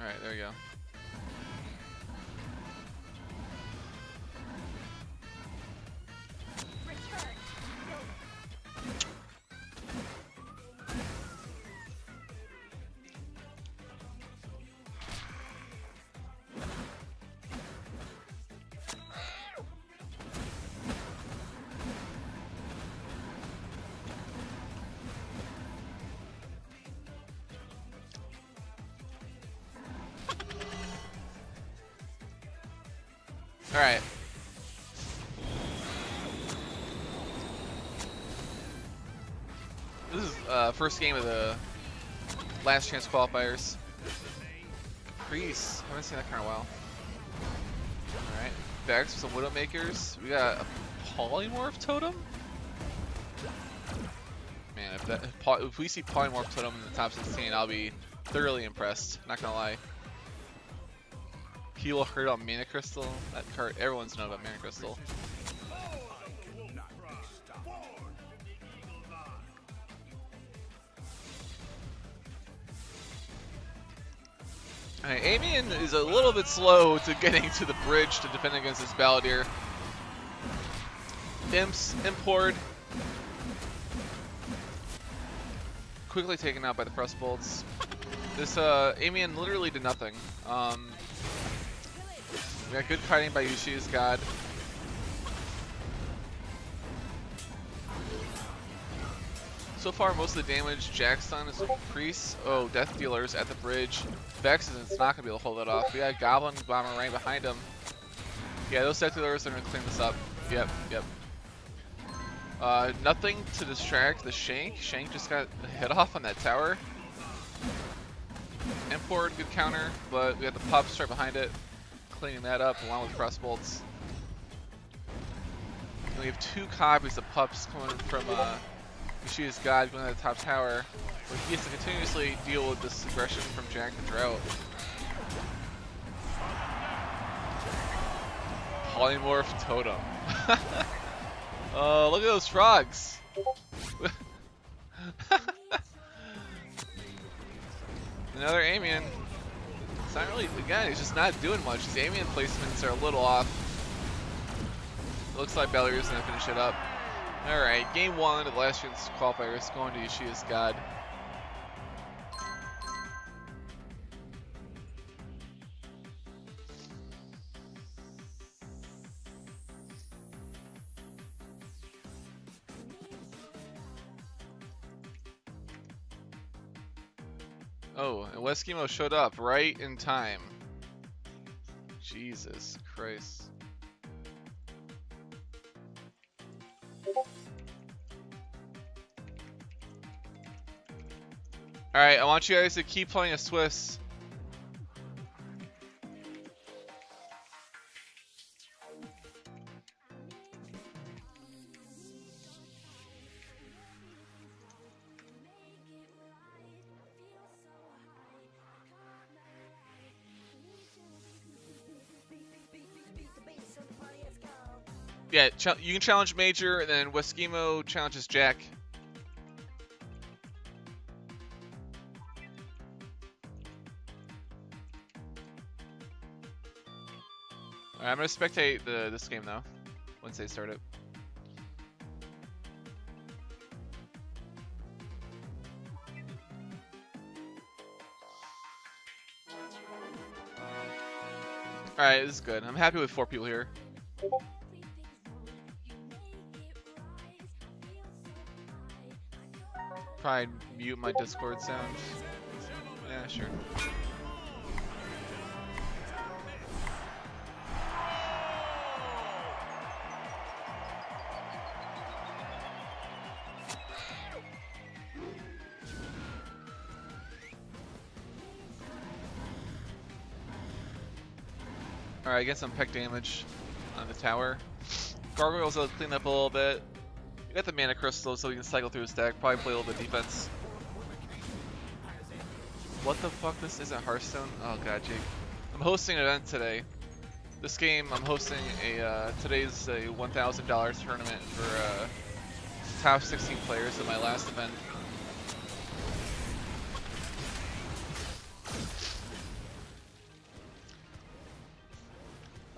Alright, there we go. Alright. This is first game of the last chance qualifiers. Caprice, haven't seen that kind of while. Alright, Vex with some Widowmakers. We got a Polymorph Totem? Man, if we see Polymorph Totem in the top 16, I'll be thoroughly impressed, not gonna lie. He will hurt on Mana Crystal. That card, everyone's known about Mana Crystal. Alright, Amian is a little bit slow to getting to the bridge to defend against this Balladeer. Imps, Import. Quickly taken out by the Frost Bolts. This Amian literally did nothing. We got good kiting by Yushi's God. So far, most of the damage Jack's done is Priest. Oh, Death Dealers at the bridge. Vex is not going to be able to hold it off. We got Goblin Bomber right behind him. Yeah, those Death Dealers are going to clean this up. Yep, yep. Nothing to distract the Shank. Shank just got hit off on that tower. Import, good counter, but we got the Pups right behind it. Cleaning that up along with Frost Bolts. And we have two copies of Pups coming from Yushi's God going to the top tower, where he has to continuously deal with this aggression from Jack the Drought. Polymorph Totem. Oh, look at those frogs. Another Amian. It's not really, again, he's just not doing much. His Amian placements are a little off. It looks like Balladeer's gonna finish it up. Alright, game one of the last year's qualifiers going to Yushi's God. Oh, and Weskimo showed up right in time. Jesus Christ. Alright, I want you guys to keep playing a Swiss. Yeah, you can challenge Major, and then Weskimo challenges Jack. Alright, I'm gonna spectate this game though, once they start it. Alright, this is good. I'm happy with 4 people here. Probably mute my Discord sound. Yeah, sure. Alright, get some peck damage on the tower. Gargoyles will clean up a little bit. We got the Mana Crystal so we can cycle through his deck, probably play a little bit of defense. What the fuck? This isn't Hearthstone? Oh god, Jake. I'm hosting an event today. This game, I'm hosting today's a $1,000 tournament for top 16 players in my last event.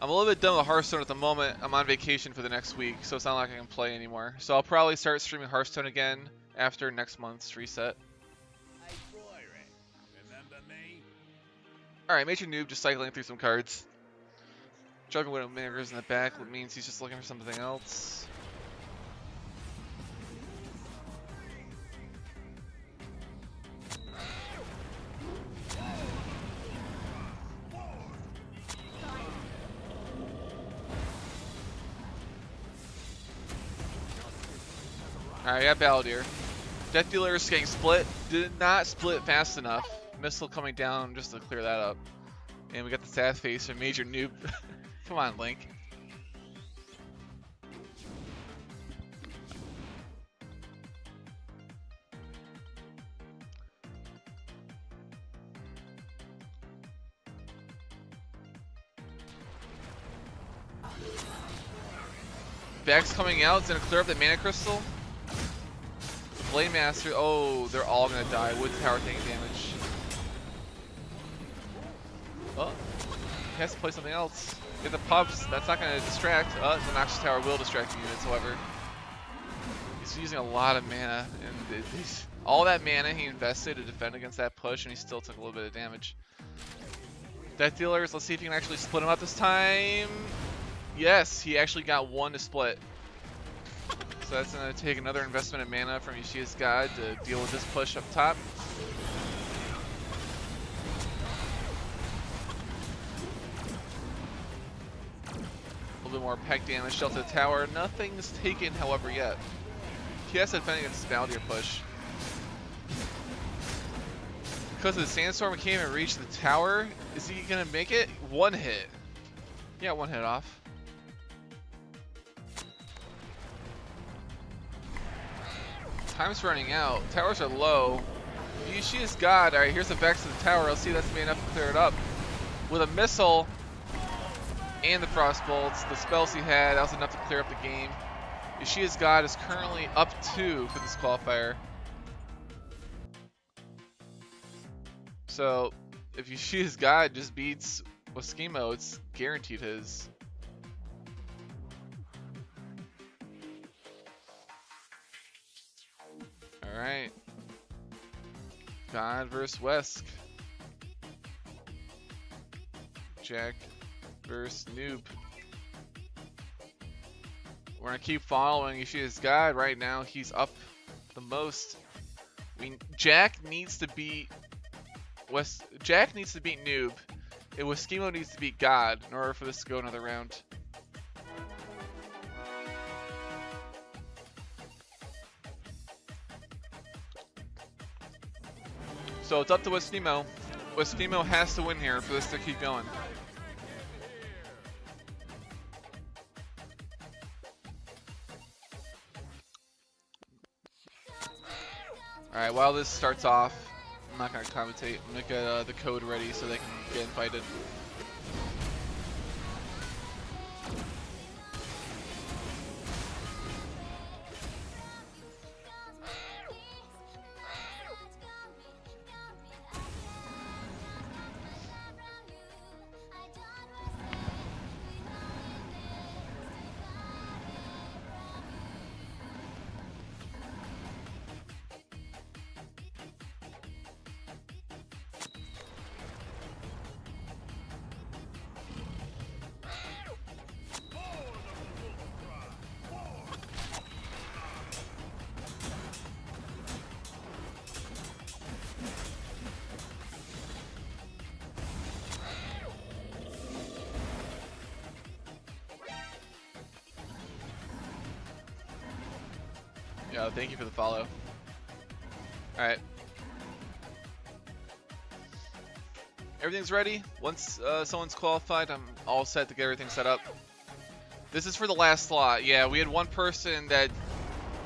I'm a little bit done with Hearthstone at the moment. I'm on vacation for the next week, so it's not like I can play anymore. So I'll probably start streaming Hearthstone again after next month's reset. Alright, Major Noob just cycling through some cards. Juggling with managers in the back, which means he's just looking for something else. Alright, I got Balladeer. Death Dealer is getting split. Did not split fast enough. Missile coming down just to clear that up. And we got the sad face from Major Noob. Come on, Link. Back's coming out. It's gonna clear up the Mana Crystal. Blade Master. Oh, they're all gonna die. Wood Tower taking damage. Oh, he has to play something else. Get the pubs. That's not gonna distract. The Noxious Tower will distract units, however. He's using a lot of mana, and all that mana he invested to defend against that push, and he still took a little bit of damage. Death Dealers. Let's see if he can actually split him up this time. Yes, he actually got one to split. So that's going to take another investment in mana from Yoshia's God to deal with this push up top. A little bit more pack damage dealt to the tower. Nothing's taken, however, yet. He has to defend against this Balladeer push. Because of the Sandstorm, he can't even reach the tower. Is he going to make it? One hit. Yeah, one hit off. Time's running out. Towers are low. Yoshia's God. Alright, here's the Vex to the tower. I'll see that's be enough to clear it up. With a missile and the Frost Bolts, the spells he had, that was enough to clear up the game. Yoshia's God is currently up 2 for this qualifier. So, if Yoshia's God just beats Waskimo, it's guaranteed his. Alright. God versus Wesk. Jack versus Noob. We're gonna keep following Yoshia's God. Right now, he's up the most. I mean, Jack needs to beat Noob. And Waskimo needs to beat God in order for this to go another round. So it's up to Waskimo. Waskimo has to win here for this to keep going. Alright, while this starts off, I'm not going to commentate. I'm going to get the code ready so they can get invited. Yeah, thank you for the follow. Alright. Everything's ready. Once someone's qualified, I'm all set to get everything set up. This is for the last slot. Yeah, we had one person that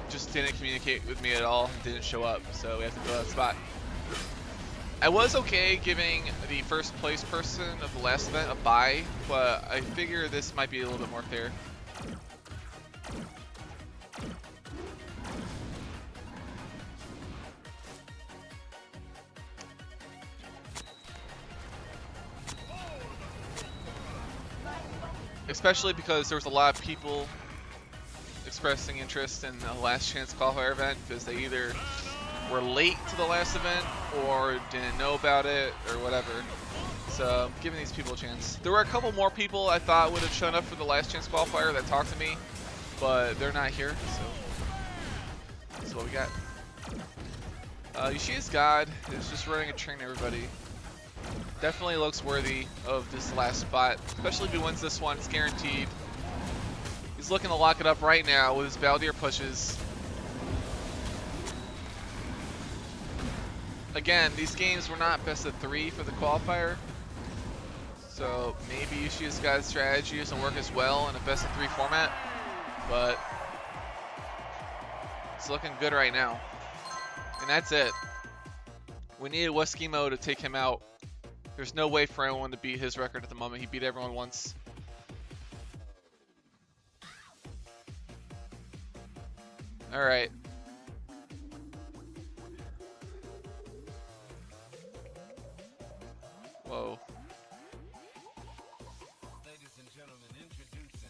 just didn't communicate with me at all, didn't show up, so we have to fill that spot. I was okay giving the first place person of the last event a bye, but I figure this might be a little bit more fair. especially because there was a lot of people expressing interest in the last chance qualifier event because they either were late to the last event or didn't know about it or whatever. So giving these people a chance. There were a couple more people I thought would have shown up for the last chance qualifier that talked to me, but they're not here, so that's what we got. Yoshi's God is just running a train, everybody. Definitely looks worthy of this last spot, especially if he wins this one. It's guaranteed. He's looking to lock it up right now with his Baldier pushes. Again, these games were not best of 3 for the qualifier, so maybe Yoshi's God's strategy doesn't work as well in a best of 3 format, but it's looking good right now. And that's it. We needed Weskimo to take him out. There's no way for anyone to beat his record at the moment. He beat everyone once. All right. Whoa. Ladies and gentlemen, introducing.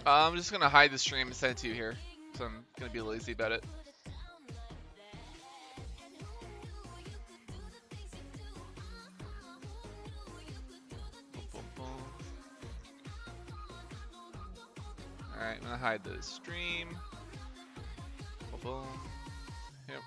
I'm just gonna hide the stream and send it to you here, so I'm gonna be lazy about it. Alright, I'm gonna hide the stream. Boom. Yep.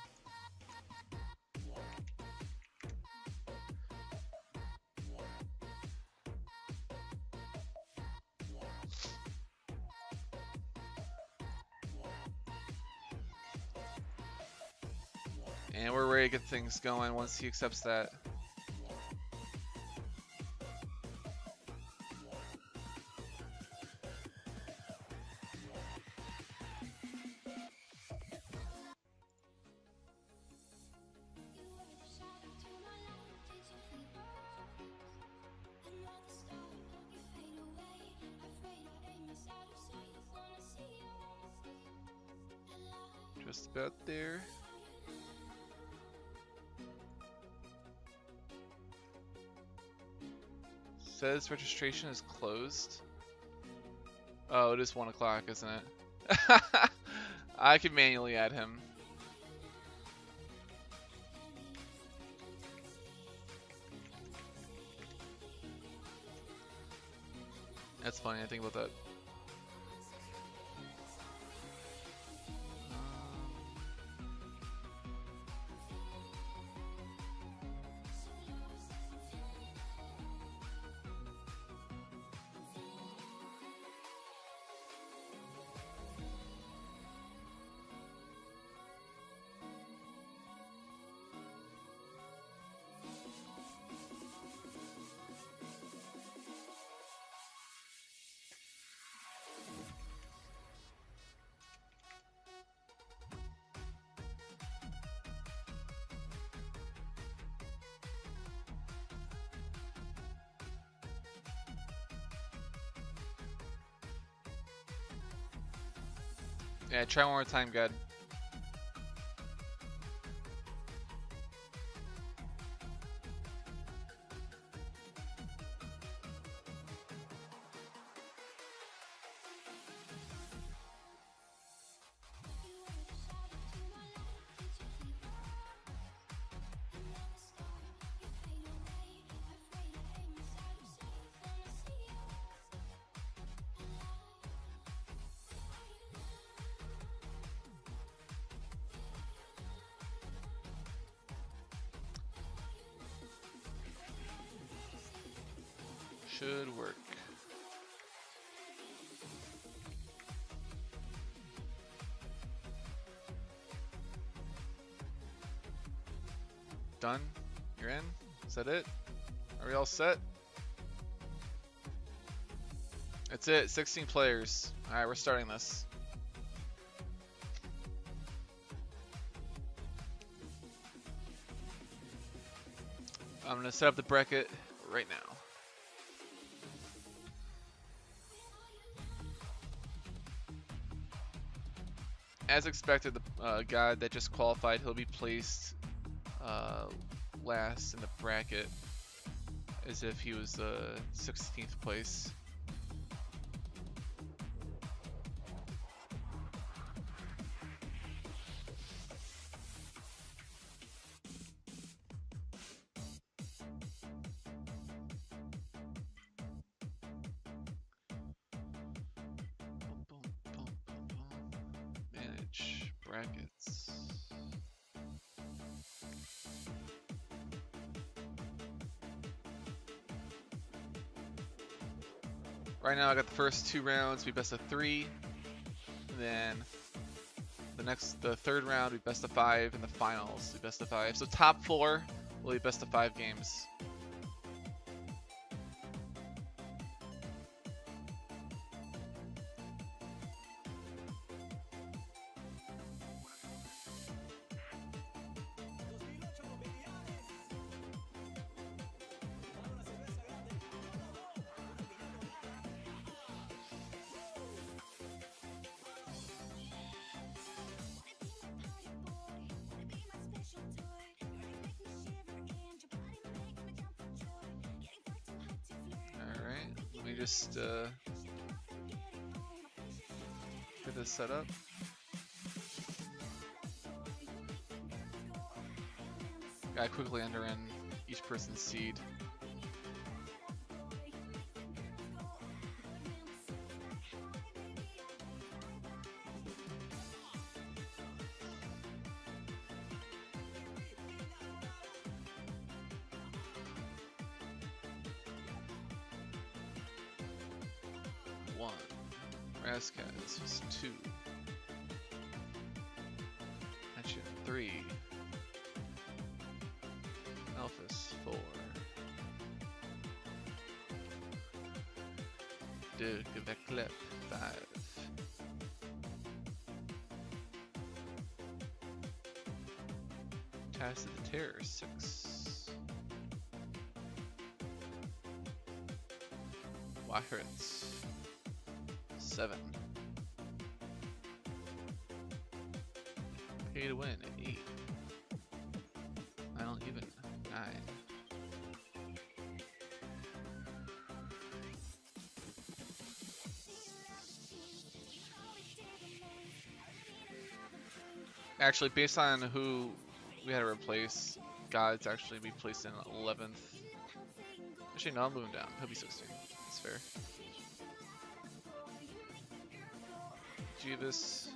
And we're ready to get things going once he accepts that. Just about there. Says registration is closed. Oh, it is 1 o'clock, isn't it? I can manually add him. That's funny, I think about that. Yeah, try one more time, God. Should work. Done? You're in? Is that it? Are we all set? That's it, 16 players. Alright, we're starting this. I'm gonna set up the bracket right now. as expected, the guy that just qualified, he'll be placed last in the bracket, as if he was 16th place. Manage brackets. Right now I got the first 2 rounds be best of 3, and then the third round will be best of 5, and the finals will be best of 5. So top 4 will be best of 5 games. Let me just get this set up. Gotta quickly enter in each person's seed. One. Raskaz was 2. Action 3. Alphys 4. Dude, give that clip 5. Task of the Terror 6. Wahritz 7. Pay to win 8. Final even 9. Actually, based on who we had to replace, God's actually be placed in 11th. Actually, no, I'm moving down. He'll be 16th. That's fair. Jeevis.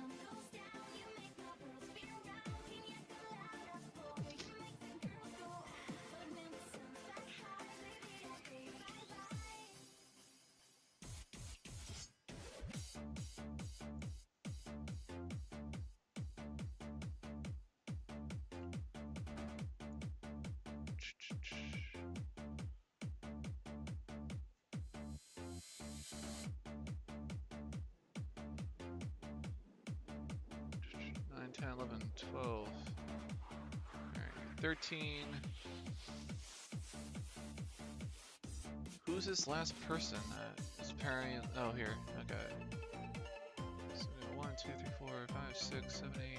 Nine, 10, 11, 12. All right, 13. Who's this last person that is apparently? Oh, here. Okay. So 1, 2, 3, 4, 5, 6, 7, 8,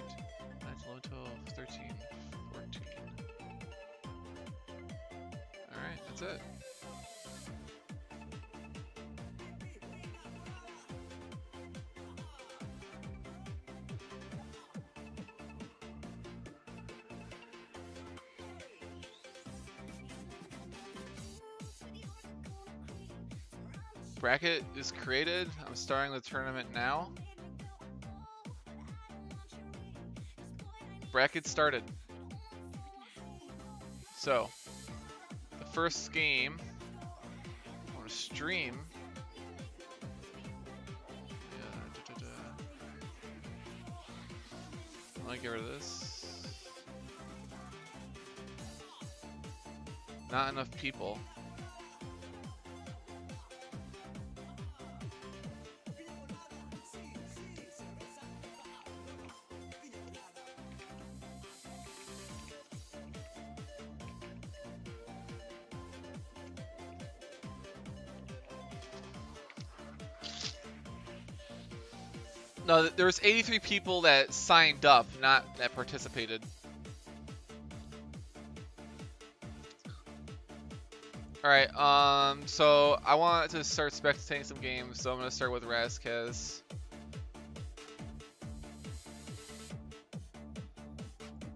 9, 11, 12, 13, 14. All right, that's it. Bracket is created. I'm starting the tournament now. Bracket started. So, the first game on a stream. I'm gonna get rid of this. Not enough people. No, there was 83 people that signed up, not that participated. Alright, so I want to start spectating some games, so I'm going to start with Razkaz.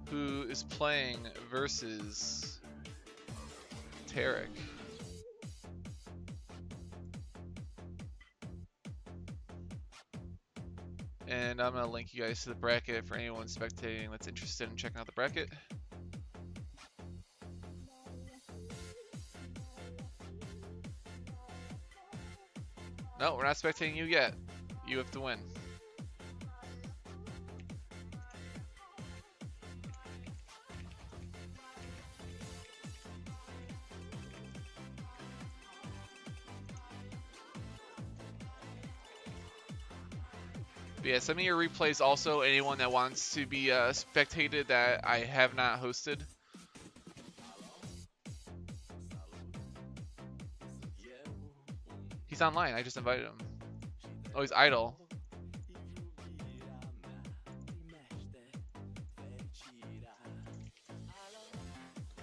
Who is playing versus Tarek. And I'm going to link you guys to the bracket for anyone spectating that's interested in checking out the bracket. No, we're not spectating you yet. You have to win. But yeah, send me your replays also, anyone that wants to be spectated that I have not hosted. He's online, I just invited him. Oh, he's idle.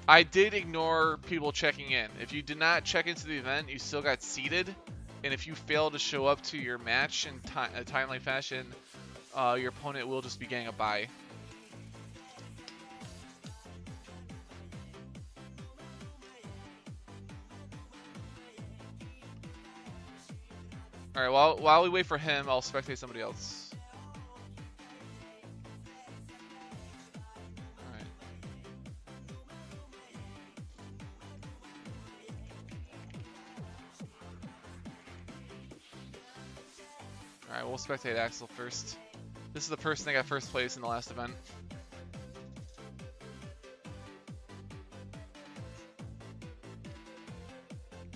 I did ignore people checking in. If you did not check into the event, you still got seated. And if you fail to show up to your match in a timely fashion, your opponent will just be getting a bye. Alright, while we wait for him, I'll spectate somebody else. Alright. Alright, we'll spectate Axel first. This is the person that got first place in the last event.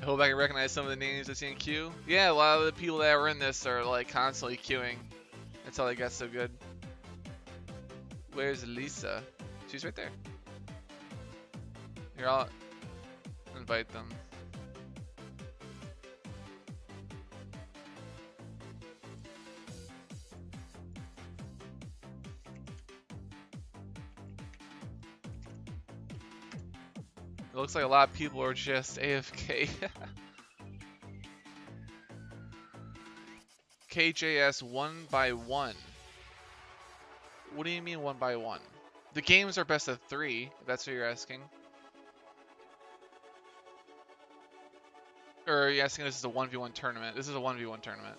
I hope I can recognize some of the names I see in queue. Yeah, a lot of the people that were in this are like constantly queuing. That's how they got so good. Where's Lisa? She's right there. Here, I'll invite them. It looks like a lot of people are just AFK. KJS 1 by 1. What do you mean 1 by 1? The games are best of 3, if that's what you're asking. Or are you asking this is a 1v1 tournament? This is a 1v1 tournament.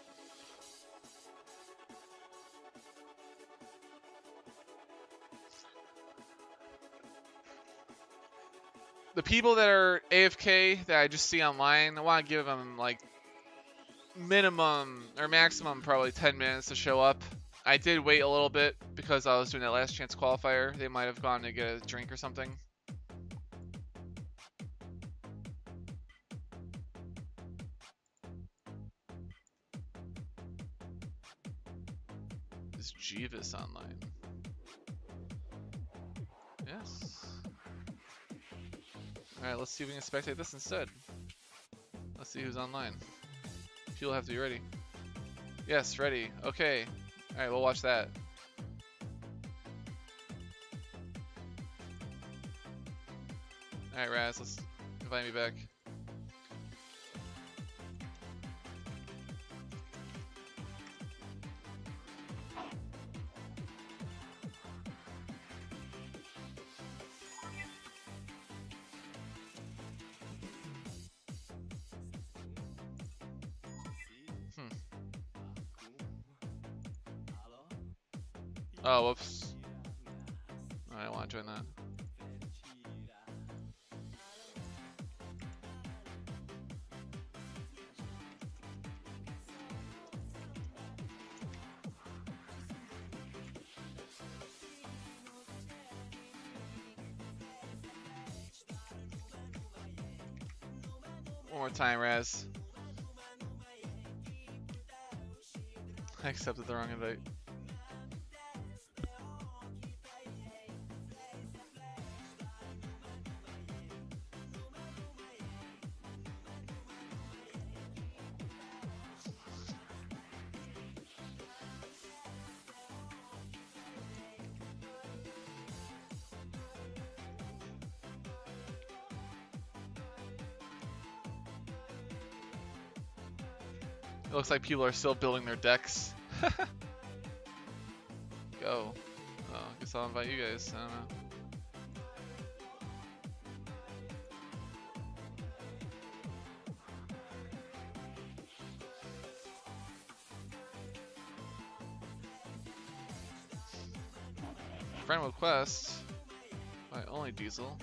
The people that are AFK that I just see online, I want to give them like minimum or maximum probably 10 minutes to show up. I did wait a little bit because I was doing that last chance qualifier. They might have gone to get a drink or something. Is Jeevis online? Yes. Alright, let's see if we can spectate this instead. Let's see who's online. People have to be ready. Yes, ready. Okay. Alright, we'll watch that. Alright, Raz, let's invite me back. Oh, whoops. I don't want to join that. One more time, Raz. I accepted the wrong invite. It looks like people are still building their decks. Go. Oh, I guess I'll invite you guys. I don't know. Friend request. Why only Diesel?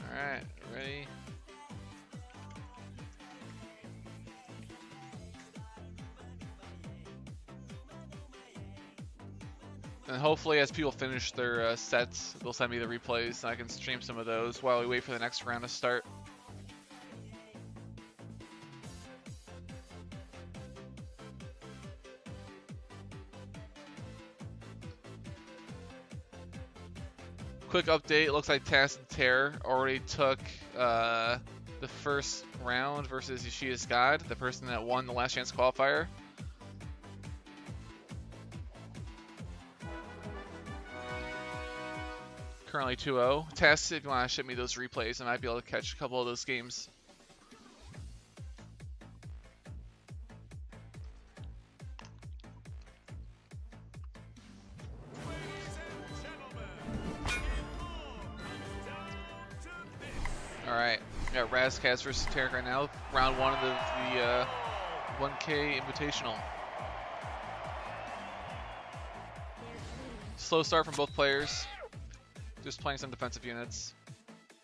Alright, ready? And hopefully as people finish their sets, they'll send me the replays and I can stream some of those while we wait for the next round to start. Quick update, it looks like Taz and Terror already took the first round versus Yoshida's God, the person that won the last chance qualifier. Currently 2-0. Taz, if you want to ship me those replays, I might be able to catch a couple of those games. Alright, we got Razkaz versus Tarek right now. Round 1 of the 1K Invitational. Slow start from both players. Just playing some defensive units.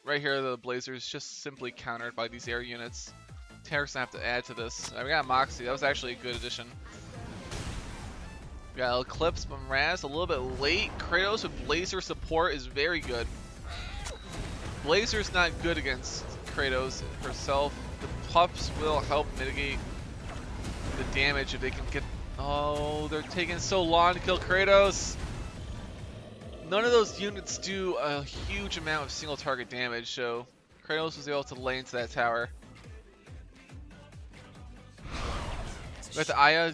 Right here, the Blazers just simply countered by these air units. Tarek's gonna have to add to this. We got Moxie, that was actually a good addition. We got Eclipse from Raz, a little bit late. Kratos with Blazer support is very good. Blazer's not good against Kratos herself. The pups will help mitigate the damage if they can get... Oh, they're taking so long to kill Kratos. None of those units do a huge amount of single target damage, so Kratos was able to lay into that tower. We got the Aya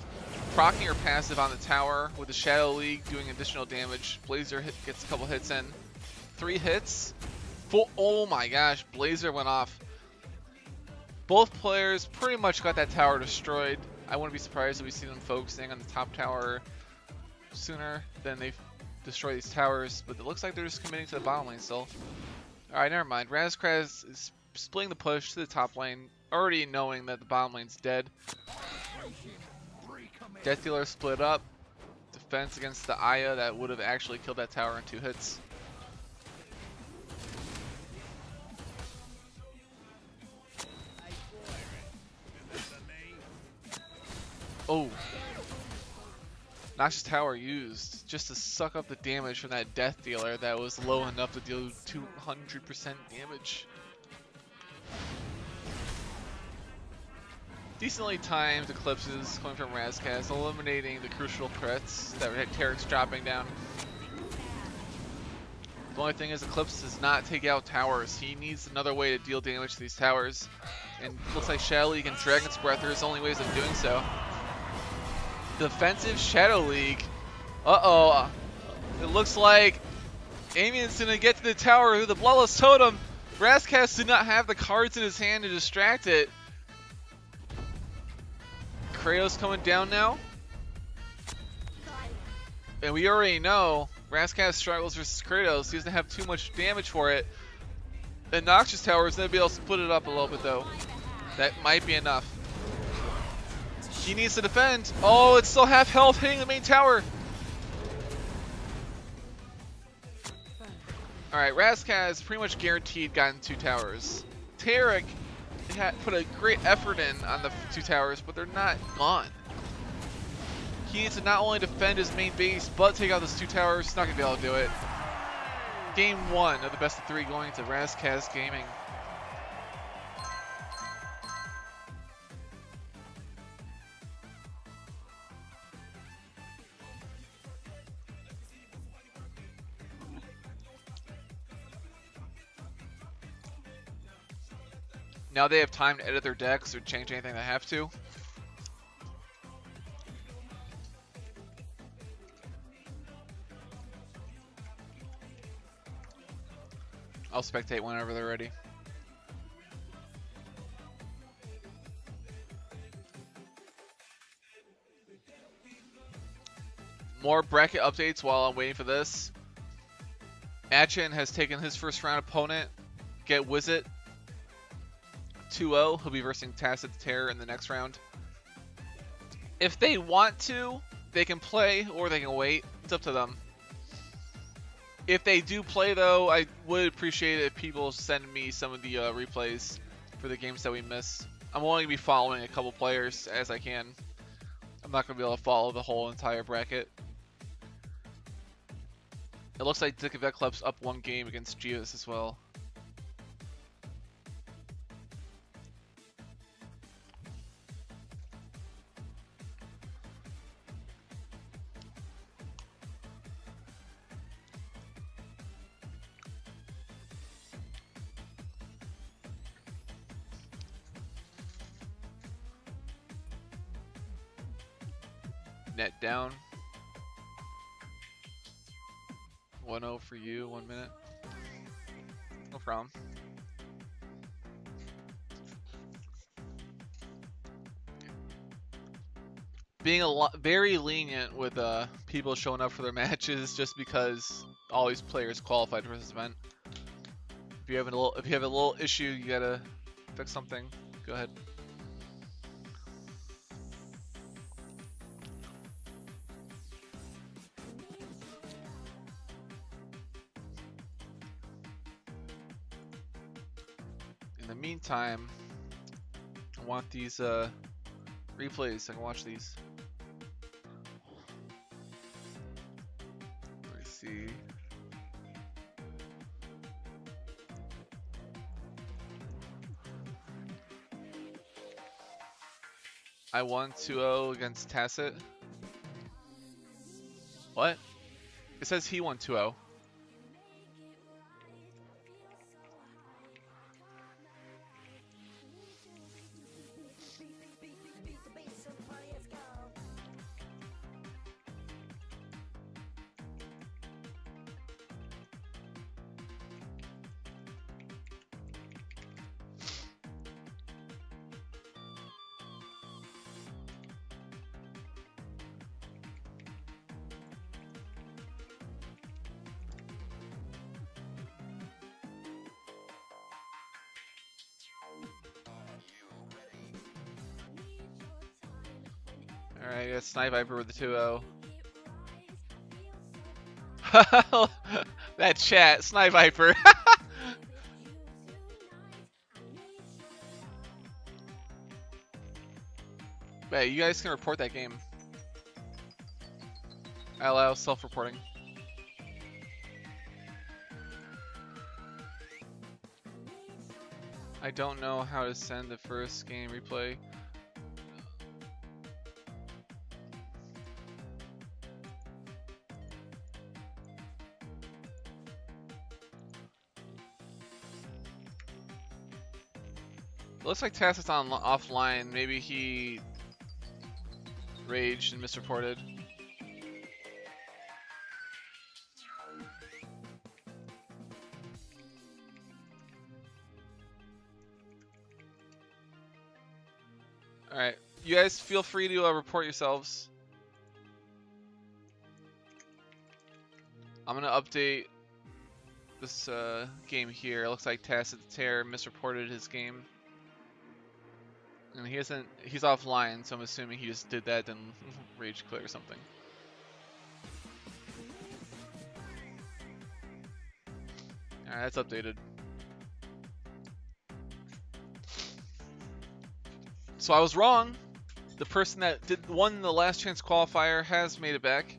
proccing her passive on the tower with the Shadow League doing additional damage. Blazer gets a couple hits in. 3 hits. Oh my gosh, Blazer went off. Both players pretty much got that tower destroyed. I wouldn't be surprised if we see them focusing on the top tower sooner than they destroy these towers, but it looks like they're just committing to the bottom lane still. Alright, never mind. Razkaz is splitting the push to the top lane, already knowing that the bottom lane's dead. Death Dealer split up. Defense against the Aya that would have actually killed that tower in 2 hits. Oh. Noxious Tower used just to suck up the damage from that Death Dealer that was low enough to deal 200% damage. Decently timed Eclipses coming from Razkaz, eliminating the crucial threats that Tarek's dropping down. The only thing is Eclipse does not take out towers. He needs another way to deal damage to these towers. And looks like Shadow League and Dragon's Breath are his only ways of doing so. Defensive Shadow League. Uh-oh. It looks like Amien's gonna get to the tower with the Bloodless Totem. Razkaz did not have the cards in his hand to distract it. Kratos coming down now. And we already know Razkaz struggles versus Kratos. He doesn't have too much damage for it. The Noxious Tower is gonna be able to split it up a little bit though. That might be enough. He needs to defend. Oh, it's still half health hitting the main tower. Alright, Razkaz pretty much guaranteed gotten 2 towers. Tarek had put a great effort in on the 2 towers, but they're not gone. He needs to not only defend his main base, but take out those 2 towers. He's not going to be able to do it. Game 1 of the best of 3 going to Razkaz Gaming. Now they have time to edit their decks or change anything they have to. I'll spectate whenever they're ready. More bracket updates while I'm waiting for this. Achin has taken his first round opponent, Get Wizit, 2-0. He'll be versing Tacit the Terror in the next round. If they want to, they can play or they can wait. It's up to them. If they do play, though, I would appreciate it if people send me some of the replays for the games that we miss. I'm only going to be following a couple players as I can. I'm not going to be able to follow the whole entire bracket. It looks like Dick Vet Club's up 1 game against Gius as well. Net down. 1-0 for you, 1 minute. No problem. Being very lenient with people showing up for their matches just because all these players qualified for this event. If you have a little issue, you gotta fix something. Go ahead. In the meantime, I want these replays so I can watch these. Let me see. I won 2-0 against Tacit. What? It says he won 2-0. Alright, got Snipe Viper with the 2-0. That chat, Snipe Viper. Hey, you guys can report that game. I allow self-reporting. I don't know how to send the first game replay. Looks like Tacit's on offline. Maybe he raged and misreported. Alright, you guys feel free to report yourselves. I'm gonna update this game here. It looks like Tacit the Terror misreported his game. And he's offline, so I'm assuming he just did that and rage quit or something. Alright, that's updated. So I was wrong. The person that won the last chance qualifier has made it back.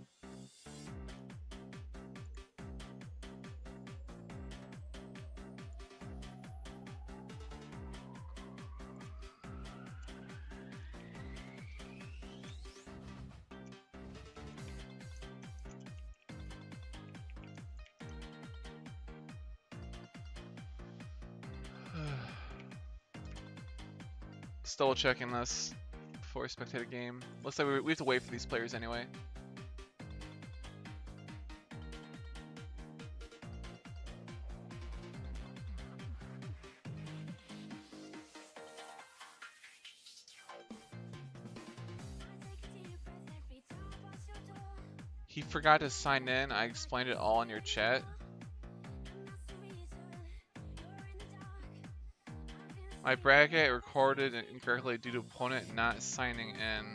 Still checking this before we spectate a game. Looks like we have to wait for these players anyway. He forgot to sign in. I explained it all in your chat. My bracket recorded incorrectly due to opponent not signing in.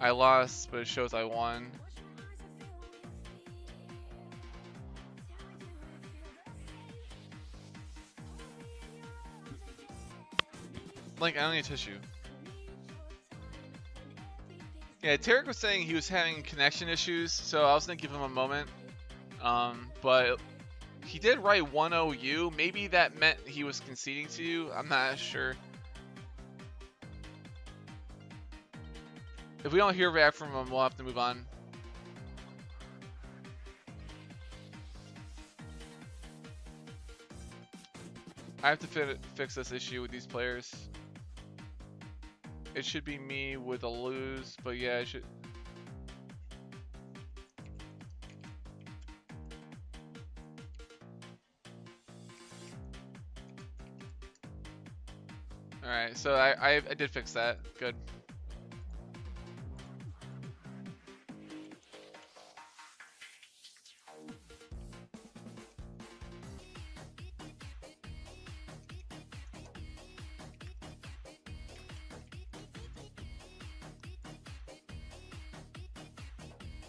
I lost, but it shows I won. Like, I don't need tissue. Yeah, Tarek was saying he was having connection issues, so I was gonna give him a moment. But he did write 1-0-U. Maybe that meant he was conceding to you. I'm not sure. If we don't hear back from him, we'll have to move on. I have to fix this issue with these players. It should be me with a lose, but yeah, it should. Alright, so I did fix that. Good.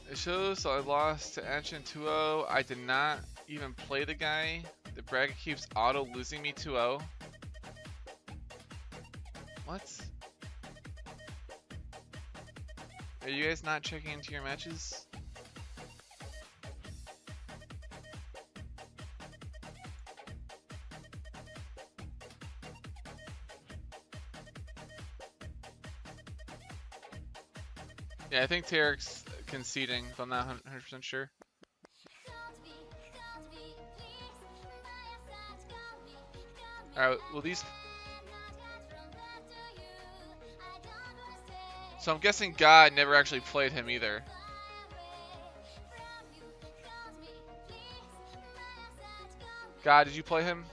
It shows I lost to Action 2-0. I did not even play the guy. The bracket keeps auto losing me 2-0. What? Are you guys not checking into your matches? Yeah, I think Tarek's conceding, but I'm not 100% sure. Alright, well these... So I'm guessing God never actually played him either. God, did you play him?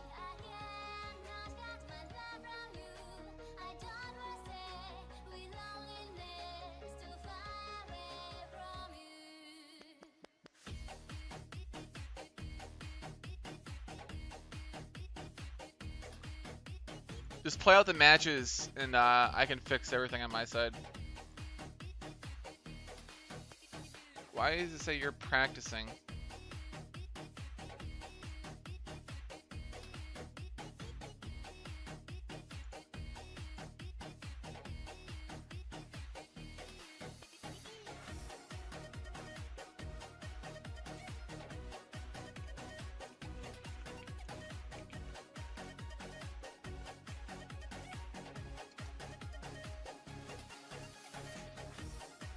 Just play out the matches and I can fix everything on my side. Why does it say you're practicing?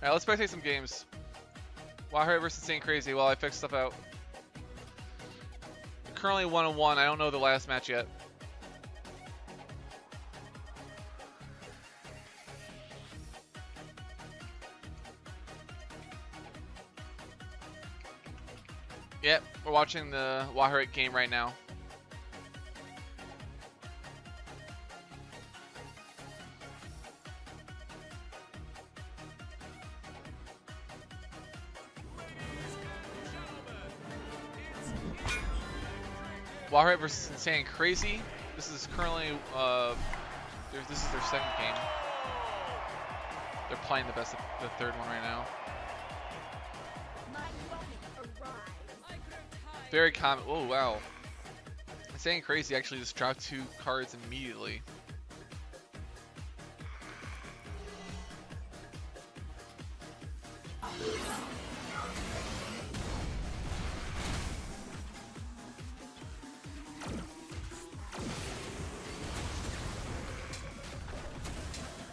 Alright, let's spectate some games. Wahoo versus Insane Crazy while I fix stuff out. Currently 1-1. I don't know the last match yet. Yep, we're watching the Wahoo game right now. Wahoo versus Insane Crazy. This is currently this is their second game. They're playing the third one right now. Very common. Oh wow. Insane Crazy actually just dropped 2 cards immediately.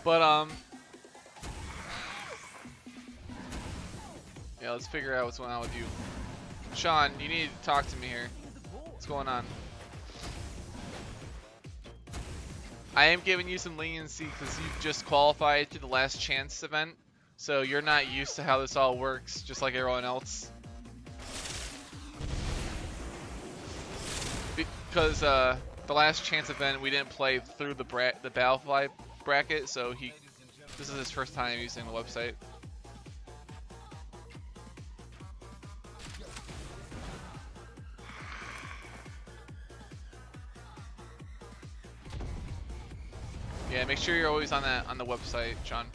But yeah, let's figure out what's going on with you. Sean, you need to talk to me here. What's going on? I am giving you some leniency because you just qualified to the last chance event, so you're not used to how this all works, just like everyone else. Because the last chance event we didn't play through the Battlefly bracket, so this is his first time using the website. Yeah, make sure you're always on the website, John.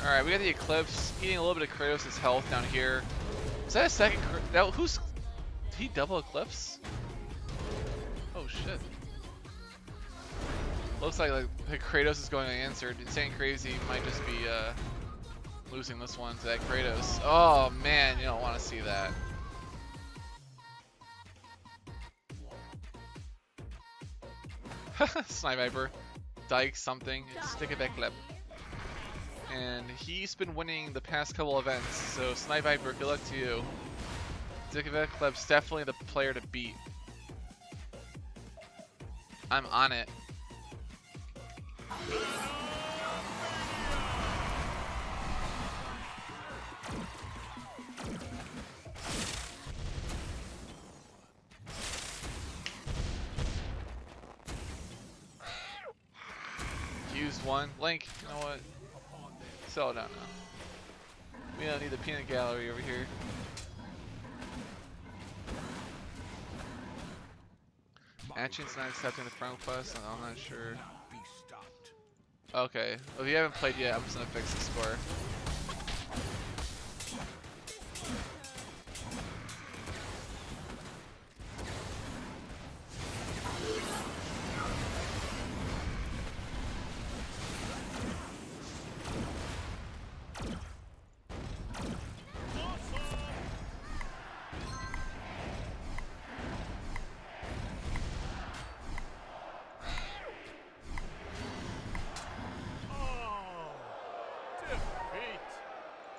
All right, we got the Eclipse eating a little bit of Kratos' health down here. Is that a second? Did he double Eclipse? Oh shit. Looks like Kratos is going unanswered. Insane Crazy might just be losing this one to that Kratos. Oh man, you don't want to see that. Snipe Viper, Dyke something, stick it back clip. And he's been winning the past couple events, so Snipe Viper, good luck to you. Stick it back clip's definitely the player to beat. I'm on it. Used one. Link, you know what? Sell it out now. We don't need the peanut gallery over here. Action's not accepting the friend request, I'm not sure. Okay, well, if you haven't played yet, I'm just gonna fix the score.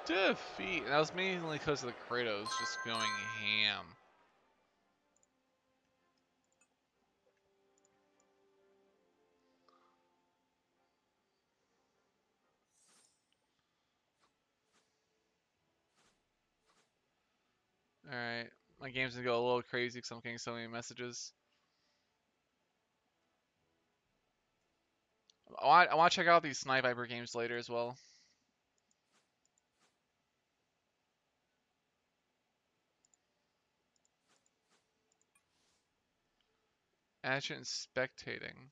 Defeat. And that was mainly because of the Kratos just going ham. Alright, my game's gonna go a little crazy because I'm getting so many messages. I want to check out these Snipe Viper games later as well. Action and spectating.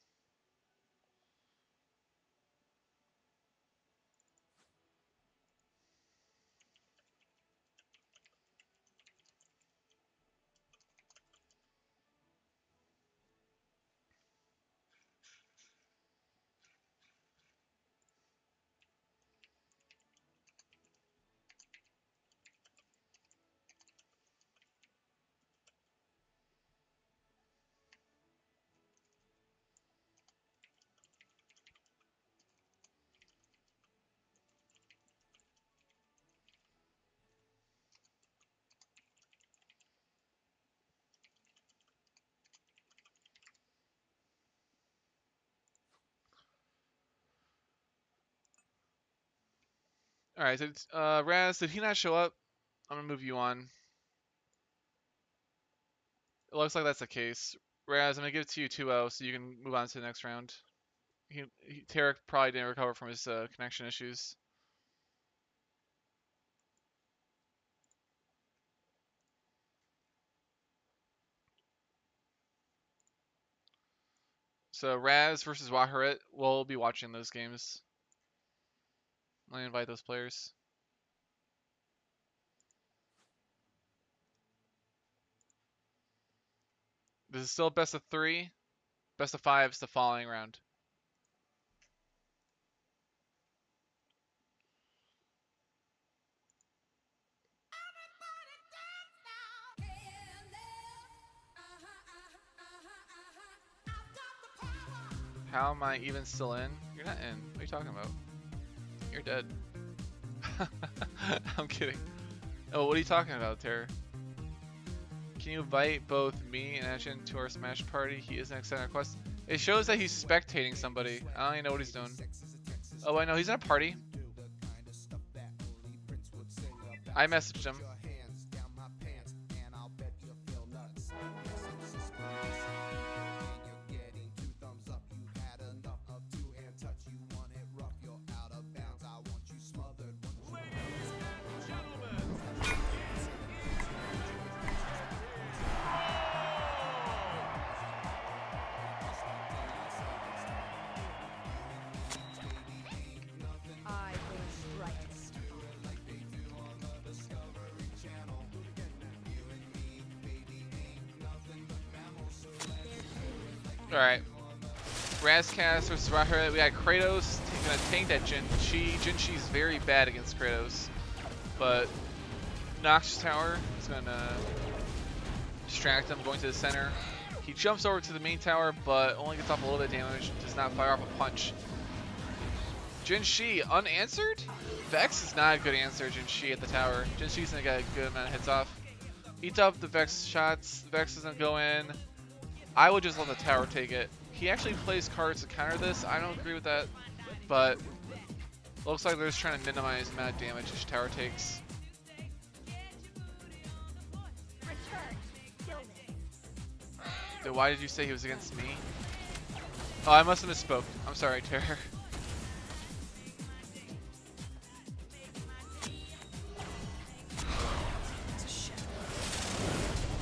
Alright, so Raz, did he not show up? I'm gonna move you on. It looks like that's the case. Raz, I'm gonna give it to you 2-0 so you can move on to the next round. Tarek probably didn't recover from his connection issues. So Raz versus Waharit, we'll be watching those games. Let me invite those players. This is still best of 3. Best of 5 is the following round. How am I even still in? You're not in. What are you talking about? You're dead. I'm kidding. Oh, what are you talking about, Terror? Can you invite both me and Ashen to our Smash party? He isn't accepting our request. It shows that he's spectating somebody. I don't even know what he's doing. Oh, I know he's in a party. I messaged him. Alright. Razcast versus Rahara. We got Kratos gonna tank that Jin-Chi. Jin-Chi's very bad against Kratos. But Noxious Tower is gonna distract him going to the center. He jumps over to the main tower, but only gets off a little bit of damage, does not fire off a punch. Jin-Chi unanswered? Vex is not a good answer, Jin-Chi at the tower. Jin-Chi's gonna get a good amount of hits off. Eats up the Vex shots, Vex doesn't go in. I would just let the tower take it. He actually plays cards to counter this. I don't agree with that, but looks like they're just trying to minimize the amount of damage each tower takes. Dude, why did you say he was against me? Oh, I must have misspoke. I'm sorry, Terror.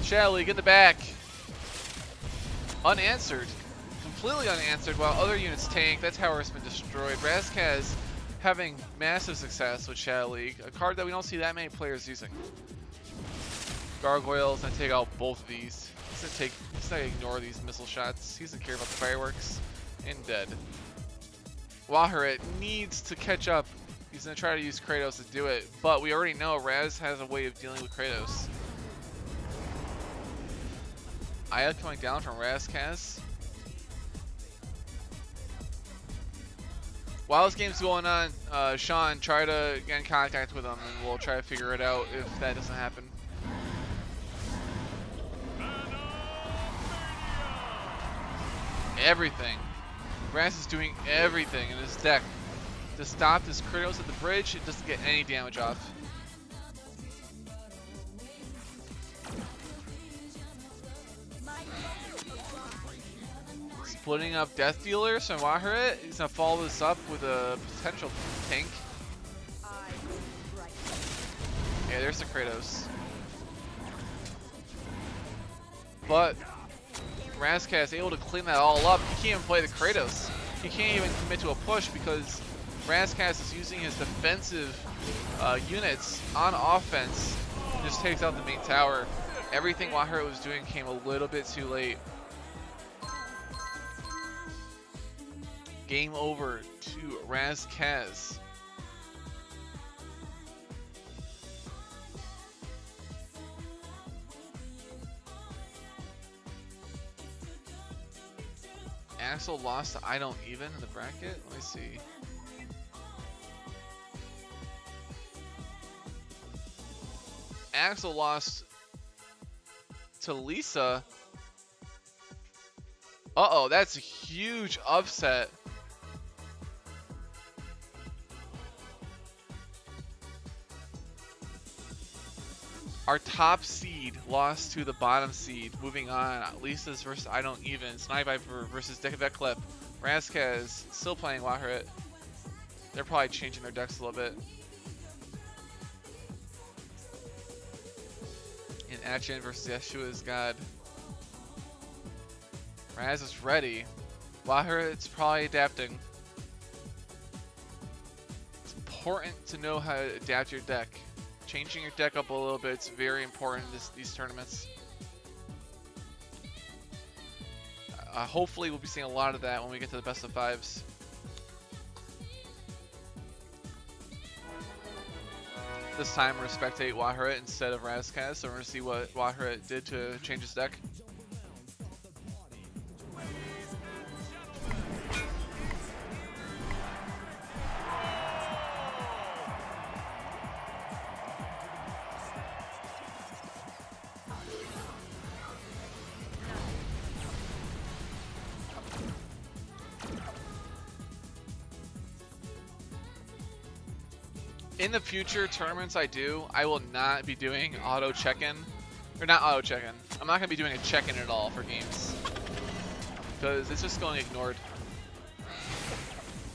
Shadow League in the back. Unanswered. Completely unanswered while other units tank. That tower has been destroyed. Razkaz having massive success with Shadow League, a card that we don't see that many players using. Gargoyle's gonna take out both of these. He's gonna ignore these missile shots. He doesn't care about the fireworks. And dead. Waharet needs to catch up. He's gonna try to use Kratos to do it, but we already know Raz has a way of dealing with Kratos. Aya coming down from Razkaz. While this game's going on, Sean, try to get in contact with him and we'll try to figure it out if that doesn't happen. Everything. Raz is doing everything in his deck to stop this Kratos at the bridge. It doesn't get any damage off. Splitting up Death Dealers from Waharet. He's gonna follow this up with a potential tank. Yeah, there's the Kratos. But Razkaz is able to clean that all up. He can't even play the Kratos. He can't even commit to a push because Razkaz is using his defensive units on offense and just takes out the main tower. Everything Waharet was doing came a little bit too late. Game over to Razkaz. Axel lost to I Don't Even in the bracket. Let me see. Axel lost to Lisa. Uh-oh, that's a huge upset. Our top seed lost to the bottom seed. Moving on, Lisa's versus I Don't Even. Snipe Viper versus Decklep. Razkaz still playing Waharet. They're probably changing their decks a little bit. And Achin versus Yeshua's God. Raz is ready. Waharet's probably adapting. It's important to know how to adapt your deck. Changing your deck up a little bit, it's very important in these tournaments. Hopefully we'll be seeing a lot of that when we get to the best of fives. This time we're going to spectate Waharet instead of Razkaz, so we're going to see what Waharet did to change his deck. In the future tournaments I will not be doing auto check-in. Or not auto check-in. I'm not going to be doing a check-in at all for games. Because it's just going ignored.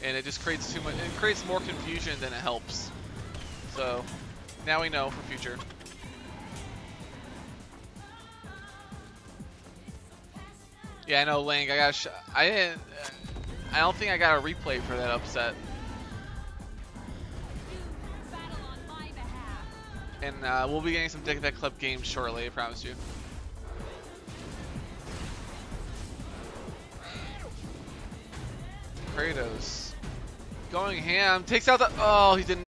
And it just creates too much, it creates more confusion than it helps. So, now we know for future. Yeah, I know, Lang, I don't think I got a replay for that upset. And we'll be getting some Decklep games shortly, I promise you. Kratos. Going ham. Takes out the... Oh, he didn't.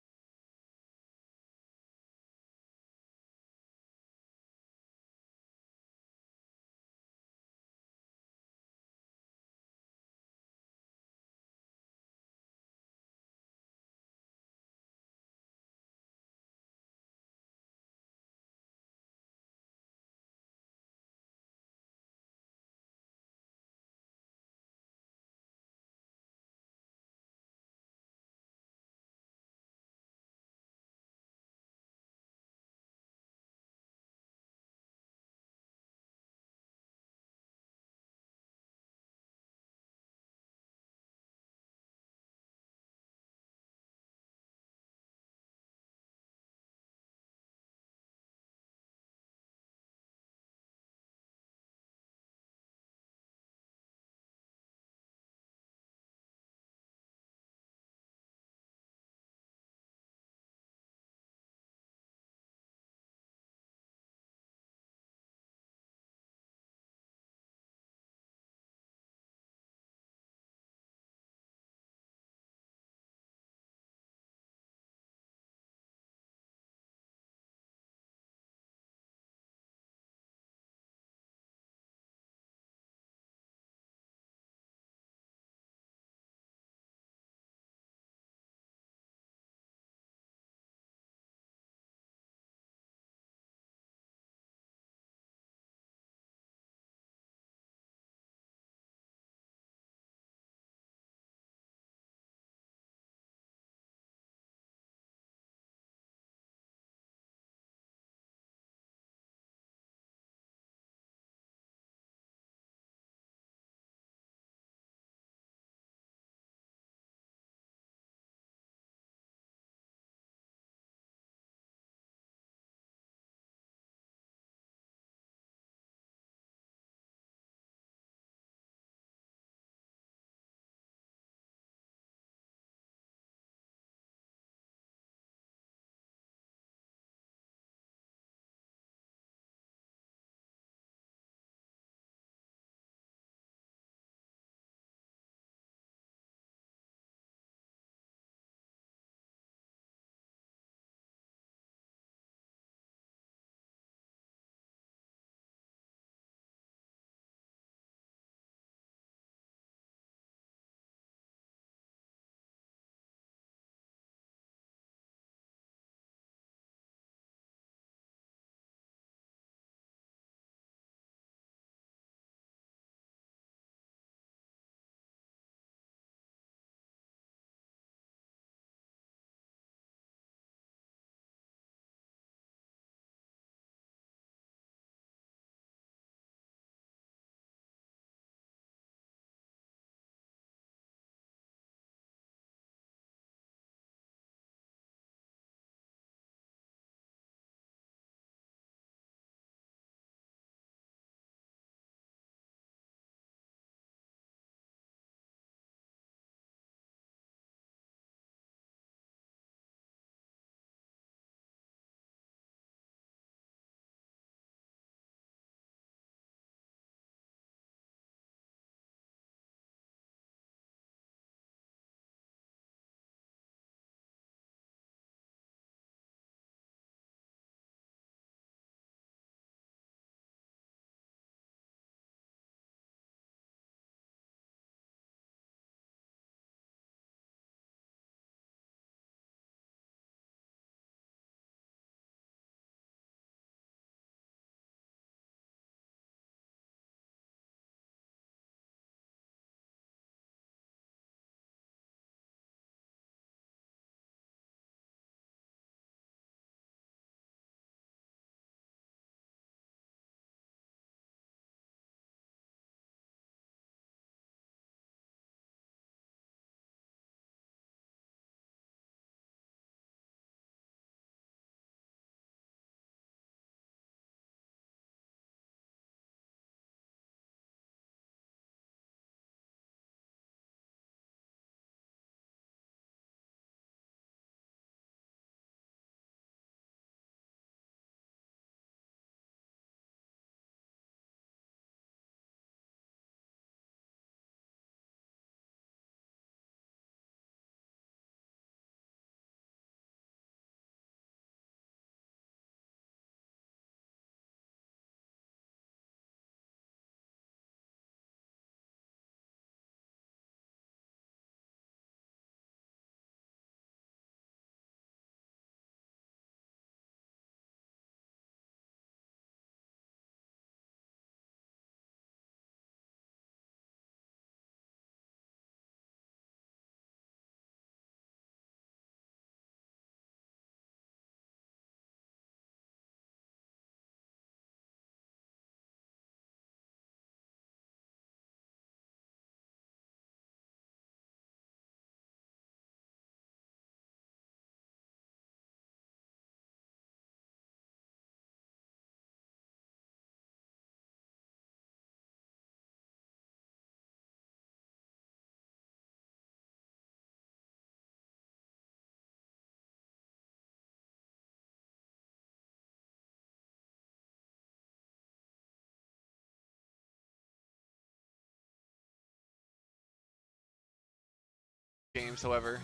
games, however.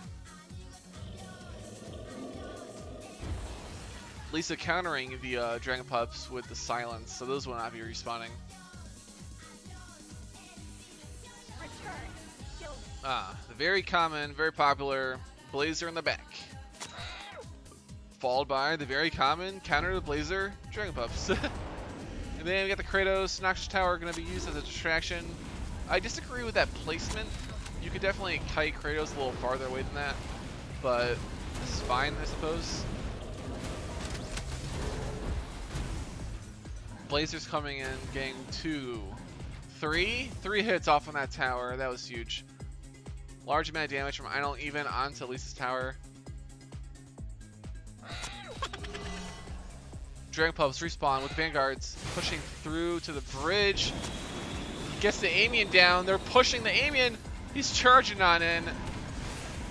Lisa countering the Dragon Pups with the silence, so those will not be respawning. The very common, very popular Blazer in the back. Followed by the very common counter to Blazer Dragon Pups. And then we got the Kratos Noxious Tower going to be used as a distraction. I disagree with that placement. You could definitely kite Kratos a little farther away than that, but this is fine, I suppose. Blazer's coming in, getting 3 hits off on that tower. That was huge. Large amount of damage from I don't even onto Lisa's tower. Dragon Pups respawn with Vanguards pushing through to the bridge. Gets the Amian down. They're pushing the Amian. He's charging on in.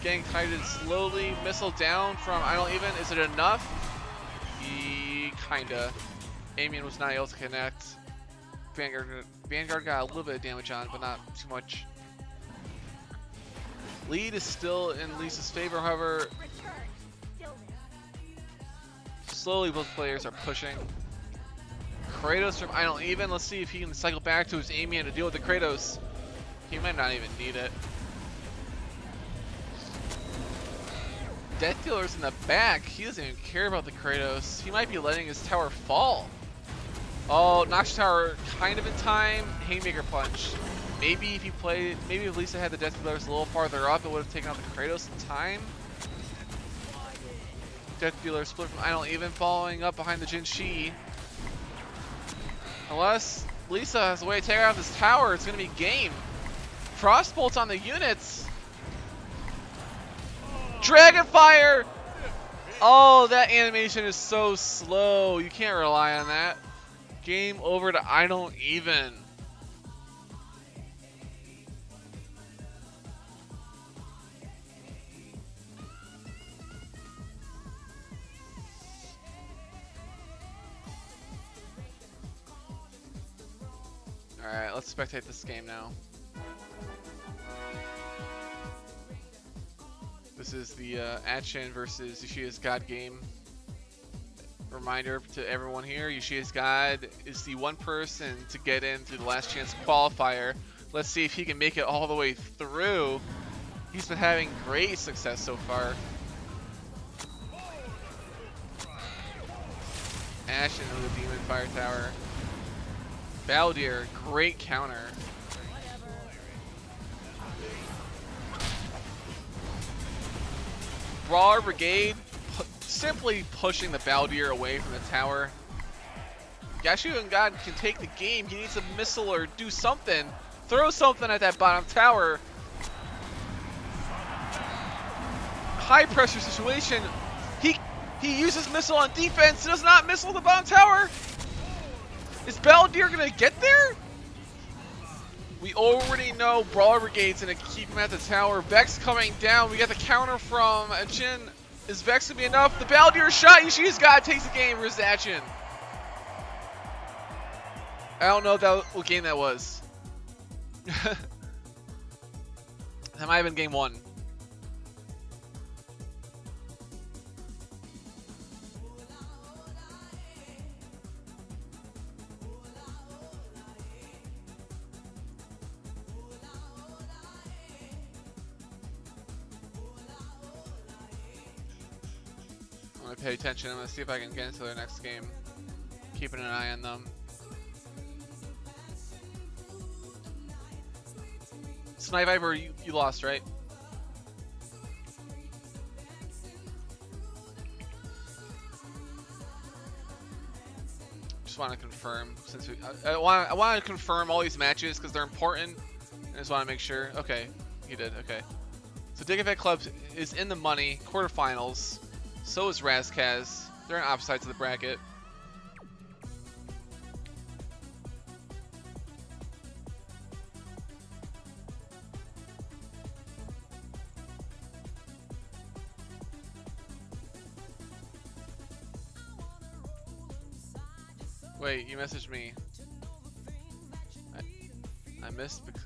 Getting kited slowly. Missile down from I don't even. Is it enough? Kinda. Amian was not able to connect. Vanguard got a little bit of damage on, but not too much. Lead is still in Lisa's favor, however. Slowly both players are pushing. Kratos from I don't even. Let's see if he can cycle back to his Amian to deal with the Kratos. He might not even need it. Death Dealer's in the back. He doesn't even care about the Kratos. He might be letting his tower fall. Oh, Noxious Tower kind of in time. Haymaker punch. Maybe if he played, maybe if Lisa had the Death Dealers a little farther up, it would have taken out the Kratos in time. Death Dealer split from I don't even, following up behind the Jin Shi. Unless Lisa has a way to take out this tower, it's going to be game. Frostbolts on the units. Dragonfire! Oh, that animation is so slow. You can't rely on that. Game over to I don't even. Alright, let's spectate this game now. This is the Achen versus Yoshia's God game. Reminder to everyone here, Yoshia's God is the one person to get in through the last chance qualifier. Let's see if he can make it all the way through. He's been having great success so far. Ashen with the Demon Fire Tower. Baldir, great counter. Brawler Brigade simply pushing the Baldir away from the tower. Yashu and God can take the game. He needs a missile or do something. Throw something at that bottom tower. High pressure situation. He uses missile on defense. Does not missile the bottom tower. Is Baldir gonna get there? We already know Brawler Brigade's gonna keep him at the tower. Vex coming down. We got the counter from Jin. Is Vex gonna be enough? The Baldir shot. Yoshia's God takes the game versus Achin. I don't know what game that was. That might have been game 1. I'm gonna pay attention. I'm gonna see if I can get into their next game. Keeping an eye on them. Snipe Viper, you lost, right? Just want to confirm, since I want to confirm all these matches because they're important. I just want to make sure. Okay, he did. Okay. So Dig Effect Club is in the money, quarterfinals. So is Razkaz. They're on opposite sides of the bracket. Wait, you messaged me. I missed because...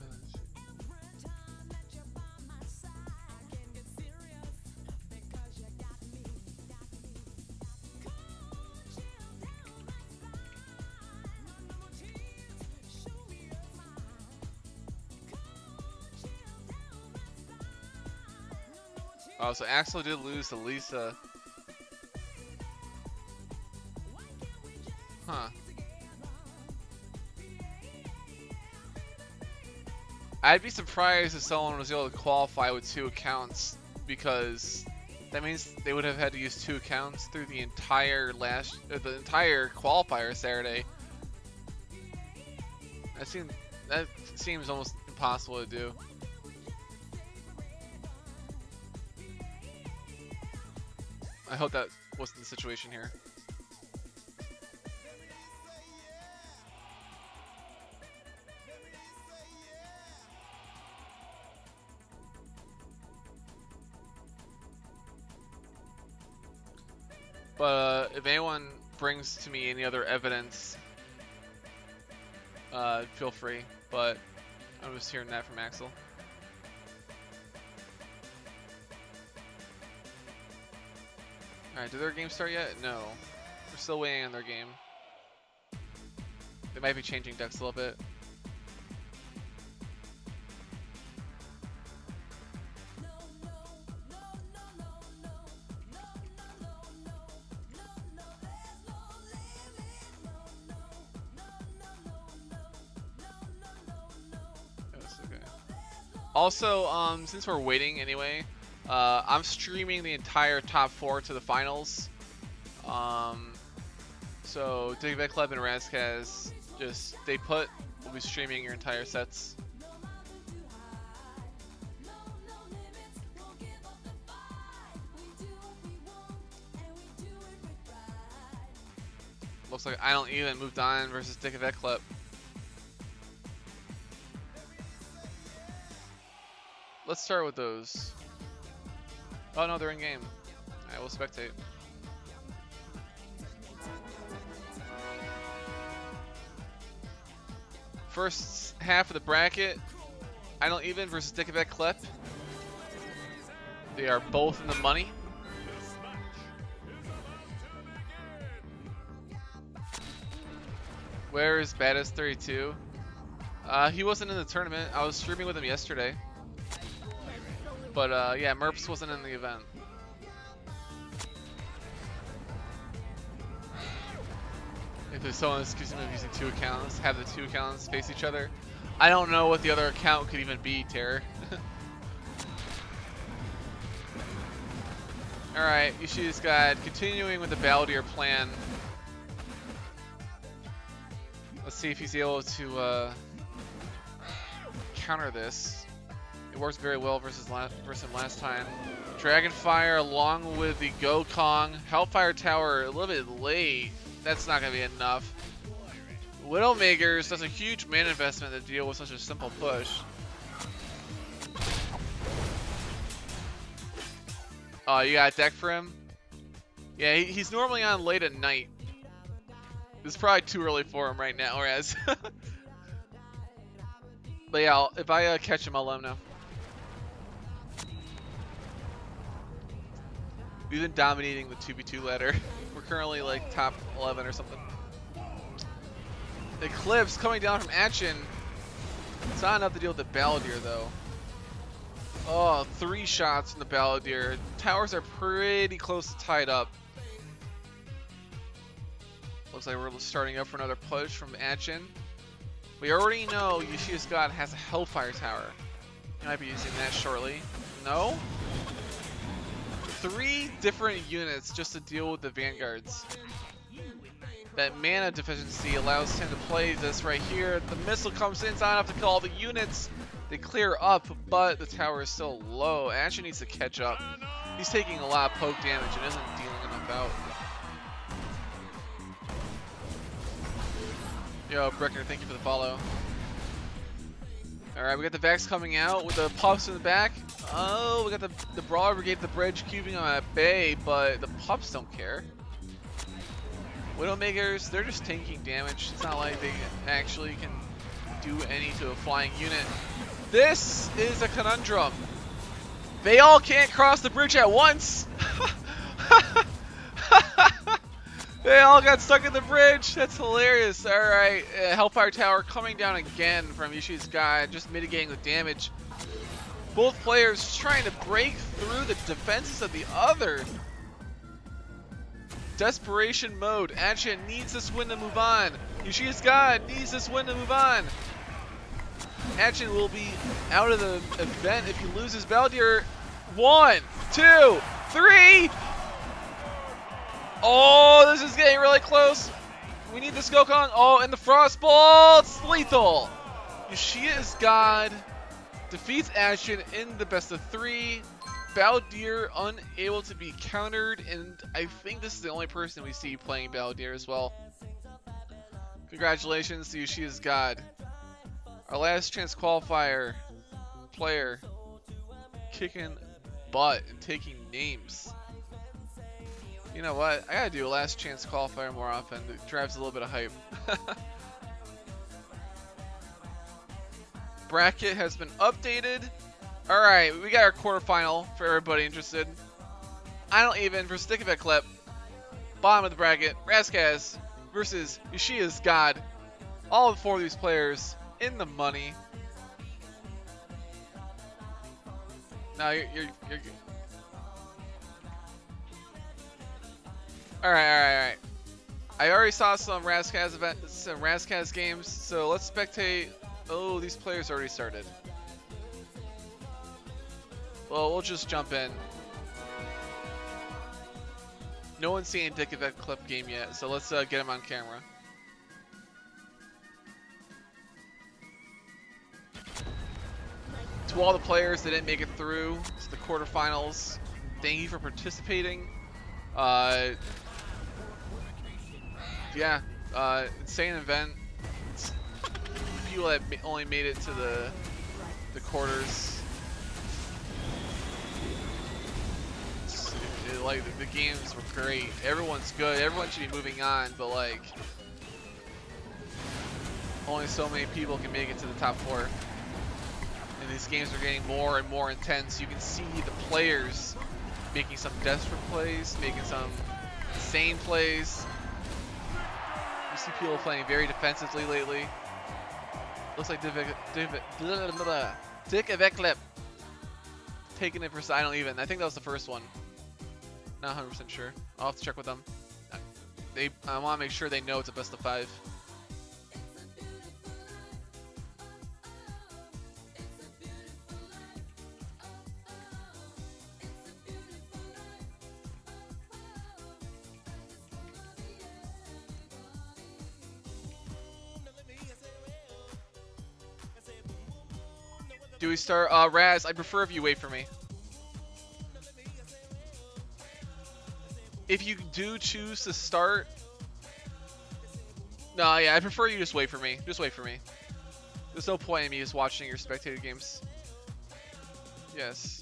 Oh, so Axel did lose to Lisa. Huh. I'd be surprised if someone was able to qualify with 2 accounts, because that means they would have had to use 2 accounts through the entire qualifier Saturday. That seems almost impossible to do. I hope that wasn't the situation here. But if anyone brings to me any other evidence, feel free. But I'm just hearing that from Axel. Alright, did their game start yet? No. We're still waiting on their game. They might be changing decks a little bit. Also, since we're waiting anyway, I'm streaming the entire top 4 to the finals. So Digvet Club and Razkaz, will be streaming your entire sets. Looks like I Don't Even moved on versus Digvet Club. Let's start with those. Oh no, they're in game. I will spectate. First half of the bracket, I Don't Even versus Dickavet Klep. They are both in the money. Where is Baddest32? He wasn't in the tournament. I was streaming with him yesterday. But yeah, Merps wasn't in the event. If there's someone that's accusing him of using 2 accounts, have the 2 accounts face each other. I don't know what the other account could even be, Terror. Alright, Yoshida's Guide, continuing with the Baldier plan. Let's see if he's able to counter this. It works very well versus him last time. Dragonfire along with the Gokong. Hellfire Tower a little bit late. That's not going to be enough. Widowmakers does a huge mana investment to deal with such a simple push. Oh, you got a deck for him? Yeah, he's normally on late at night. It's probably too early for him right now, Raz. But yeah, if I catch him, I'll let him know. We've been dominating the 2v2 ladder. We're currently like top 11 or something. Eclipse coming down from Action. It's not enough to deal with the Balladeer though. Oh, 3 shots in the Balladeer. Towers are pretty close to tied up. Looks like we're starting up for another push from Action. We already know Yoshida's God has a Hellfire Tower. He might be using that shortly. No? 3 different units just to deal with the Vanguards. That mana deficiency allows him to play this right here. The missile comes in, it's not enough to kill all the units. They clear up, but the tower is still low. Action needs to catch up. He's taking a lot of poke damage and isn't dealing enough out. Yo, Brecker, thank you for the follow. Alright, we got the Vax coming out with the Pups in the back. Oh, we got the Brawler Brigade, the bridge cubing on at bay, but the Pups don't care. Widowmakers, they're just taking damage. It's not like they actually can do any to a flying unit. This is a conundrum. They all can't cross the bridge at once. They all got stuck in the bridge. That's hilarious. Alright, Hellfire Tower coming down again from Yoshida's Guide, just mitigating the damage. Both players trying to break through the defenses of the other. Desperation mode. Action needs this win to move on. Yoshi's God needs this win to move on. Action will be out of the event if he loses. Baldier, 1, 2, 3. Oh, this is getting really close. We need the Skokon. Oh, and the Frostball. It's lethal. Yoshi's God defeats Action in the best of 3. Baldier unable to be countered, and I think this is the only person we see playing Baldier as well. Congratulations to Yoshi's God. Our last chance qualifier player kicking butt and taking names. You know what? I gotta do a last chance qualifier more often. It drives a little bit of hype. Bracket has been updated. Alright, we got our quarterfinal for everybody interested. I don't even for stick of a clip. Bottom of the bracket, Razkaz versus Yoshi's God. All 4 of these players in the money. No, you're good. Alright. I already saw some Razkaz games, so let's spectate. Oh, these players already started. Well, we'll just jump in. No one's seen Dick of that clip game yet, so let's get him on camera. To all the players that didn't make it through to the quarterfinals, thank you for participating. Yeah, insane event. People that only made it to the quarters. Like the games were great. Everyone's good. Everyone should be moving on, but like only so many people can make it to the top 4. And these games are getting more and more intense. You can see the players making some desperate plays, making some insane plays. You see people playing very defensively lately. Looks like Dick Eveclip taking it for I don't even. I think that was the first one. Not 100% sure. I'll have to check with them. I want to make sure they know it's a best of 5. Do we start? Raz, I prefer if you wait for me. If you do choose to start, no, yeah, I prefer you just wait for me. Just wait for me. There's no point in me just watching your spectator games. Yes.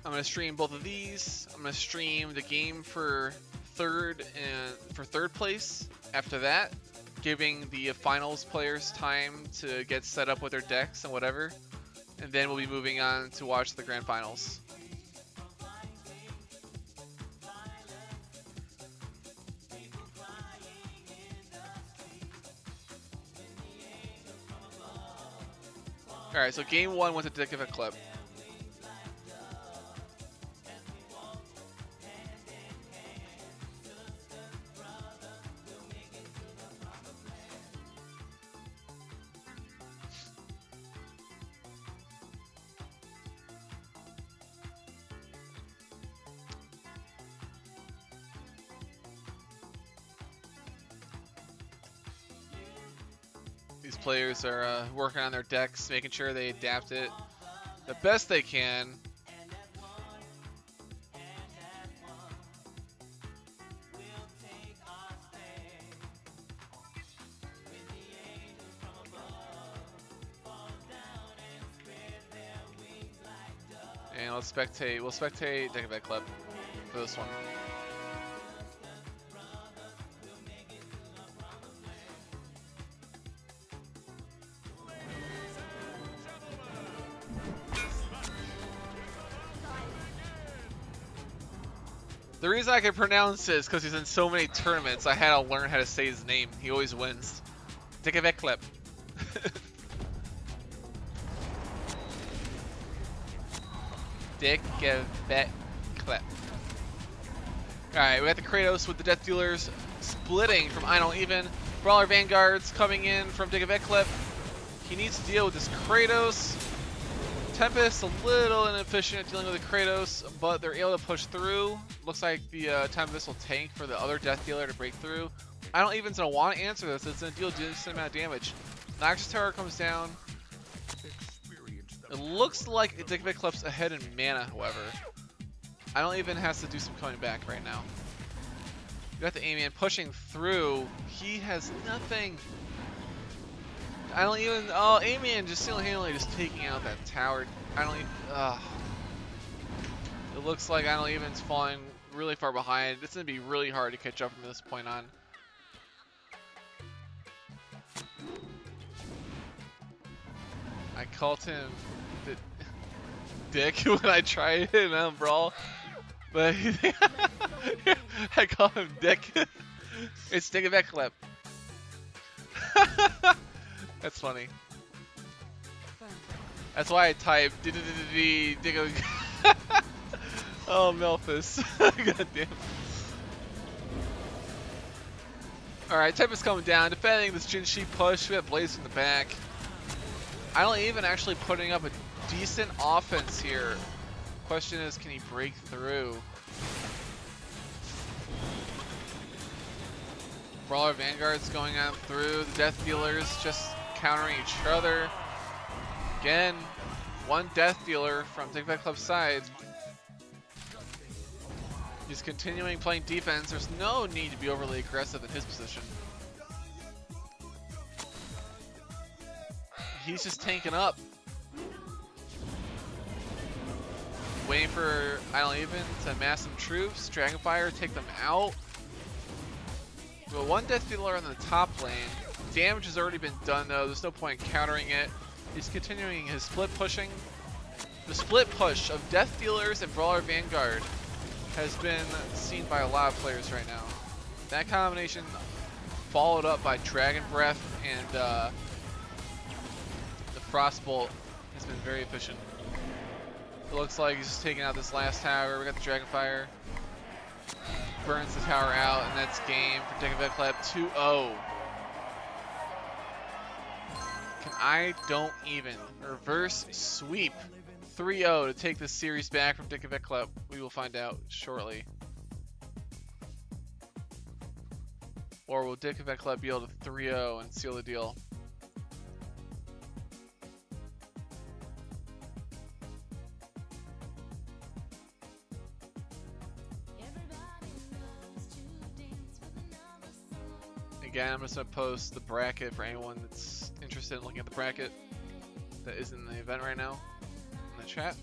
I'm gonna stream both of these. I'm gonna stream the game for third place. After that, giving the finals players time to get set up with their decks and whatever, and then we'll be moving on to watch the grand finals. All right, so game 1 went to Dick of a clip. These players are working on their decks, making sure they adapt it the best they can. And let's spectate. We'll spectate Deck of that clip for this one. The reason I can pronounce it is because he's in so many tournaments. I had to learn how to say his name. He always wins. Dickaveklep. Dickaveklep. Alright, we got the Kratos with the Death Dealers splitting from I Don't Even. Brawler Vanguards coming in from Dickaveklep. He needs to deal with this Kratos. Tempest a little inefficient at dealing with the Kratos, but they're able to push through. Looks like the Tempest will tank for the other Death Dealer to break through. I Don't Even's gonna want to answer this. It's gonna deal a decent amount of damage. Noxious Tower comes down. It looks like Dickaveklep's ahead in mana, however. I Don't Even has to do some coming back right now. You got the A-Man pushing through. He has nothing. I Don't Even. Oh, A-Man just single-handedly just taking out that tower. I Don't Even. It looks like I Don't Even's falling really far behind. It's gonna be really hard to catch up from this point on. I called him Dick when I tried it in Brawl, but I call him Dick. It's Dickaveklep. That's funny. That's why I typed Dick. Oh, Melphis. God damn. Alright, Tempest coming down, defending this Jinshi push. We have Blaze in the back. I Don't Even actually putting up a decent offense here. Question is, can he break through? Brawler Vanguard's going on through. The Death Dealers just countering each other. Again, one Death Dealer from Dickaveklep's side. He's continuing playing defense. There's no need to be overly aggressive in his position. He's just tanking up. Waiting for I Don't Even to mass some troops. Dragonfire, take them out. Well, one Death Dealer on the top lane. Damage has already been done though. There's no point in countering it. He's continuing his split pushing. The split push of Death Dealers and Brawler Vanguard has been seen by a lot of players right now. That combination followed up by Dragon Breath and the Frostbolt has been very efficient. It looks like he's just taking out this last tower. We got the Dragonfire. Burns the tower out, and that's game for Dickaveklep 2-0. Can I Don't Even reverse sweep 3-0 to take this series back from Dickaveklep? We will find out shortly. Or will Dickaveklep be able to 3-0 and seal the deal? Again, I'm just going to post the bracket for anyone that's interested in looking at the bracket that is in the event right now in the chat.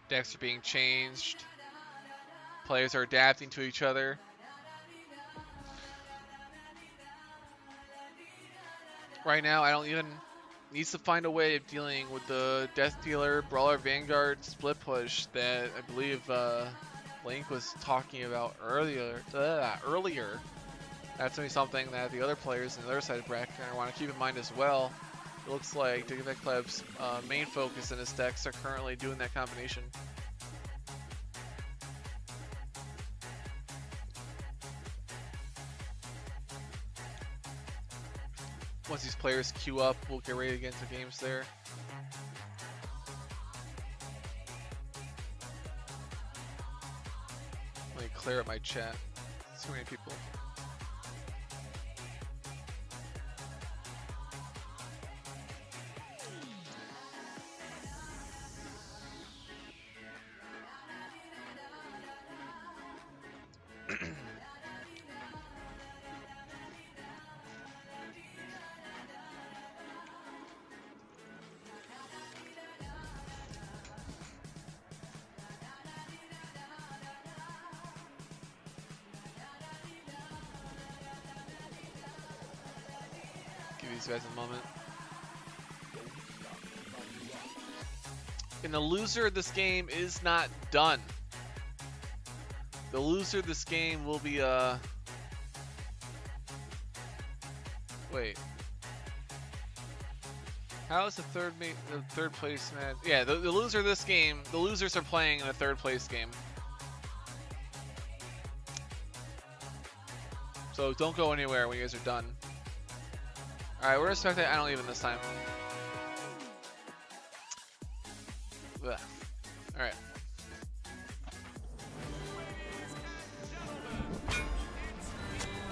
Decks are being changed. Players are adapting to each other. Right now, I Don't Even needs to find a way of dealing with the Death Dealer, Brawler Vanguard split push that I believe Link was talking about earlier. That's going to be something that the other players on the other side of the bracket are going to want to keep in mind as well. It looks like Dickaveklep's main focus in his decks are currently doing that combination. Once these players queue up, we'll get ready to get into games there. Let me clear up my chat. Too many people. these guys in a moment. And the loser of this game is not done. The loser of this game will be wait. How is the third place match? Yeah, the loser of this game, the losers are playing in a third place game. So don't go anywhere when you guys are done. Alright, we're gonna start that I don't even this time. Alright.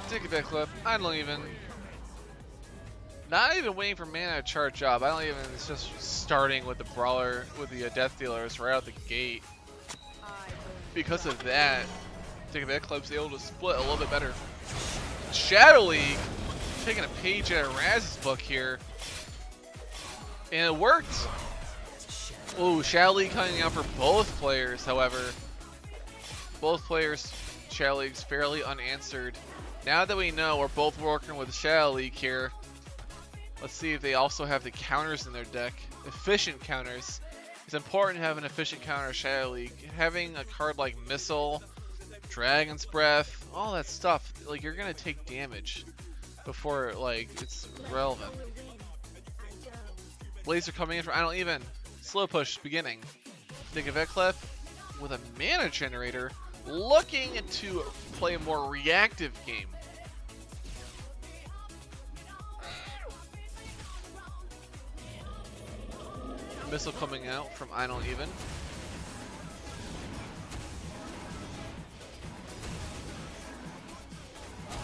Take it back clip. I don't even. Not even waiting for mana to charge up. I don't even. It's just starting with the brawler, with the death dealers right out the gate. Because of that, Take it back clip's able to split a little bit better. Shadow League taking a page out of Raz's book here. And it worked. Ooh, Shadow League coming out for both players, however. Both players, Shadow League's fairly unanswered. Now that we know we're both working with Shadow League here, let's see if they also have the counters in their deck. Efficient counters. It's important to have an efficient counter Shadow League. Having a card like Missile, Dragon's Breath, all that stuff, like you're gonna take damage before like it's relevant. Laser coming in for I don't even. Slow push beginning. Think of Eclipse with a mana generator, looking to play a more reactive game. Missile coming out from I don't even.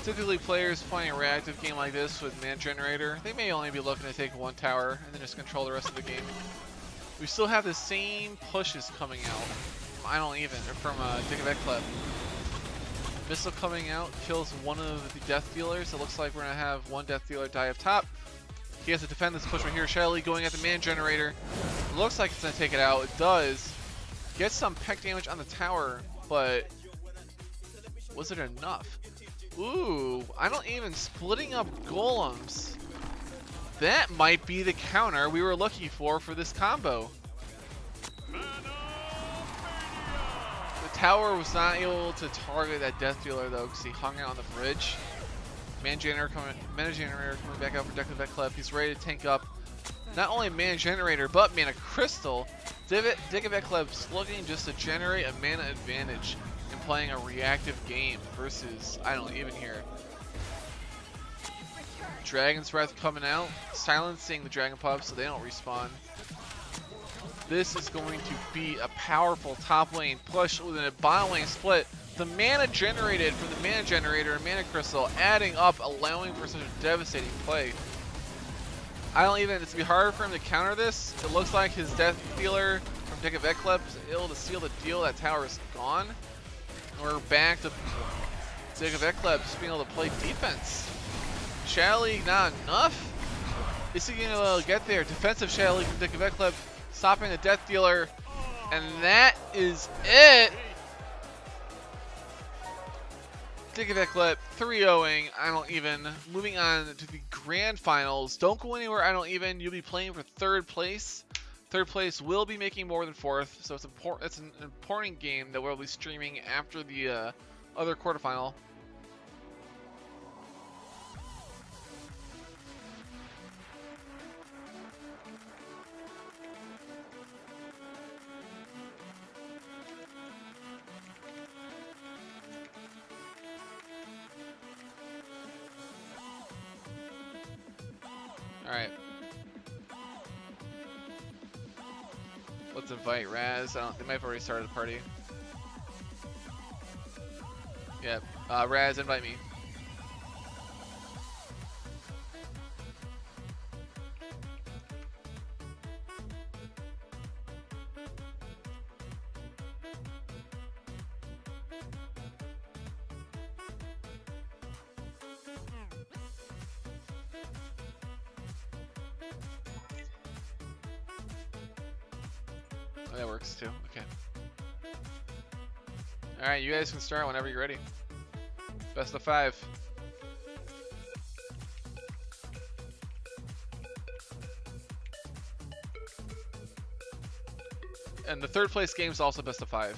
Typically players playing a reactive game like this with mana generator, they may only be looking to take one tower and then just control the rest of the game. We still have the same pushes coming out from I don't even, or from Think of Eclipse. Missile coming out kills one of the death dealers. It looks like we're gonna have one death dealer die up top. He has to defend this push right here. Shelly going at the mana generator. It looks like it's gonna take it out. It does. Get some peck damage on the tower, but was it enough? Ooh, I don't even splitting up golems. That might be the counter we were looking for this combo. The tower was not able to target that death dealer though, because he hung out on the bridge. Mana generator coming back out for Deck of Eclipse. He's ready to tank up not only mana generator but mana crystal. Deck of Eclipse looking just to generate a mana advantage in playing a reactive game versus I don't even here. Dragon's Breath coming out, silencing the Dragon Pups so they don't respawn. This is going to be a powerful top lane push with a bottom lane split. The mana generated from the mana generator and mana crystal adding up, allowing for such a devastating play. I don't even, it's gonna be harder for him to counter this. It looks like his death dealer from Deck of Eclipse is able to seal the deal. That tower is gone. And we're back to Deck of Eclipse being able to play defense. Shadow League not enough. Is he gonna get there? Defensive Shadow League from Deck of Eclipse, stopping the death dealer, and that is it. Deck of Eclipse 3-0ing. I don't even. Moving on to the grand finals. Don't go anywhere. I don't even. You'll be playing for third place. Third place will be making more than fourth, so it's important. It's an important game that we'll be streaming after the other quarterfinal. Alright. Let's invite Raz. They might have already started the party. Yep. Raz, invite me. Oh, that works too. Okay. Alright, you guys can start whenever you're ready. Best of 5. And the third place game is also best of 5.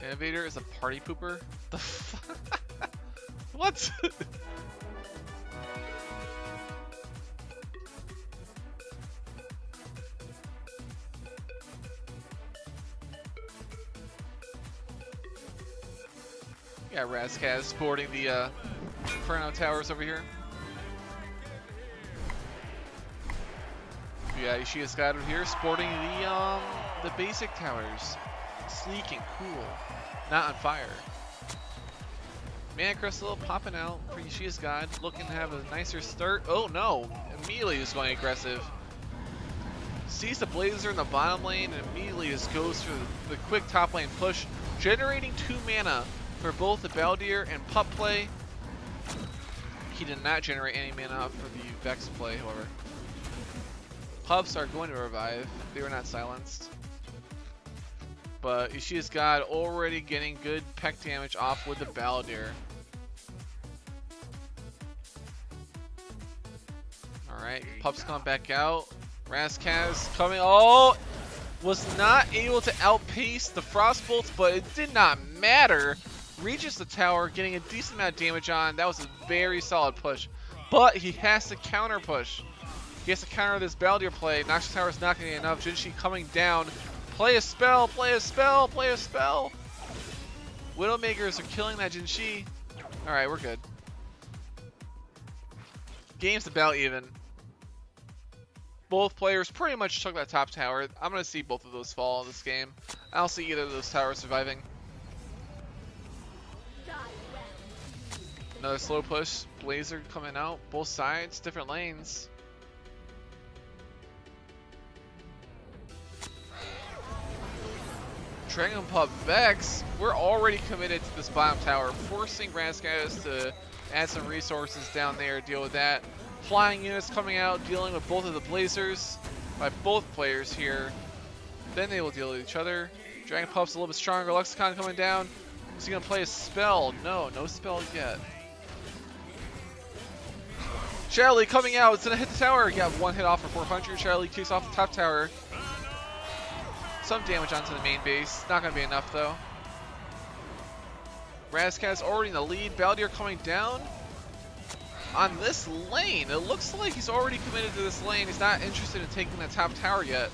Innovator is a party pooper? The fuck? What? Yeah, Razkaz sporting the Inferno Towers over here. Yeah, Ishia's got over here sporting the basic towers. Sleek and cool. Not on fire. Man Crystal popping out for Yoshia's God, looking to have a nicer start. Oh no! Immediately is going aggressive. Sees the Blazer in the bottom lane and immediately just goes for the quick top lane push, generating 2 mana for both the Baldir and Pup play. He did not generate any mana for the Vex play, however. Pups are going to revive. They were not silenced. But Ishia's God already getting good peck damage off with the Baldir. Alright, Pup's coming back out. Razkaz coming. Oh! Was not able to outpace the Frostbolts, but it did not matter. Reaches the tower, getting a decent amount of damage on. That was a very solid push. But he has to counter push. He has to counter this Baldir play. Noxious Tower's not getting enough. Jinshi coming down. Play a spell, play a spell, play a spell. Widowmakers are killing that Jinshi. Alright, we're good. Game's about even. Both players pretty much took that top tower. I'm going to see both of those fall in this game. I don't see either of those towers surviving. Another slow push. Blazer coming out. Both sides, different lanes. Dragon Pup Vex, we're already committed to this bottom tower, forcing Razkaz to add some resources down there, deal with that. Flying units coming out, dealing with both of the Blazers by both players here. Then they will deal with each other. Dragon Pup's a little bit stronger. Lexicon coming down. Is he going to play a spell? No, no spell yet. Shadowly coming out. It's going to hit the tower. Got one hit off for 400. Shadowly takes off the top tower. Some damage onto the main base. Not going to be enough though. Razkaz already in the lead. Baldir coming down on this lane. It looks like he's already committed to this lane. He's not interested in taking that top tower yet.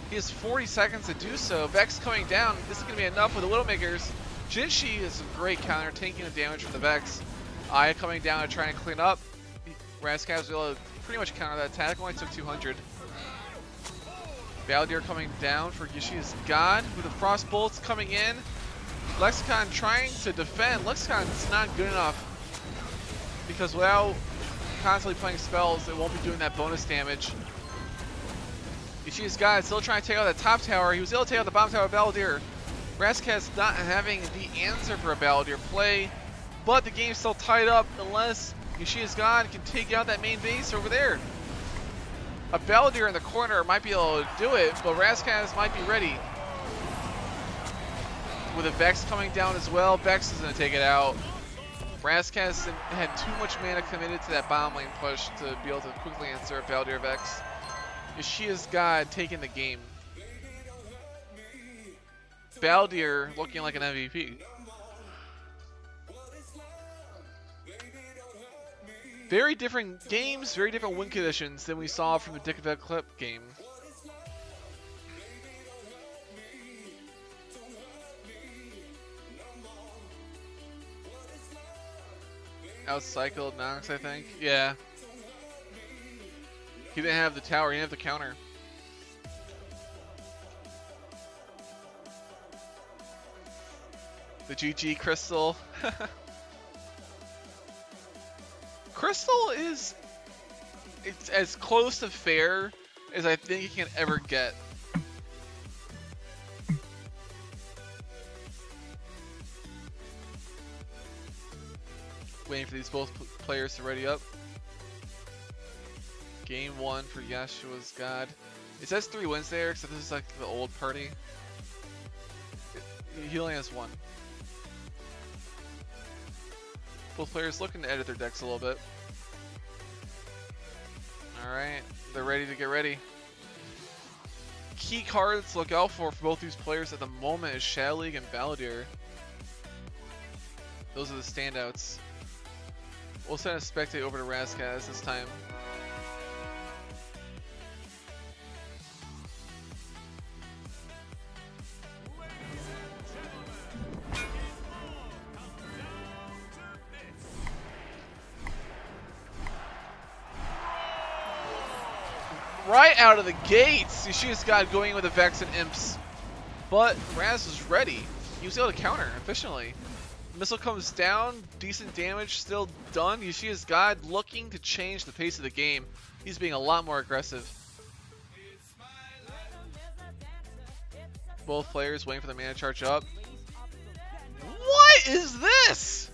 He has 40 seconds to do so. Vex coming down. This is going to be enough with the Widowmakers. Jinshi is a great counter, taking the damage from the Vex. Aya coming down to try and clean up. Razkaz was able to pretty much counter that attack. Only took 200. Baldir coming down for Yoshia's God with the Frost Bolts coming in. Lexicon trying to defend. Lexicon is not good enough because without constantly playing spells, it won't be doing that bonus damage. Yoshia's God still trying to take out that top tower. He was able to take out the bottom tower of Baldir. Razkaz not having the answer for a Baldir play, but the game's still tied up unless Yoshia's God can take out that main base over there. A Baldir in the corner might be able to do it, but Razkaz might be ready. With a Vex coming down as well, Vex is going to take it out. Razkaz had too much mana committed to that bottom lane push to be able to quickly answer a Baldir Vex. Yoshia's God taking the game. Baldir looking like an MVP. Very different games, very different win conditions than we saw from the Dick of Ed Clip game. Outcycled Nox, I think. Yeah. He didn't have the tower, he didn't have the counter. The GG Crystal. Crystal is it's as close to fair as I think he can ever get. Waiting for these both players to ready up. Game 1 for Yoshia's God. It says 3 wins there, except this is like the old party. He only has 1. Both players looking to edit their decks a little bit. Alright, they're ready to get ready. Key cards to look out for both these players at the moment is Shadow League and Balladeer. Those are the standouts. We'll send a spectate over to Razkaz this time. Right out of the gates, Yoshida's God going in with the Vex and Imps. But Raz was ready. He was able to counter efficiently. Missile comes down, decent damage still done. Yoshida's God looking to change the pace of the game. He's being a lot more aggressive. Both players waiting for the mana charge up. What is this?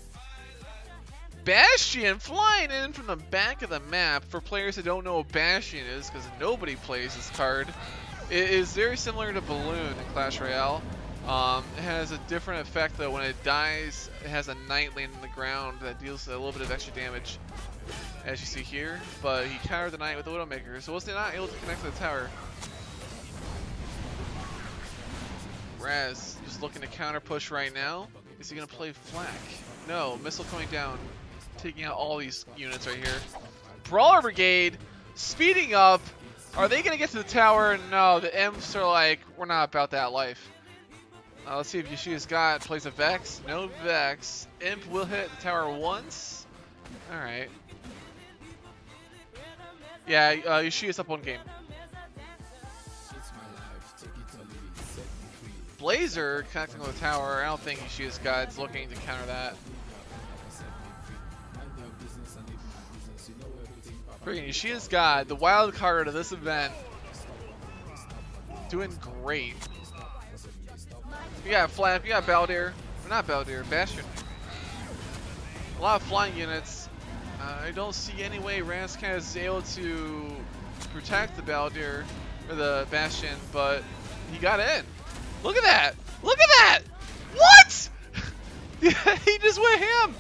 Bastion flying in from the back of the map. For players that don't know what Bastion is, because nobody plays this card, it is very similar to Balloon in Clash Royale. It has a different effect though. When it dies, it has a knight laying on the ground that deals a little bit of extra damage, as you see here. But he countered the knight with the Widowmaker, so was not able to connect to the tower. Raz just looking to counter push right now. Is he gonna play Flak? No, missile coming down, taking out all these units right here. Brawler Brigade speeding up. Are they gonna get to the tower? No, the Imps are like, we're not about that life. Let's see if Yoshida's God plays a Vex. No Vex. Imp will hit the tower once. Alright. Yeah, Yoshida's up one game. Blazer connecting with the tower. I don't think Yoshida's God's looking to counter that. Freaking Yoshida's God, the wild card of this event. Doing great. You got Flap, you got Balladeer. Or not Balladeer, Bastion. A lot of flying units. I don't see any way Razkaz is able to protect the Balladeer or the Bastion, but he got in. Look at that! Look at that! What? He just went ham!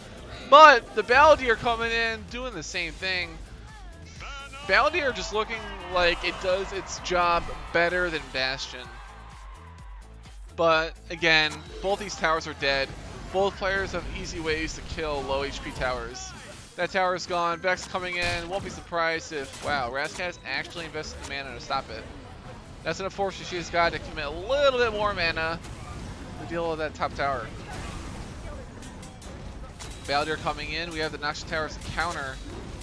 But the Balladeer coming in, doing the same thing. Balladeer just looking like it does its job better than Bastion. But again, both these towers are dead. Both players have easy ways to kill low HP towers. That tower is gone. Vex coming in. Won't be surprised if, wow, Razkaz actually invested the mana to stop it. That's going to force Yoshida's God to commit a little bit more mana to deal with that top tower. Balladeer coming in. We have the Noxious Towers to counter.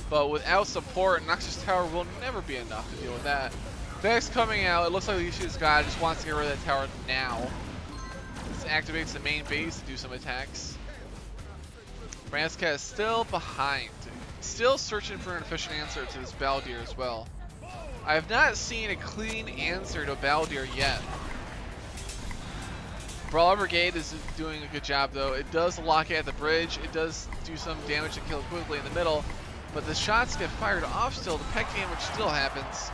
But without support, Noxious Tower will never be enough to deal with that. Vex coming out. It looks like Yoshida's God just wants to get rid of that tower now. This activates the main base to do some attacks. Razkaz still behind. Still searching for an efficient answer to this Balladeer as well. I have not seen a clean answer to Balladeer yet. Brawler Brigade is doing a good job though. It does lock it at the bridge. It does do some damage and kill quickly in the middle. But the shots get fired off still. The peck damage still happens.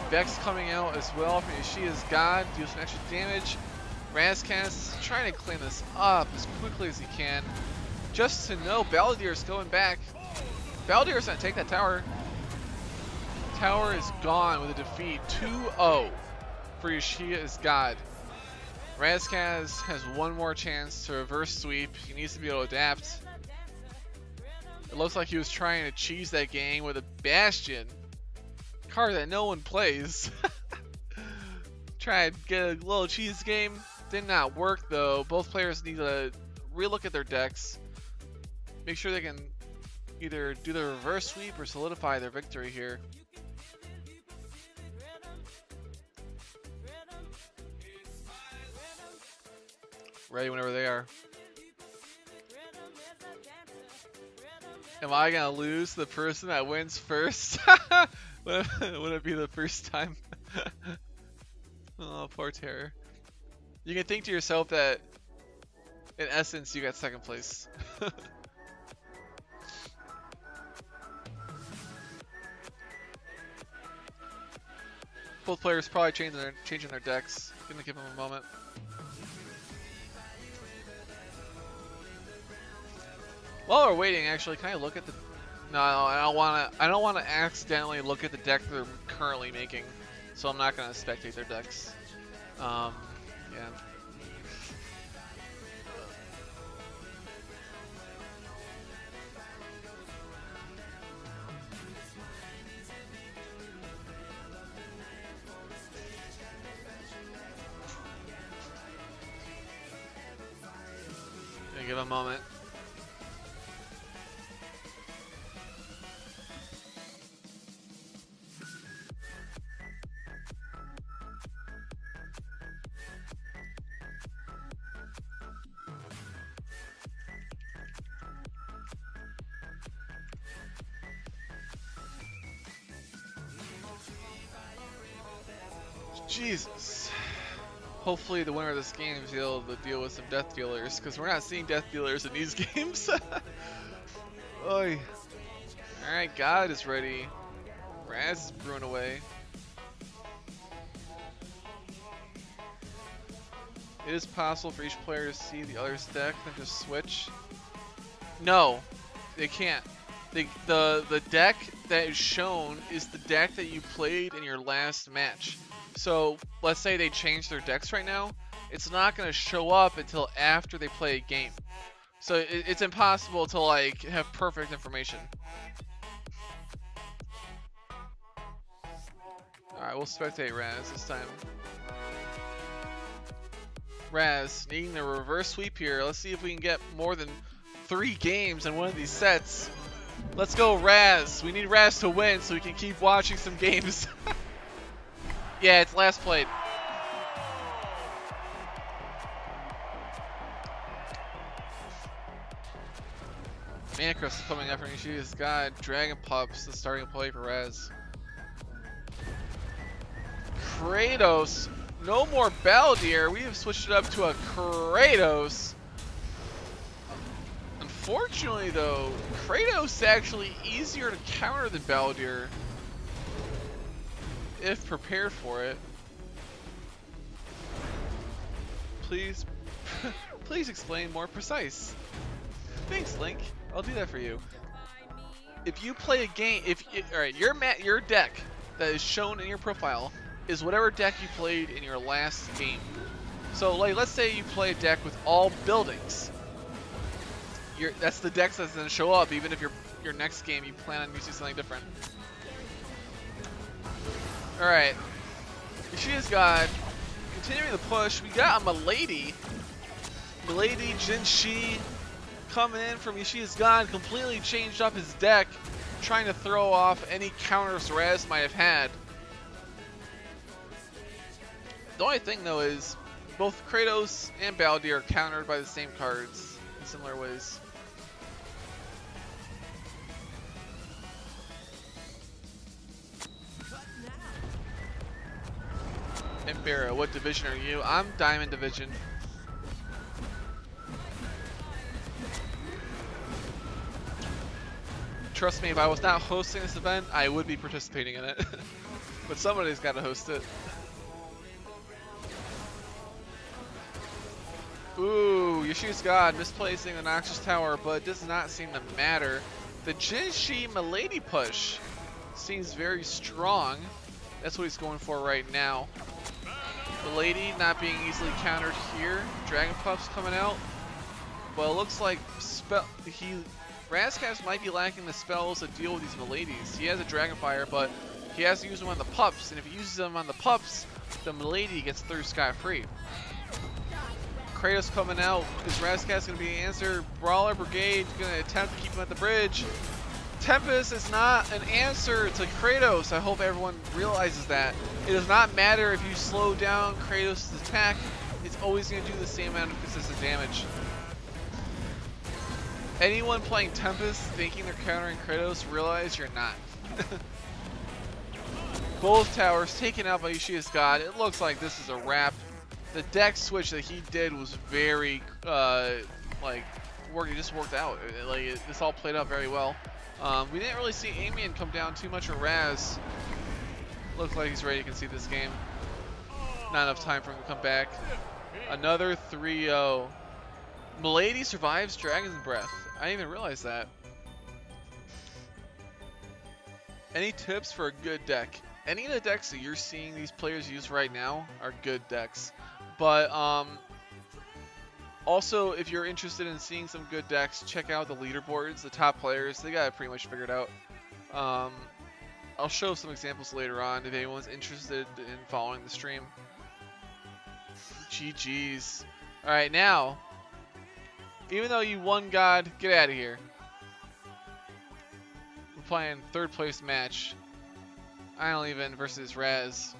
Vex coming out as well from Yoshida's God. Deals some extra damage. Razkaz is trying to clean this up as quickly as he can. Just to know Balladeer is going back. Balladeer is going to take that tower. Tower is gone with a defeat 2-0 for Yoshida's God. Razkaz has one more chance to reverse sweep. He needs to be able to adapt. It looks like he was trying to cheese that game with a Bastion. Card that no one plays. Try to get a little cheese game. Did not work though. Both players need to relook at their decks. Make sure they can either do the reverse sweep or solidify their victory here. Ready whenever they are. Am I gonna lose to the person that wins first? Would it be the first time? Oh, poor Terror. You can think to yourself that, in essence, you got second place. Both players probably changing their decks. Gonna give them a moment. While we're waiting, actually, can I look at the No, I don't wanna accidentally look at the deck they're currently making, so I'm not gonna spectate their decks. Yeah. Gonna give a moment. Jesus. Hopefully the winner of this game is able to deal with some death dealers, because we're not seeing death dealers in these games. Oy. Alright, God is ready. Raz is brewing away. It is possible for each player to see the other's deck, then just switch. No, they can't. The deck that is shown is the deck that you played in your last match. So let's say they change their decks right now, it's not going to show up until after they play a game. So it's impossible to like have perfect information. Alright, we'll spectate Raz this time. Raz, needing the reverse sweep here. Let's see if we can get more than 3 games in one of these sets. Let's go, Raz. We need Raz to win so we can keep watching some games. Yeah, it's last played. Manicross is coming after me. She's got Dragon Pups, the starting play for Raz. Kratos. No more Baldir. We have switched it up to a Kratos. Unfortunately, though, Kratos is actually easier to counter than Baldir, if prepared for it. Please, please explain more precise. Thanks, Link. I'll do that for you. If you play a game, alright, your deck that is shown in your profile is whatever deck you played in your last game. So, like, let's say you play a deck with all buildings. That's the deck that's going to show up, even if your next game you plan on using something different. Alright. Yoshida's got, continuing the push, we got a Milady. Milady, Jinshi coming in from Yoshida's God, completely changed up his deck, trying to throw off any counters Raz might have had. The only thing though is, both Kratos and Baldir are countered by the same cards in similar ways. And Barra, what division are you? I'm Diamond Division. Trust me, if I was not hosting this event, I would be participating in it. But somebody's got to host it. Ooh, Yoshida's God misplacing the Noxious Tower, but it does not seem to matter. The Jinshi Milady push seems very strong. That's what he's going for right now. Milady not being easily countered here. Dragon Puff's coming out. But it looks like Razcast might be lacking the spells to deal with these Miladies. He has a Dragon Fire, but he has to use them on the pups, and if he uses them on the pups, the Milady gets through scot-free. Kratos coming out. Is Razcast going to be an answer? Brawler Brigade going to attempt to keep him at the bridge. Tempest is not an answer to Kratos. I hope everyone realizes that. It does not matter if you slow down Kratos' attack. It's always going to do the same amount of consistent damage. Anyone playing Tempest thinking they're countering Kratos, realize you're not. Both towers taken out by Yoshida's God. It looks like this is a wrap. The deck switch that he did was very, it just worked out. This all played out very well. We didn't really see Amian come down too much, or Raz. Looks like he's ready to concede this game. Not enough time for him to come back. Another 3-0. Milady survives Dragon's Breath. I didn't even realize that. Any tips for a good deck? Any of the decks that you're seeing these players use right now are good decks. But also, if you're interested in seeing some good decks, check out the leaderboards, the top players. They got it pretty much figured out. I'll show some examples later on if anyone's interested in following the stream. GG's. Alright, now, even though you won God, get out of here. We're playing third place match. I don't even versus Raz.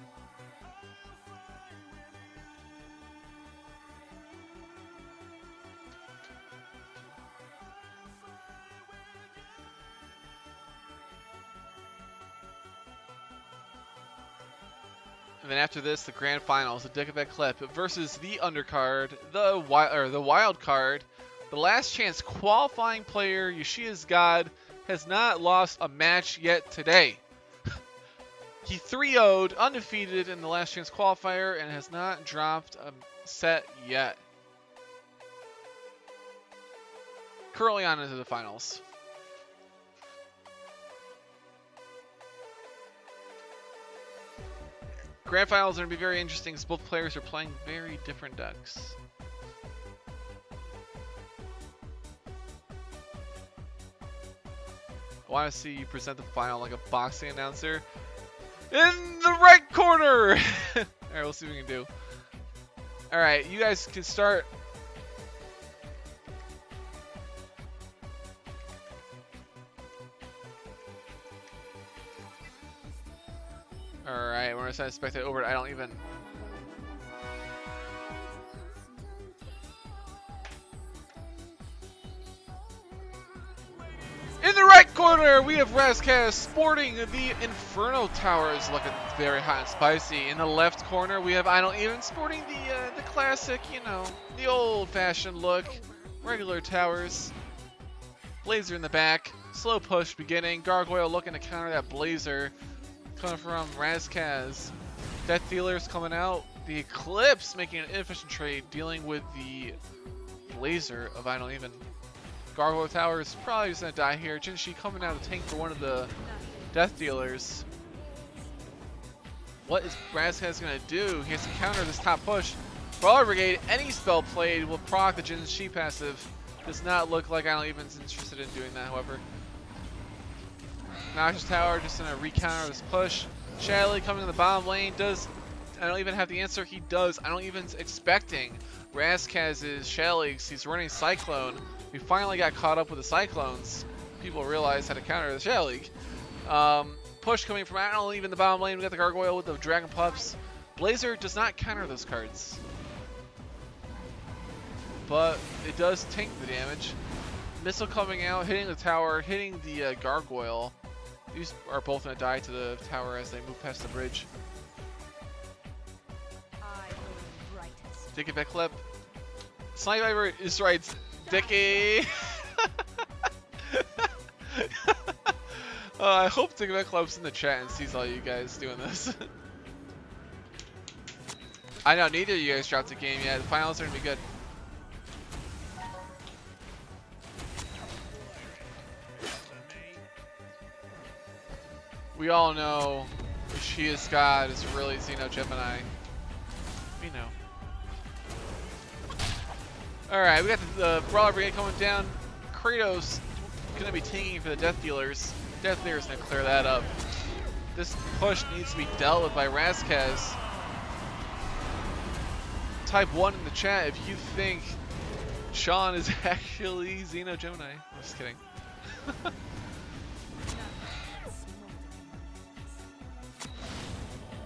And then after this, the grand finals, the Dickabek Clip versus the undercard, the wild card. The last chance qualifying player, Yoshia's God, has not lost a match yet today. He 3-0'd, undefeated in the last chance qualifier, and has not dropped a set yet. Currently on into the finals. Grand finals are going to be very interesting because both players are playing very different decks. I want to see you present the final like a boxing announcer. In the right corner! Alright, we'll see what we can do. Alright, you guys can start. Alright, we're gonna send a spectate over to I don't even. In the right corner, we have Razkaz sporting the Inferno Towers, looking very hot and spicy. In the left corner, we have I don't even sporting the classic, you know, the old-fashioned look, regular towers. Blazer in the back, slow push beginning. Gargoyle looking to counter that Blazer. Coming from Razkaz. Death Dealers coming out. The Eclipse making an inefficient trade, dealing with the Blazer of I don't even. Gargoyle Tower is probably just going to die here. Jinshi coming out to tank for one of the Death Dealers. What is Razkaz going to do? He has to counter this top push. Brawler Brigade, any spell played will proc the Jinshi passive. Does not look like I don't even's interested in doing that, however. Noxious Tower just going to recounter this push. Shadley coming in the bottom lane. Does I don't even have the answer? He does. I don't even's expecting Razkaz's Shadley. He's running Cyclone. We finally got caught up with the Cyclones. People realized how to counter the Shadley. Push coming from I don't even the bottom lane. We got the Gargoyle with the Dragon Pups. Blazer does not counter those cards, but it does tank the damage. Missile coming out, hitting the tower, hitting the Gargoyle. These are both going to die to the tower as they move past the bridge. Dickabek Clip. Sniper is right. Dicky. I hope Dickabek Clip's in the chat and sees all you guys doing this. I know, neither of you guys dropped a game yet. The finals are going to be good. We all know She is God is really Xeno Gemini. We know. Alright, we got the Brawler Brigade coming down. Kratos gonna be tanking for the Death Dealers. Death Dealers gonna clear that up. This push needs to be dealt with by Razkaz. Type 1 in the chat if you think Sean is actually Xeno Gemini. I'm just kidding.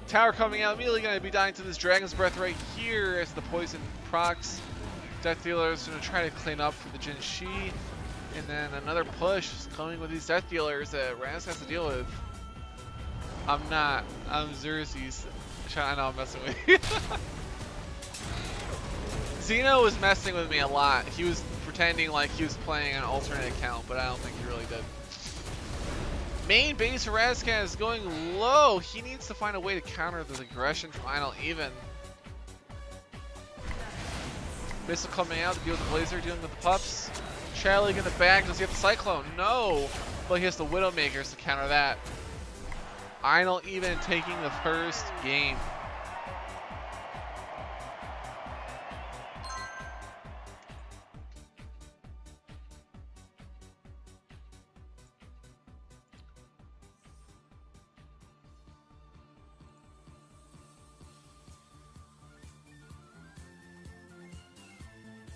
Tower coming out, immediately going to be dying to this Dragon's Breath right here as the poison procs. Death Dealers going to try to clean up for the Jin Shi. And then another push is coming with these Death Dealers that Raz has to deal with. I'm not. I'm Xerxes. I know I'm messing with you. Xeno was messing with me a lot. He was pretending like he was playing an alternate account, but I don't think he really did. Main base for Razkaz is going low. He needs to find a way to counter this aggression from Idle Even. Missile coming out to deal with the Blazer, dealing with the Pups. Charlie in the back. Does he have the Cyclone? No. But he has the Widowmakers to counter that. I don't even taking the first game.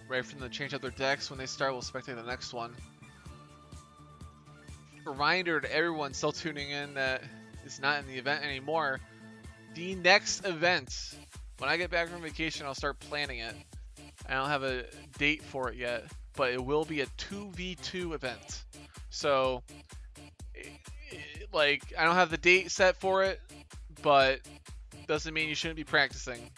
Right from the change up their decks when they start, we'll spectate the next one. Reminder to everyone still tuning in that it's not in the event anymore. The next event, when I get back from vacation, I'll start planning it. I don't have a date for it yet, but it will be a 2v2 event. So, like, I don't have the date set for it, but doesn't mean you shouldn't be practicing.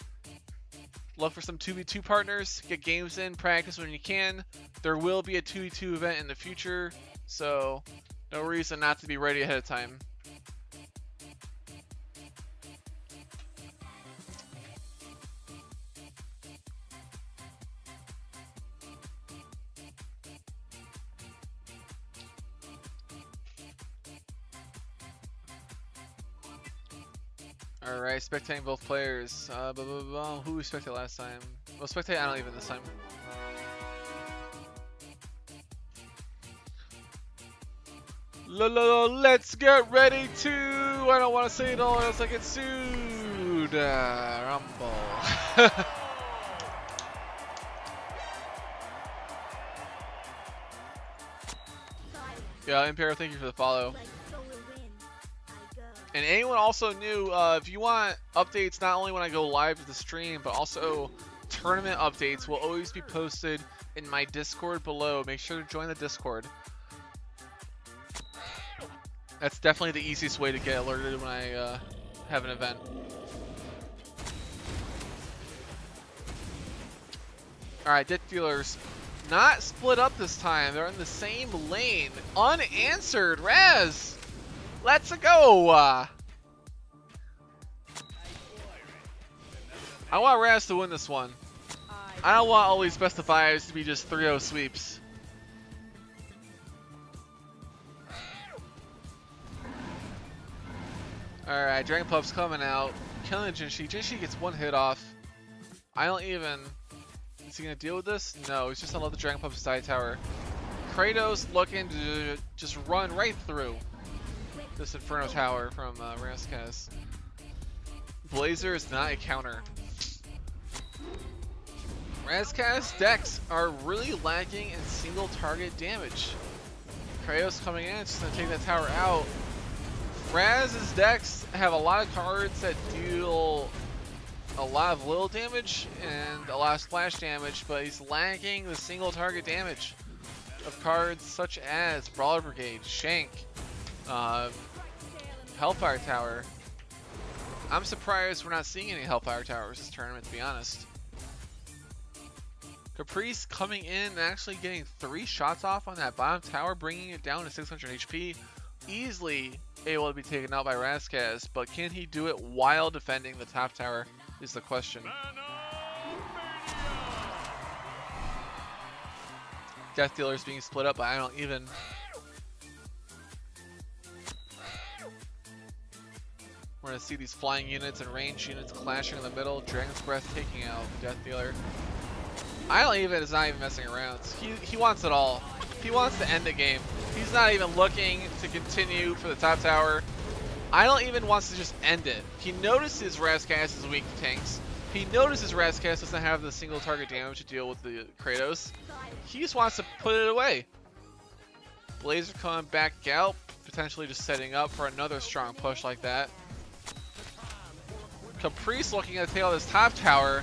Look for some 2v2 partners, get games in, practice when you can. There will be a 2v2 event in the future, so no reason not to be ready ahead of time. Alright, spectating both players. Who we spectated last time? Well, spectate I don't even this time. Let's get ready to... I don't want to say it all else I get sued. Rumble. Yeah, Imperial, thank you for the follow. And anyone also new, if you want updates not only when I go live to the stream, but also tournament updates will always be posted in my Discord below. Make sure to join the Discord. That's definitely the easiest way to get alerted when I have an event. Alright, Death Dealers. Not split up this time. They're in the same lane. Unanswered. Raz! Let's go! I want Raz to win this one. I don't want all these best of fives to be just 3-0 sweeps. Alright, Dragon Puff's coming out. Killing Jinshi. Jinshi gets one hit off. I don't even... Is he going to deal with this? No, he's just going to let the Dragon Puff side tower. Kratos looking to just run right through this Inferno Tower from Raskaz. Blazer is not a counter. Raskaz decks are really lacking in single target damage. Kratos coming in, it's just going to take that tower out. Raz's decks have a lot of cards that deal a lot of little damage and a lot of splash damage, but he's lacking the single target damage of cards such as Brawler Brigade, Shank, Hellfire Tower. I'm surprised we're not seeing any Hellfire Towers this tournament, to be honest. Caprice coming in and actually getting 3 shots off on that bottom tower, bringing it down to 600 HP. Easily able to be taken out by Raskaz, but can he do it while defending the top tower is the question. Death Dealers being split up, but I don't even... We're going to see these flying units and range units clashing in the middle. Dragon's Breath taking out Death Dealer. I don't even, is not even messing around. He wants it all. He wants to end the game. He's not even looking to continue for the top tower. I don't even want to just end it. He notices Raskaz is weak to tanks. He notices Raskaz doesn't have the single target damage to deal with the Kratos. He just wants to put it away. Blazer coming back out, potentially just setting up for another strong push like that. Caprice looking at the tail of this top tower.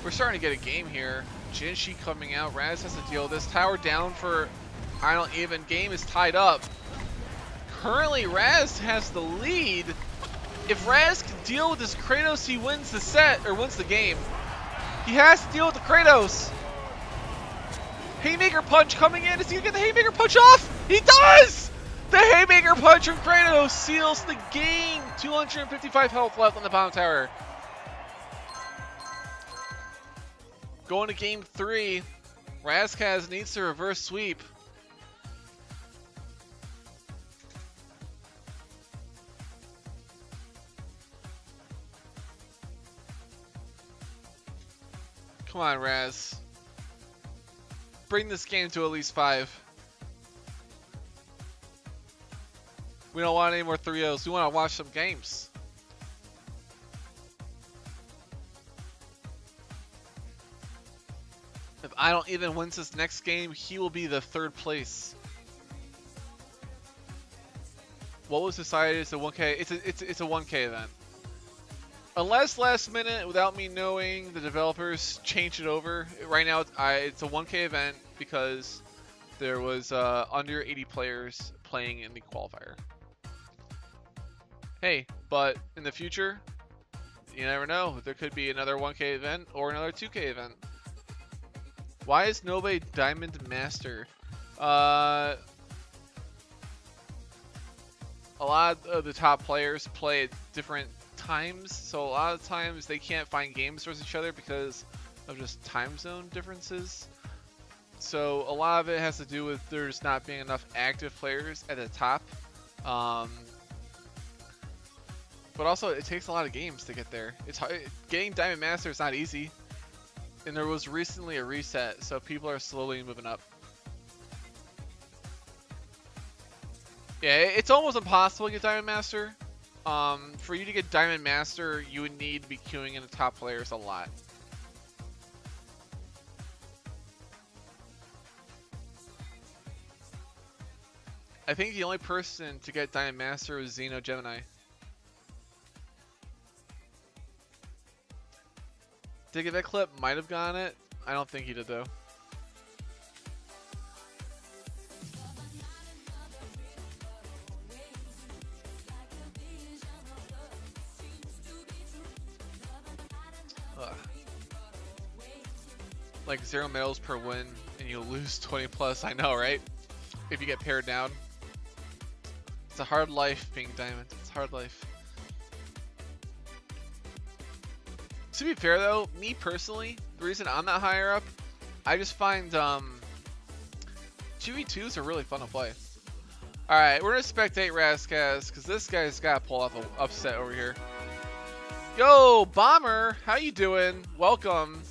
We're starting to get a game here. Jinshi coming out. Raz has to deal with this. Tower down for I don't even. Game is tied up. Currently, Raz has the lead. If Raz can deal with this Kratos, he wins the set, or wins the game. He has to deal with the Kratos. Haymaker Punch coming in. Is he going to get the Haymaker Punch off? He does! The Haymaker Punch from Kratos seals the game. 255 health left on the bottom tower. Going to game 3. Raskaz needs to reverse sweep. Come on, Raz. Bring this game to at least 5. We don't want any more 3-0s. We want to watch some games. If I don't even win this next game, he will be the 3rd place. What was decided? It's a 1K. It's a 1K event. Unless last minute, without me knowing, the developers changed it over. Right now, it's a 1K event because there was under 80 players playing in the qualifier. Hey, but in the future, you never know. There could be another 1K event or another 2K event. Why is nobody Diamond Master? A lot of the top players play at different times, so a lot of times they can't find games versus each other because of just time zone differences. So a lot of it has to do with there's not being enough active players at the top. But also, it takes a lot of games to get there. It's hard. Getting Diamond Master is not easy. And there was recently a reset, so people are slowly moving up. Yeah, it's almost impossible to get Diamond Master. For you to get Diamond Master, you would need to be queuing in the top players a lot. I think the only person to get Diamond Master was Xeno Gemini. Dig that clip might have gotten it. I don't think he did though. Ugh. Like 0 medals per win and you lose 20 plus. I know, right? If you get paired down. It's a hard life being Diamond. It's a hard life. To be fair though, me personally, the reason I'm not higher up, I just find 2v2s are really fun to play. Alright, we're gonna spectate Razkaz, because this guy's gotta pull off an upset over here. Yo, Bomber, how you doing? Welcome.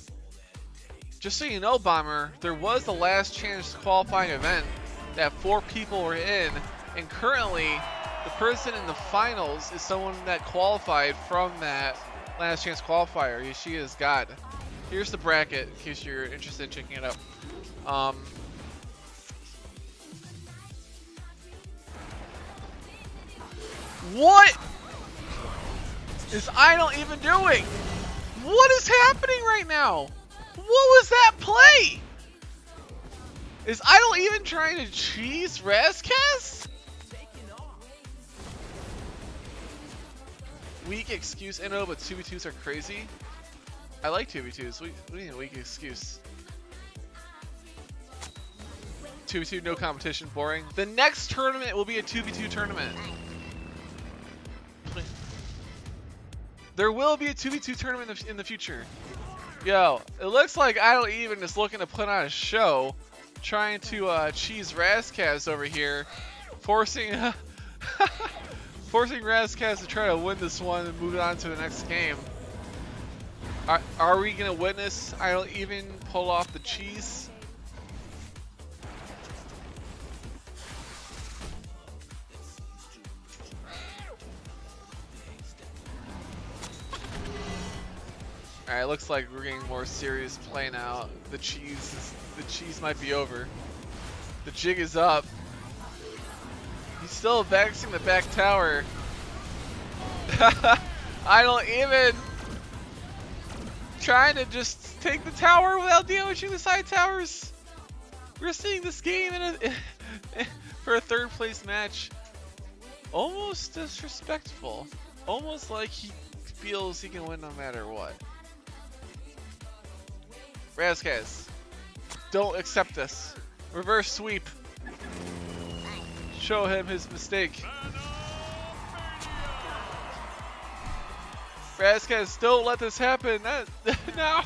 Just so you know, Bomber, there was the last chance qualifying event that 4 people were in, and currently, the person in the finals is someone that qualified from that last chance qualifier. She is God. Here's the bracket in case you're interested in checking it out. What is Idol even doing? What is happening right now? What was that play? Is Idol even trying to cheese Razkaz? Weak excuse, I know, but 2v2s are crazy. I like 2v2s. We need a weak excuse. 2v2, no competition, boring. The next tournament will be a 2v2 tournament. There will be a 2v2 tournament in the future. Yo, it looks like Idol Even is looking to put on a show, trying to cheese Razkaz over here, forcing Razkaz to try to win this one and move on to the next game. Are we gonna witness Idol Even pull off the cheese? Alright, looks like we're getting more serious play now. The cheese might be over. The jig is up. He's still vexing the back tower. Idol Even trying to just take the tower without damaging the side towers. We're seeing this game for a 3rd place match. Almost disrespectful. Almost like he feels he can win no matter what. Razkaz, don't accept this. Reverse sweep. Show him his mistake. Razkaz, don't let this happen. No.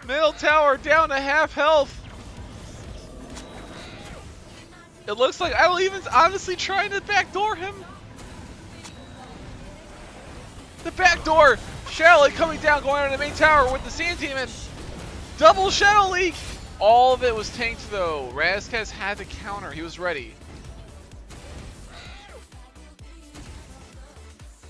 Middle tower down to half health. It looks like Idol Even's honestly trying to backdoor him. The backdoor Shadow Leak coming down, going under the main tower with the Sand Demon. Double Shadow Leak! All of it was tanked though. Razkaz had the counter. He was ready.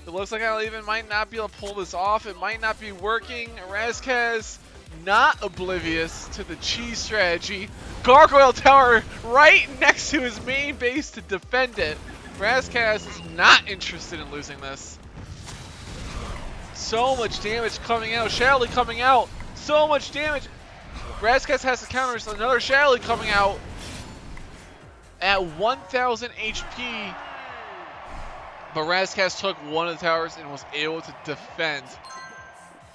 It looks like I even might not be able to pull this off. It might not be working. Razkaz not oblivious to the cheese strategy. Gargoyle Tower right next to his main base to defend it. Razkaz is not interested in losing this. So much damage coming out. Shadow Leak coming out. So much damage. Razkaz has the counters. Another Shadow Leak coming out at 1,000 HP. But Razkaz took one of the towers and was able to defend.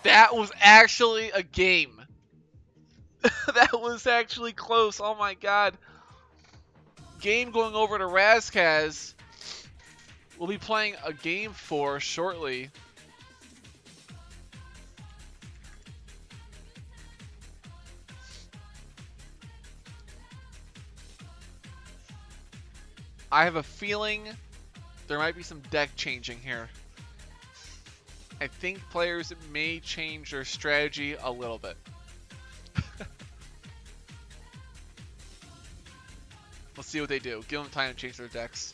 That was actually a game. That was actually close. Oh my god. Game going over to Razkaz. We'll be playing a game 4 shortly. I have a feeling there might be some deck changing here. I think players may change their strategy a little bit. Let's see what they do. Give them time to change their decks.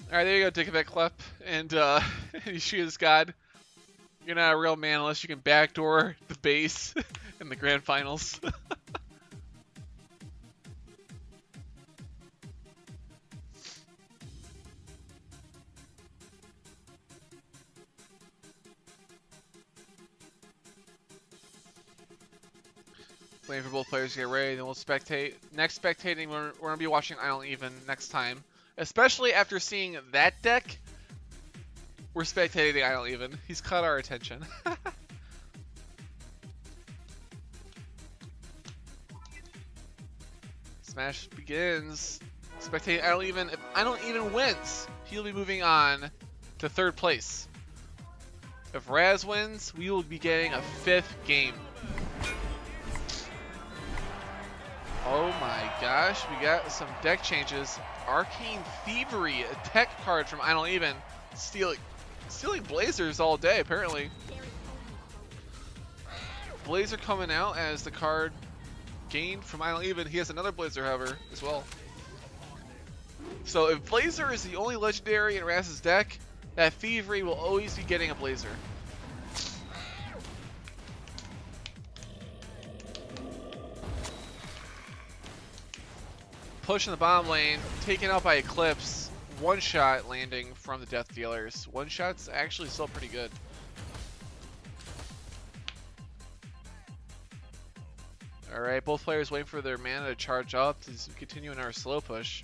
Alright, there you go, Dickovic Klep. And Yeshia's God. You're not a real man unless you can backdoor the base in the grand finals. Waiting for both players to get ready, then we'll spectate. Next spectating, we're going to be watching Island Even next time. Especially after seeing that deck, we're spectating the Island Even. He's caught our attention. Smash begins. Spectating Island Even. If Island Even wins, he'll be moving on to 3rd place. If Raz wins, we will be getting a 5th game. Oh my gosh, we got some deck changes. Arcane Thievery, a tech card from Idle Even. Stealing Blazers all day, apparently. Blazer coming out as the card gained from Idle Even. He has another Blazer, however, as well. So if Blazer is the only legendary in Raz's deck, that Thievery will always be getting a Blazer. Push in the bottom lane, taken out by Eclipse. One shot landing from the Death Dealers. One shot's actually still pretty good. Alright, both players waiting for their mana to charge up to continue in our slow push.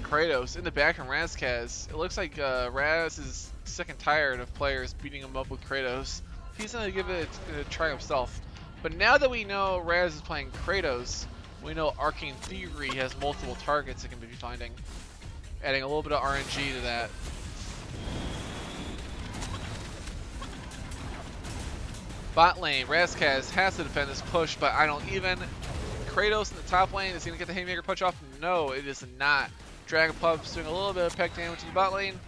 Kratos in the back from Razkaz. It looks like Raz is sick and tired of players beating him up with Kratos. He's going to give it a try himself. But now that we know Raz is playing Kratos, we know Arcane Thievery has multiple targets it can be finding. Adding a little bit of RNG to that. Bot lane, Razkaz has to defend this push, but I don't even. Kratos in the top lane is going to get the Haymaker punch off? No, it is not. Dragon Pup's doing a little bit of peck damage to the bot lane.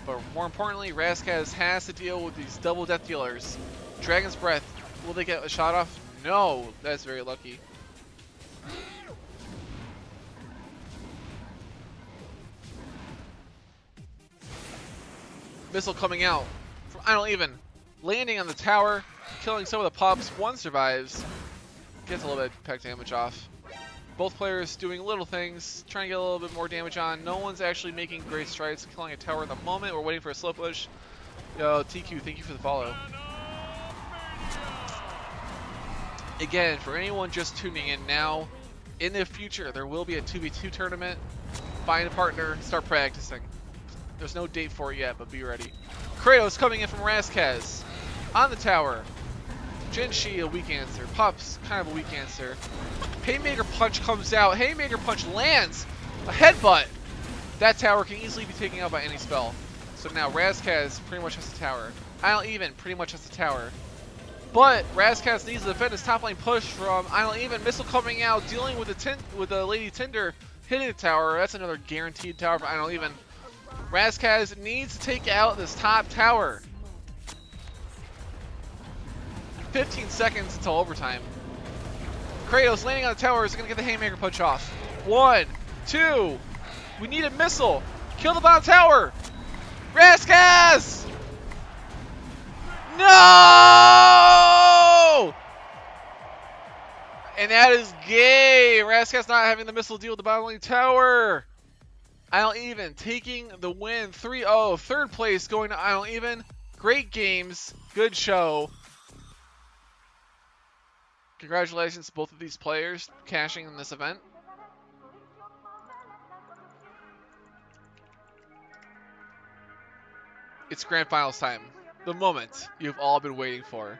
But more importantly, Razkaz has to deal with these double Death Dealers. Dragon's Breath, will they get a shot off? No, that's very lucky. Missile coming out from Idle Even. Landing on the tower, killing some of the pups. One survives. Gets a little bit of peck damage off. Both players doing little things, trying to get a little bit more damage on. No one's actually making great strides killing a tower at the moment. We're waiting for a slow push. Yo, TQ, thank you for the follow. Again, for anyone just tuning in now, in the future there will be a 2v2 tournament. Find a partner, start practicing. There's no date for it yet, but be ready. Kratos coming in from Razkaz. On the tower. Jinshi, a weak answer. Pups, kind of a weak answer. Haymaker Punch comes out. Haymaker Punch lands. A headbutt. That tower can easily be taken out by any spell. So now Razkaz pretty much has the tower. Idle Even pretty much has the tower. But Razkaz needs to defend his top lane push from I don't even. Missile coming out, dealing with the Lady Tinder, hitting the tower. That's another guaranteed tower for I don't even. Razkaz needs to take out this top tower. 15 seconds until overtime. Kratos landing on the tower is going to get the Haymaker push off. 1, 2. We need a missile. Kill the bottom tower. Razkaz! No! And that is gay. Razkaz not having the missile deal with the bottom lane tower. I don't even taking the win. 3-0. Third place going to I don't even. Great games. Good show. Congratulations to both of these players cashing in this event. It's Grand Finals time. The moment you've all been waiting for.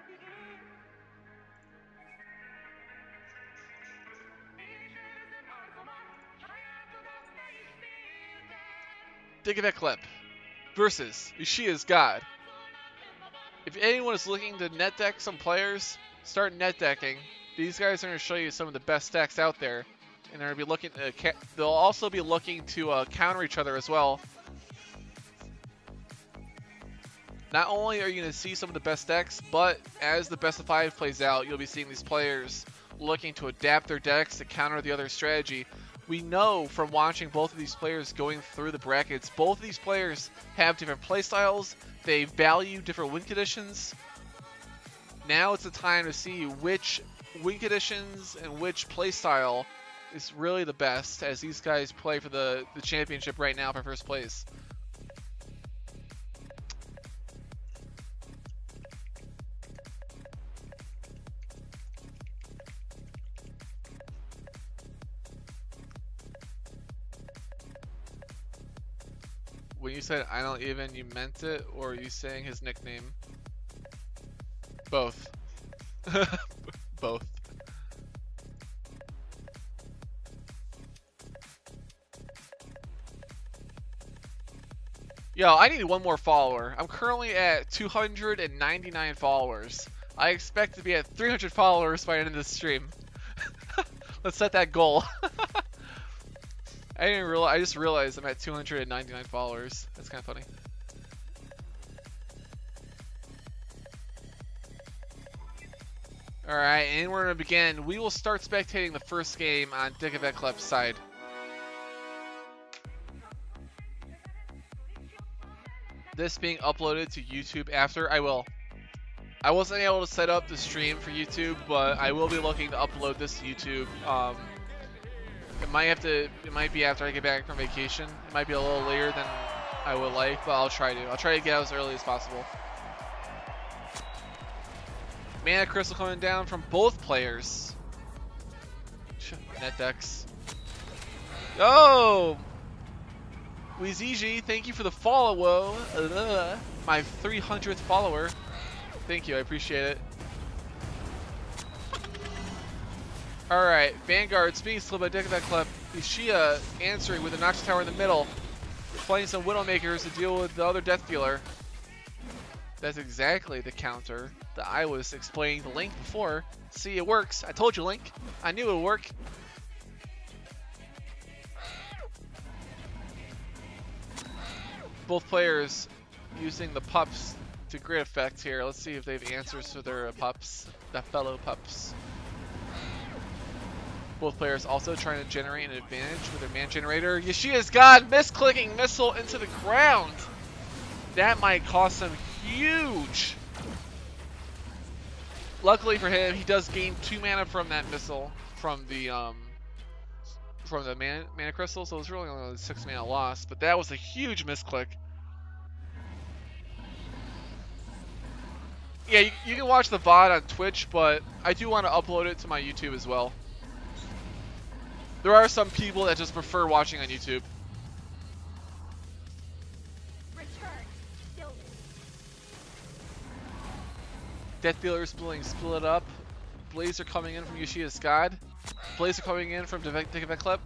Think of that clip versus Ishia's God. If anyone is looking to net deck some players, start net decking. These guys are going to show you some of the best decks out there, and they're going to be looking. They'll also be looking to counter each other as well. Not only are you going to see some of the best decks, but as the best of 5 plays out, you'll be seeing these players looking to adapt their decks to counter the other strategy. We know from watching both of these players going through the brackets, both of these players have different playstyles. They value different win conditions. Now it's the time to see which win conditions and which playstyle is really the best as these guys play for the championship right now for first place. When you said I don't even, you meant it, or are you saying his nickname? Both. Both. Yo, I need one more follower. I'm currently at 299 followers. I expect to be at 300 followers by the end of this stream. Let's set that goal. I just realized I'm at 299 followers. That's kind of funny. Alright, and we're going to begin. We will start spectating the first game on Dickavetclep's side. This being uploaded to YouTube after. I will. I wasn't able to set up the stream for YouTube, but I will be looking to upload this to YouTube. It might be after I get back from vacation. It might be a little later than I would like, but I'll try to get out as early as possible. Mana Crystal coming down from both players. Net decks. Oh! Wiziji, thank you for the follow. My 300th follower. Thank you, I appreciate it. Alright, Vanguard's being slowed by Dickavetclep. Ishia answering with a Nox Tower in the middle. Playing some Widowmakers to deal with the other Death Dealer. That's exactly the counter that I was explaining to Link before. See, it works. I told you, Link. I knew it would work. Both players using the pups to great effect here. Let's see if they have answers for their pups, the fellow pups. Both players also trying to generate an advantage with their man generator. Yashia's God misclicking missile into the ground. That might cost him huge. Luckily for him, he does gain 2 mana from that missile from the mana crystal, so it was really only a 6 mana loss, but that was a huge misclick. Yeah, you can watch the VOD on Twitch, but I do want to upload it to my YouTube as well. There are some people that just prefer watching on YouTube. Death Dealer's being split up. Blazer coming in from Yashia's God. Blazer coming in from Dickavetclep.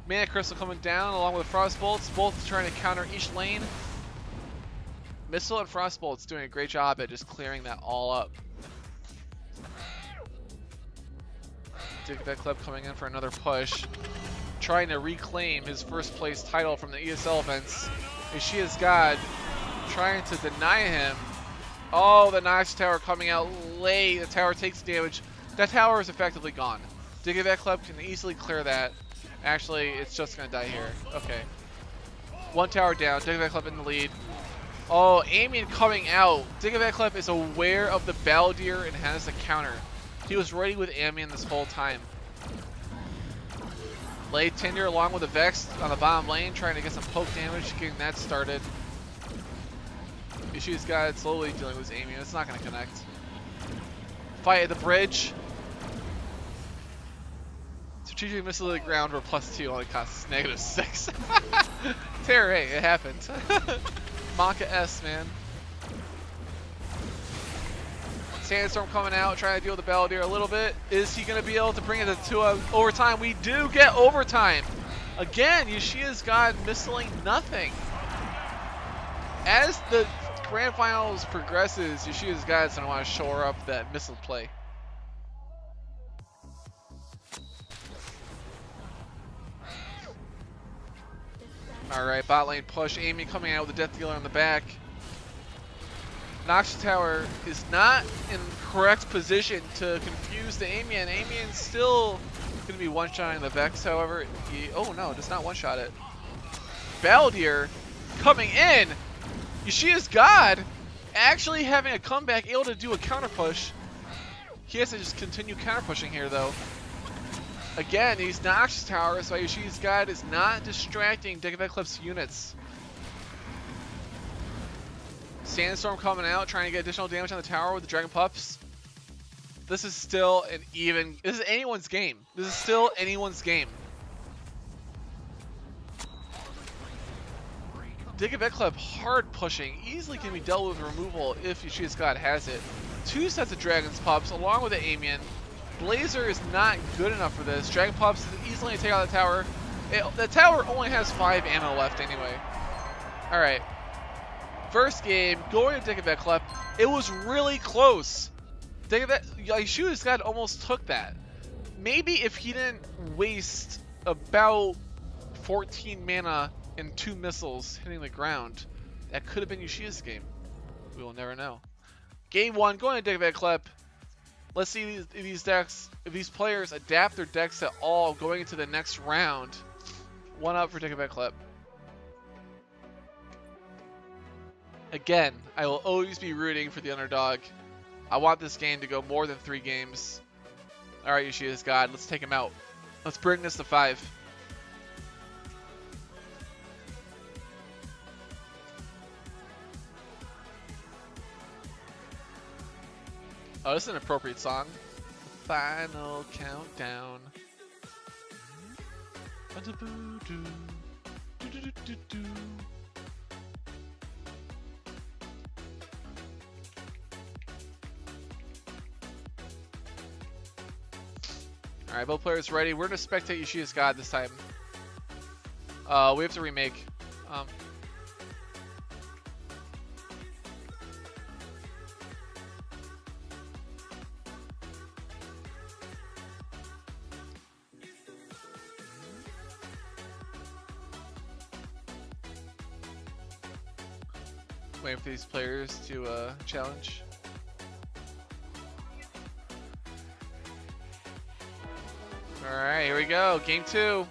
Mana Crystal coming down along with Frostbolts, both trying to counter each lane. Missile and Frostbolts doing a great job at just clearing that all up. Dickback Club coming in for another push, trying to reclaim his first place title from the ESL events. Ishia's God trying to deny him. Oh, the Nox Tower coming out late. The tower takes damage. That tower is effectively gone. Dickback Club can easily clear that. Actually, it's just going to die here. Okay. One tower down. Dickback Club in the lead. Oh, Amian coming out. Dickback Club is aware of the Baldir and has the counter. He was ready with Amian this whole time. Lay Tinder along with the Vex on the bottom lane, trying to get some poke damage, getting that started. Ishia's God slowly dealing with Amian. It's not going to connect. Fight at the bridge. Strategic missile to the ground for +2 only costs -6. Terror, hey, it happened. Maka S, man. Sandstorm coming out, trying to deal with the Baldir a little bit. Is he going to be able to bring it to overtime? We do get overtime. Again, Ishia's God missiling nothing. As the Grand Finals progresses, Ishia's God is going to want to shore up that missile play. Alright, bot lane push. Amy coming out with the Death Dealer on the back. Nox Tower is not in correct position to confuse the Amian. Amian's still going to be one-shotting the Vex, however. Oh no, does not one-shot it. Baldir coming in. Ishia's God actually having a comeback, able to do a counter push. He has to just continue counter pushing here though. Again, these Nox Towers by Ishia's God is not distracting Dickback Club's units. Sandstorm coming out, trying to get additional damage on the tower with the Dragon Pups. This is still an even... This is anyone's game. This is still anyone's game. Dickback Club hard pushing. Easily can be dealt with removal if Ishia's God has it. 2 sets of Dragon's Pups along with the Amian. Blazer is not good enough for this. Dragon Pups is easily take out the tower. The tower only has 5 ammo left anyway. Alright. First game, going to Dickback Club. It was really close. Ishia's God almost took that. Maybe if he didn't waste about 14 mana and 2 missiles hitting the ground, that could have been Ishia's game. We will never know. Game 1, going to Dickback Club. Let's see if these players adapt their decks at all going into the next round. 1 up for Dickback Club. Again, I will always be rooting for the underdog. I want this game to go more than 3 games. Alright, Ishia's God, let's take him out. Let's bring this to 5. Oh, this is an appropriate song. The final countdown. Alright, both players ready. We're going to spectate Ishia's God this time. We have to remake. Waiting for these players to challenge. Alright, here we go. Game 2.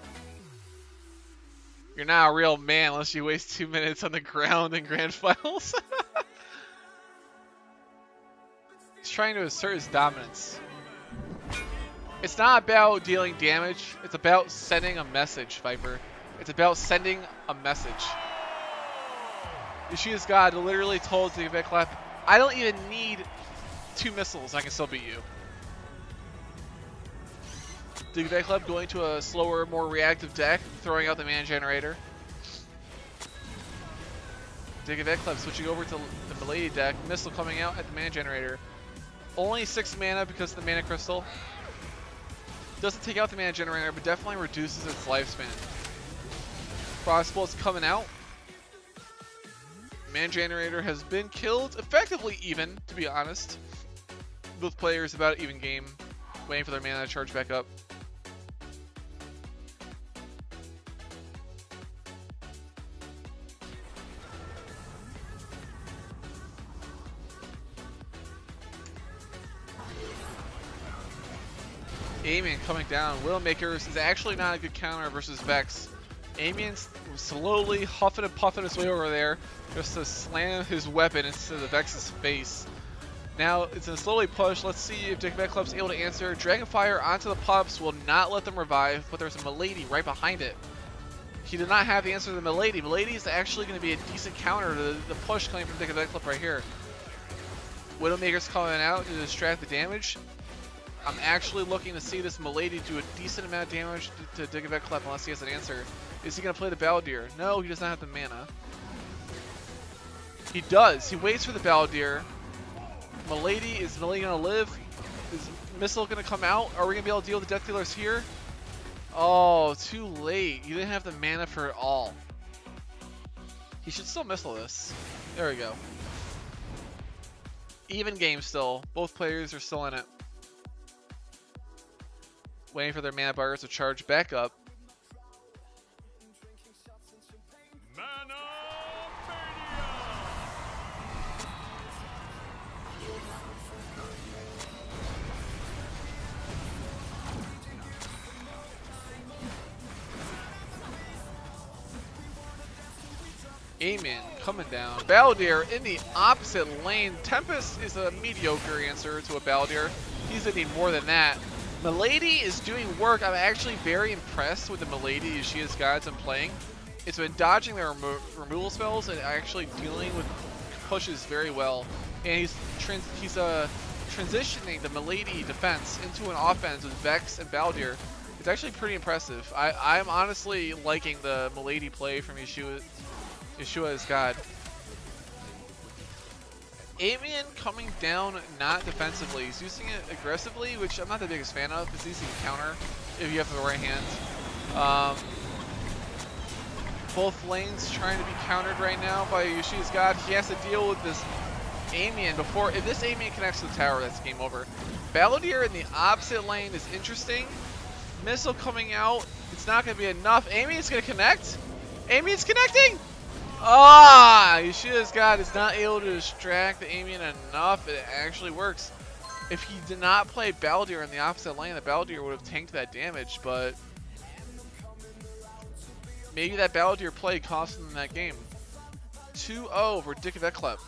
You're not a real man unless you waste 2 minutes on the ground in Grand Finals. He's trying to assert his dominance. It's not about dealing damage. It's about sending a message, Viper. It's about sending a message. Ishia's God literally told Dickback Club, I don't even need 2 missiles. I can still beat you. Dickback Club going to a slower, more reactive deck, throwing out the mana generator. Dickback Club switching over to the Milady deck, missile coming out at the mana generator. Only 6 mana because of the mana crystal. Doesn't take out the mana generator, but definitely reduces its lifespan. Frostbolt's coming out. Mana generator has been killed, effectively even, to be honest. Both players about an even game, waiting for their mana to charge back up. Amian coming down. Widowmakers is actually not a good counter versus Vex. Amian's slowly huffing and puffing his way over there just to slam his weapon into the Vex's face. Now it's gonna slowly push. Let's see if Dickveklub's able to answer. Dragonfire onto the pups will not let them revive, but there's a Milady right behind it. He did not have the answer to the Milady. Milady is actually going to be a decent counter to the push coming from Dickveklub right here. Widowmaker's coming out to distract the damage. I'm actually looking to see this Milady do a decent amount of damage to Dickveklub unless he has an answer. Is he going to play the Balladeer? No, he does not have the mana. He does. He waits for the Balladeer. Milady, is Milady going to live? Is Missile going to come out? Are we going to be able to deal with the Death Dealers here? Oh, too late. You didn't have the mana for it all. He should still Missile this. There we go. Even game still. Both players are still in it. Waiting for their mana bars to charge back up. Amian coming down. Balladeer in the opposite lane. Tempest is a mediocre answer to a Balladeer. He's gonna need more than that. Milady is doing work. I'm actually very impressed with the Milady she has gods I'm playing. It's been dodging their removal spells and actually dealing with pushes very well. And he's transitioning the Milady defense into an offense with Vex and Balladeer. It's actually pretty impressive. I'm honestly liking the Milady play from Yeshua's god. Amian coming down not defensively. He's using it aggressively, which I'm not the biggest fan of. It's easy to counter if you have the right hand. Both lanes trying to be countered right now by Yeshua's god. He has to deal with this Amian before. If this Amian connects to the tower, that's game over. Balladeer in the opposite lane is interesting. Missile coming out. It's not going to be enough. Amian's going to connect. Amian's connecting! Ah! Yeshua's god is not able to distract the Amian enough. It actually works. If he did not play Balladeer in the opposite lane, the Balladeer would have tanked that damage, but maybe that Balladeer play cost him that game. 2-0 for Dickveklub.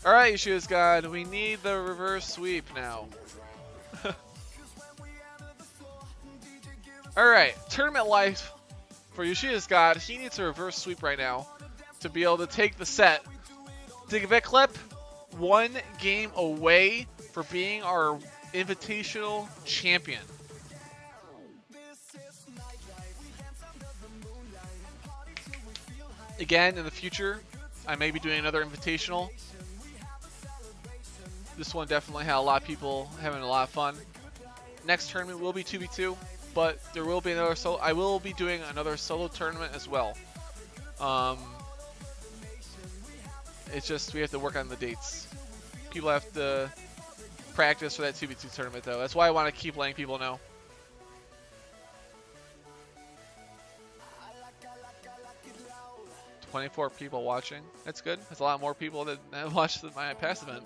Alright, Yeshua's god, we need the reverse sweep now. Alright, tournament life for Yeshua's god. He needs a reverse sweep right now to be able to take the set. Dickveklub, 1 game away for being our Invitational champion. Again, in the future, I may be doing another Invitational. This one definitely had a lot of people having a lot of fun. Next tournament will be 2v2. But there will be another solo. I will be doing another solo tournament as well. It's just we have to work on the dates. People have to practice for that 2v2 tournament, though. That's why I want to keep letting people know. $24 people watching. That's good. That's a lot more people that have watched my past event.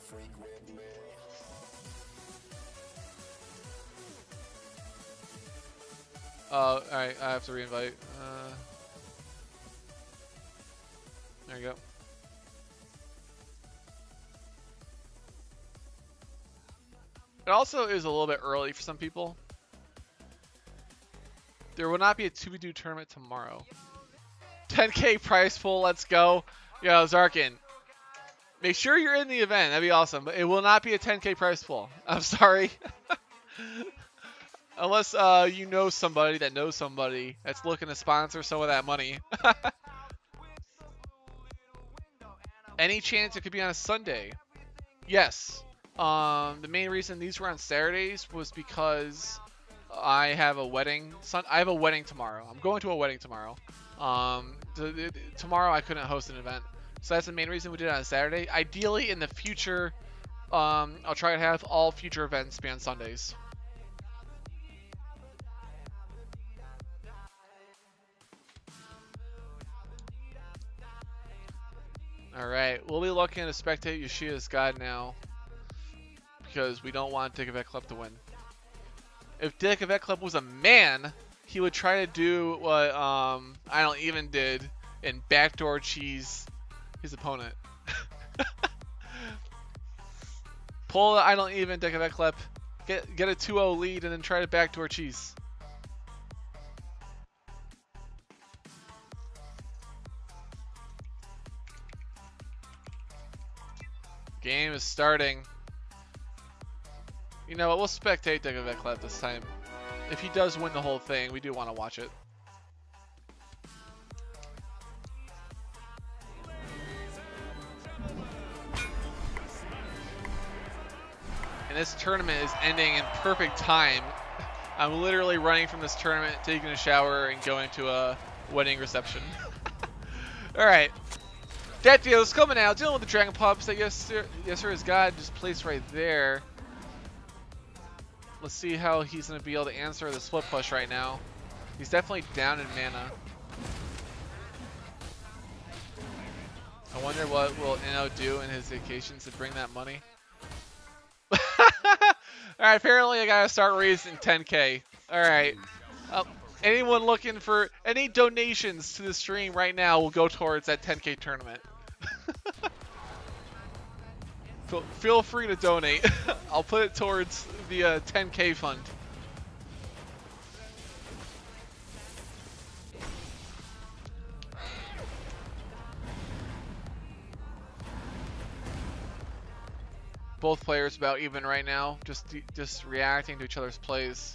Alright, I have to reinvite. There you go. It also is a little bit early for some people. There will not be a 2v2 tournament tomorrow. 10K prize pool, let's go. Yo, Zarkin. Make sure you're in the event, that'd be awesome. But it will not be a 10K prize pool. I'm sorry. Unless you know somebody that knows somebody that's looking to sponsor some of that money. Any chance it could be on a Sunday? Yes. The main reason these were on Saturdays was because I have a wedding. I have a wedding tomorrow. I'm going to a wedding tomorrow. Tomorrow I couldn't host an event. So that's the main reason we did it on a Saturday. Ideally, in the future, I'll try to have all future events be on Sundays. Alright, we'll be looking to spectate Yeshua's god now because we don't want Dickveklub to win. If Dick Club was a man, he would try to do what I Don't Even did and backdoor cheese his opponent. Pull the I Don't Even Dick Club, get a 2-0 lead, and then try to backdoor cheese. Game is starting. You know what? We'll spectate Dick Club this time. If he does win the whole thing, we do want to watch it. And this tournament is ending in perfect time. I'm literally running from this tournament, taking a shower, and going to a wedding reception. Alright. That deal's coming out. Dealing with the Dragon Pups that yes sir is God just placed right there. Let's see how he's going to be able to answer the split push right now. He's definitely down in mana. I wonder what will Inno do in his vacations to bring that money. Alright, apparently I gotta start raising 10K. Alright. Anyone looking for any donations to the stream right now will go towards that 10K tournament. Feel free to donate. I'll put it towards the 10K fund. Both players about even right now, just reacting to each other's plays.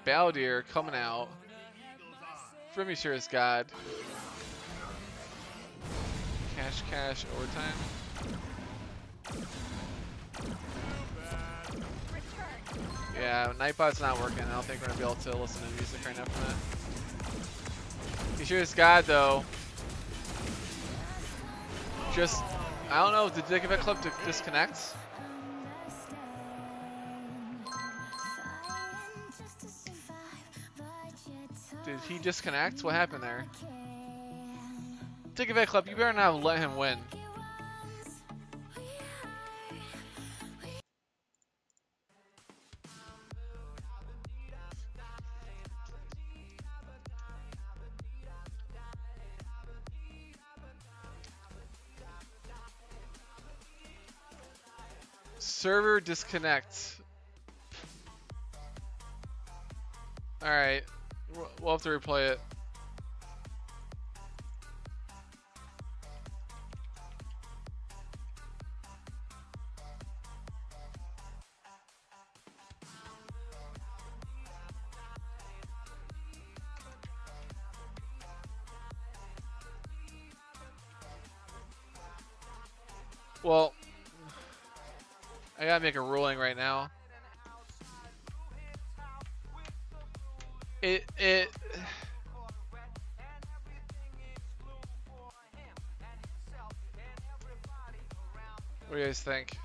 Baldir coming out. From sure is God. Cash overtime. Yeah, Nightbot's not working. I don't think we're gonna be able to listen to music right now from that. Sure is God though. Just, I don't know, did Dick Club disconnect? Did he disconnect? What happened there? Dick Club, you better not let him win. Server disconnect. Alright. We'll have to replay it. Well, I gotta make a ruling right now. What do you guys think?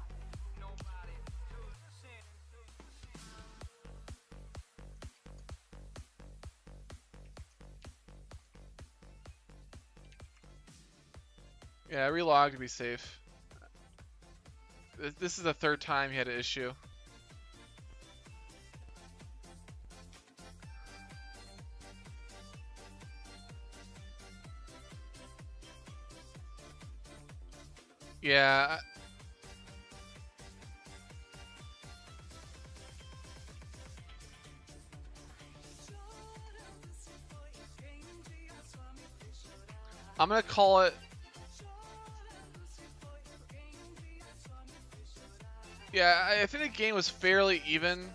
Yeah, relog to be safe. This is the third time he had an issue. Yeah. I'm gonna call it. Yeah, I think the game was fairly even.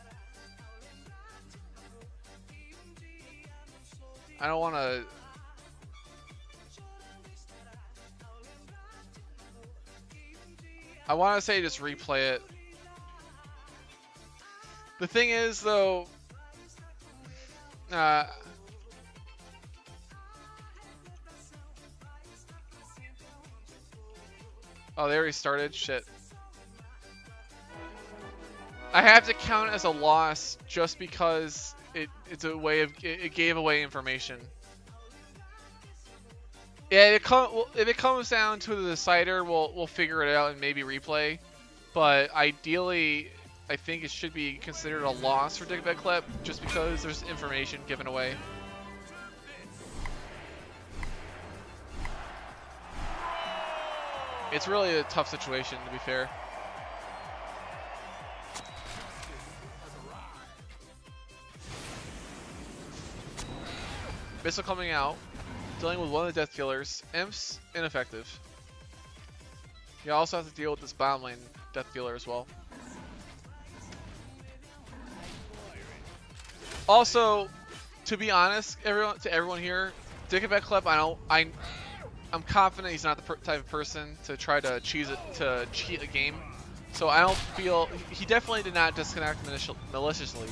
I don't want to. I want to say just replay it. The thing is, though, oh, they already started? Shit. I have to count it as a loss just because it's a way of it gave away information. Yeah, if it comes down to the decider, we'll figure it out and maybe replay. But ideally, I think it should be considered a loss for Dick Clip just because there's information given away. It's really a tough situation, to be fair. Missile coming out, dealing with one of the Death Killers. Imps, ineffective. You also have to deal with this bottom lane Death Killer as well. Also, to be honest, everyone here, Dickabet Clip, I'm confident he's not the type of person to try to cheat a game. So I don't feel he definitely did not disconnect maliciously.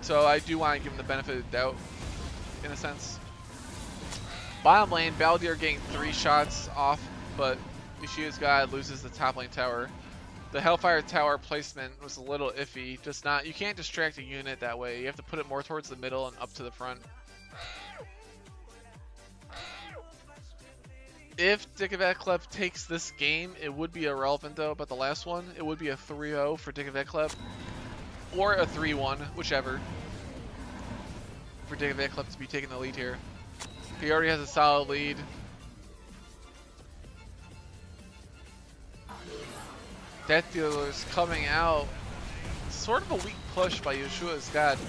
So I do want to give him the benefit of the doubt, in a sense. Bottom lane, Baldir getting 3 shots off, but Ishia's God loses the top lane tower. The Hellfire Tower placement was a little iffy. You can't distract a unit that way. You have to put it more towards the middle and up to the front. If Dickabet Klep takes this game, it would be irrelevant though, but the last one, it would be a 3-0 for Dickabet Klep. Or a 3-1, whichever. For Dickabet Klep to be taking the lead here. He already has a solid lead. Death Dealer's coming out. Sort of a weak push by Yeshua's God.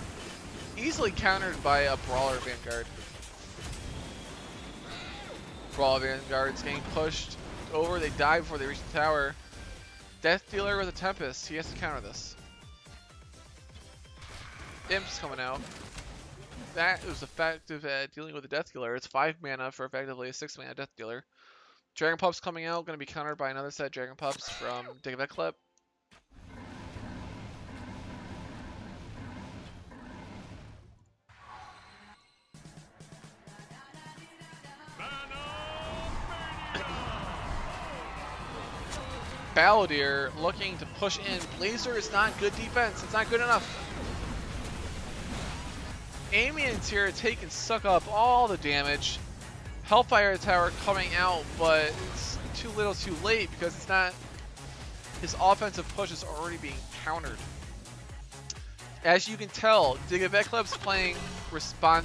Easily countered by a Brawler Vanguard. Brawler Vanguard's getting pushed over. They die before they reach the tower. Death Dealer with a Tempest. He has to counter this. Imp's coming out. That was effective at dealing with the Death Dealer. It's 5 mana for effectively a 6 mana Death Dealer. Dragon Pups coming out, going to be countered by another set of Dragon Pups from Dickabet Clip. Baldir looking to push in. Blazer is not good defense. It's not good enough. Amien's here to take and suck up all the damage. Hellfire Tower coming out, but it's too little too late because it's not. His offensive push is already being countered. As you can tell, Dickabet Clip's playing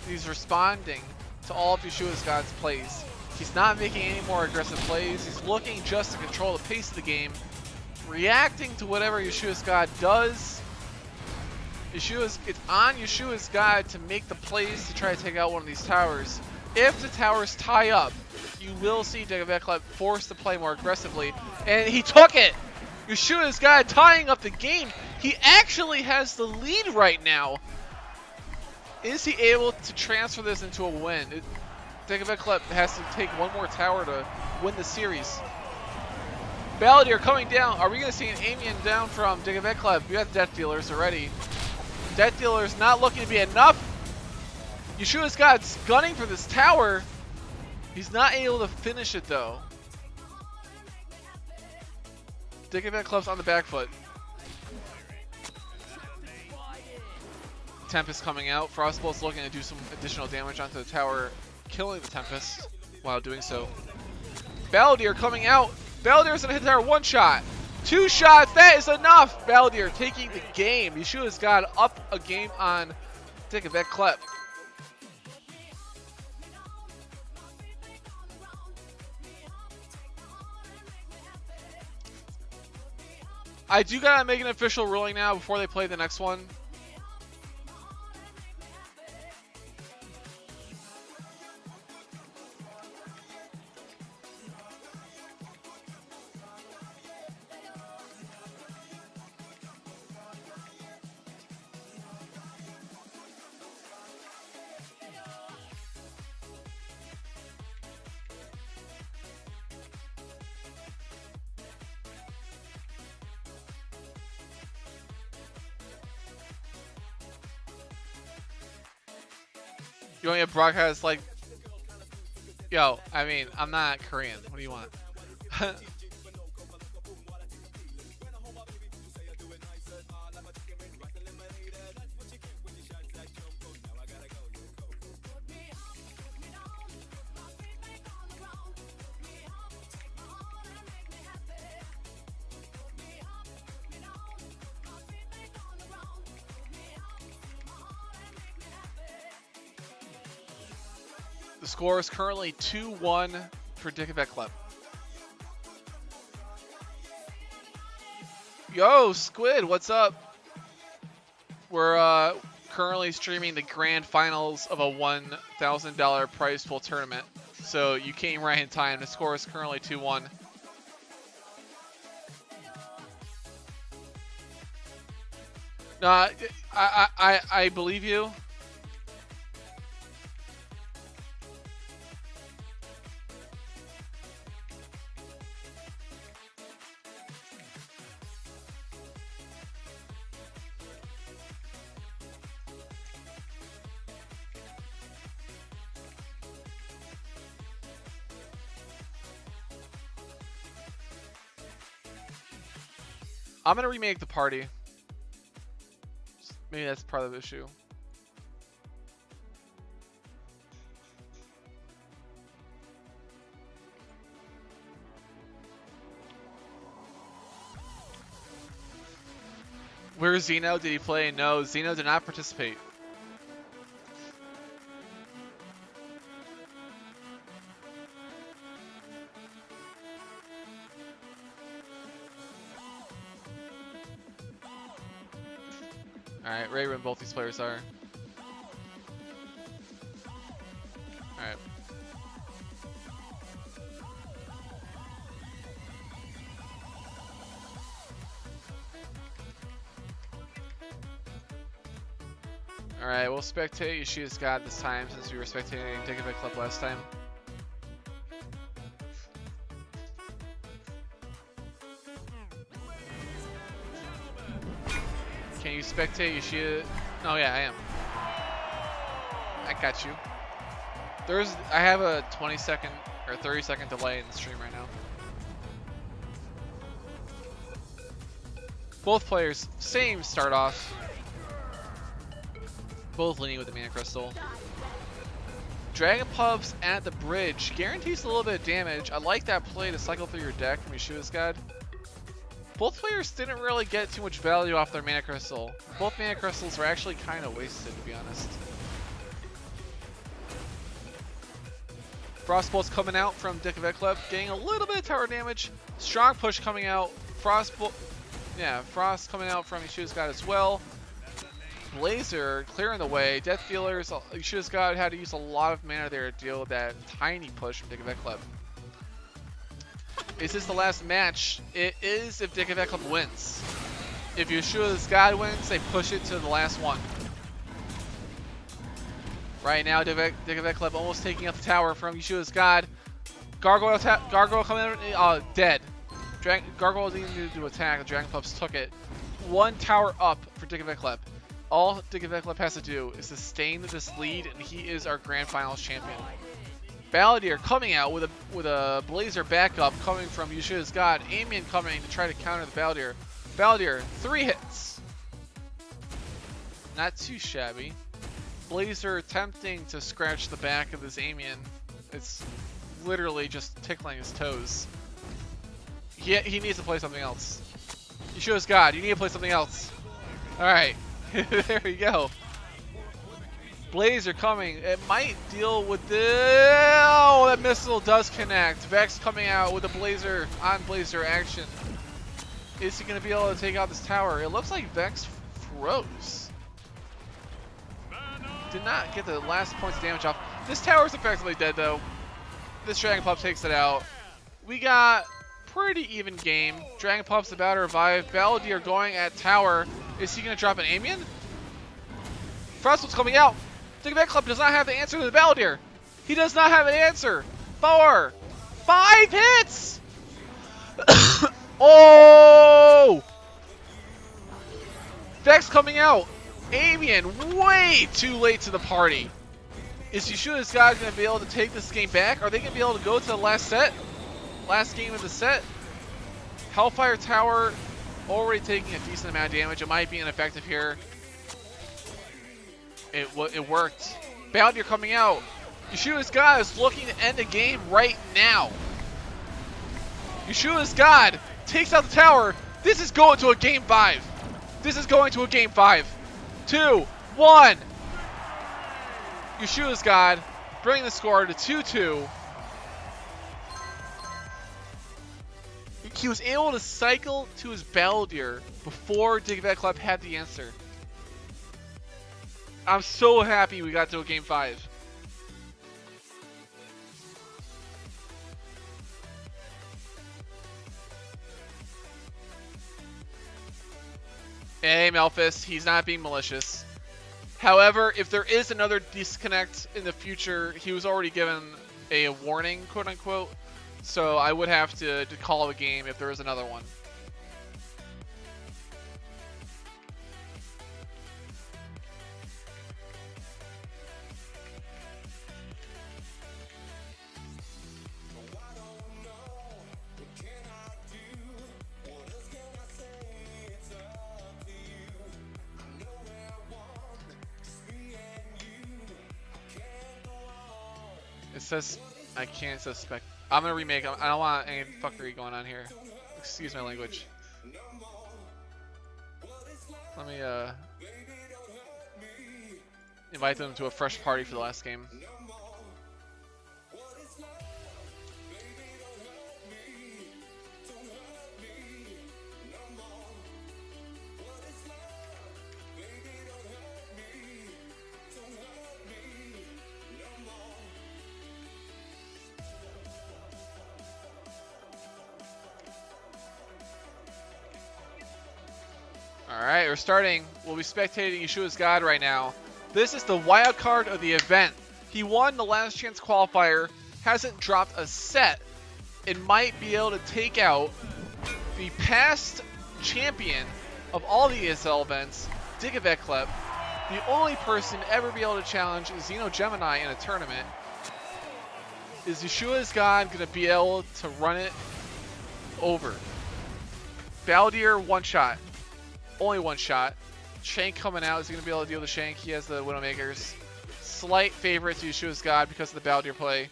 he's responding to all of Yeshua's God's plays. He's not making any more aggressive plays. He's looking just to control the pace of the game, reacting to whatever Yeshua's God does. It's on Yeshua's God to make the plays to try to take out one of these towers. If the towers tie up, you will see Dickabet Clip forced to play more aggressively, and he took it. Yeshua's God tying up the game. He actually has the lead right now. Is he able to transfer this into a win? Dickabet Clip has to take one more tower to win the series. Baldir coming down. Are we going to see an Amien down from Dickabet Clip? We got Death Dealers already. Death Dealers not looking to be enough. Yeshua's God's gunning for this tower. He's not able to finish it though. Dickabet Clip's on the back foot. Tempest coming out. Frostbolt's looking to do some additional damage onto the tower, killing the Tempest while doing so. Baldir coming out. Baldir's gonna hit the tower 1 shot. 2 shots, that is enough! Baldir taking the game. Yeshua's God up a game on Dickabet Clip. I do gotta make an official ruling now before they play the next one. You want me to broadcast like, yo, I mean, I'm not Korean. What do you want? The score is currently 2-1 for Dickavet Club. Yo, Squid, what's up? We're currently streaming the grand finals of a $1,000 prize pool tournament. So you came right in time. The score is currently 2-1. No, I believe you. I'm gonna remake the party. Maybe that's part of the issue. Where's Zeno? Did he play? No, Zeno did not participate. Alright, ready when both these players are. Alright. Alright, we'll spectate Yoshida's God this time since we were spectating Dickavet Club last time. Can you spectate Yoshida? Oh yeah, I am. I got you. I have a 20-second or 30-second delay in the stream right now. Both players, same start off. Both leaning with the Mana Crystal. Dragon Pups at the bridge guarantees a little bit of damage. I like that play to cycle through your deck from Yoshida's God. Both players didn't really get too much value off their Mana Crystal. Both Mana Crystals were actually kind of wasted, to be honest. Frostbolt's coming out from Dickavet Club, getting a little bit of tower damage. Strong push coming out. Frost coming out from Yoshida's God as well. Blazer clearing the way. Death Dealers, Yoshida's God had to use a lot of mana there to deal with that tiny push from Dickavet Club. Is this the last match? It is if Dickavet Club wins. If Yoshida's God wins, they push it to the last one. Right now, Dickavet Club almost taking up the tower from Yoshida's God. Gargoyle coming in, dead. Gargoyle didn't need to attack, the Dragon Pups took it. One tower up for Dickavet Club. All Dickavet Club has to do is sustain this lead, and he is our Grand Finals champion. Balladeer coming out with a Blazer backup coming from Yoshida's God. Amian coming to try to counter the Balladeer. Balladeer, 3 hits. Not too shabby. Blazer attempting to scratch the back of this Amian. It's literally just tickling his toes. He needs to play something else. Yoshida's God, you need to play something else. Alright, there we go. Blazer coming. It might deal with the... Oh, that missile does connect. Vex coming out with a Blazer on Blazer action. Is he going to be able to take out this tower? It looks like Vex froze. Did not get the last points of damage off. This tower is effectively dead, though. This Dragon Pup takes it out. We got pretty even game. Dragon Pup's about to revive. Balladeer going at tower. Is he going to drop an Amian? Frostbolt's coming out. Dickavet Club does not have the answer to the Balladeer. He does not have an answer. 4, 5 hits. Oh! Vex coming out. Amian way too late to the party. Is Yoshida's God going to be able to take this game back? Are they going to be able to go to the last set? Last game of the set? Hellfire Tower already taking a decent amount of damage. It might be ineffective here. It worked. Balladeer coming out. Yoshida's God is looking to end the game right now. Yoshida's God takes out the tower. This is going to a game 5. This is going to a game 5. 2, 1. Yoshida's God bringing the score to 2-2. He was able to cycle to his Baldier before Digivet had the answer. I'm so happy we got to a game 5. Hey, Melphis, he's not being malicious. However, if there is another disconnect in the future, he was already given a warning, quote unquote. So I would have to call a game if there is another one. It says I can't suspect. I'm gonna remake. I don't want any fuckery going on here. Excuse my language. Let me invite them to a fresh party for the last game. Alright, we're starting. We'll be spectating Yeshua's God right now. This is the wild card of the event. He won the last chance qualifier, hasn't dropped a set, and might be able to take out the past champion of all the ESL events, Digivet. The only person to ever be able to challenge Xeno Gemini in a tournament. Is Yeshua's God going to be able to run it over? Baldier, one shot. Only one shot. Shank coming out. Is he going to be able to deal with the Shank? He has the Widowmakers. Slight favorite to Yeshua's God because of the Baldier play.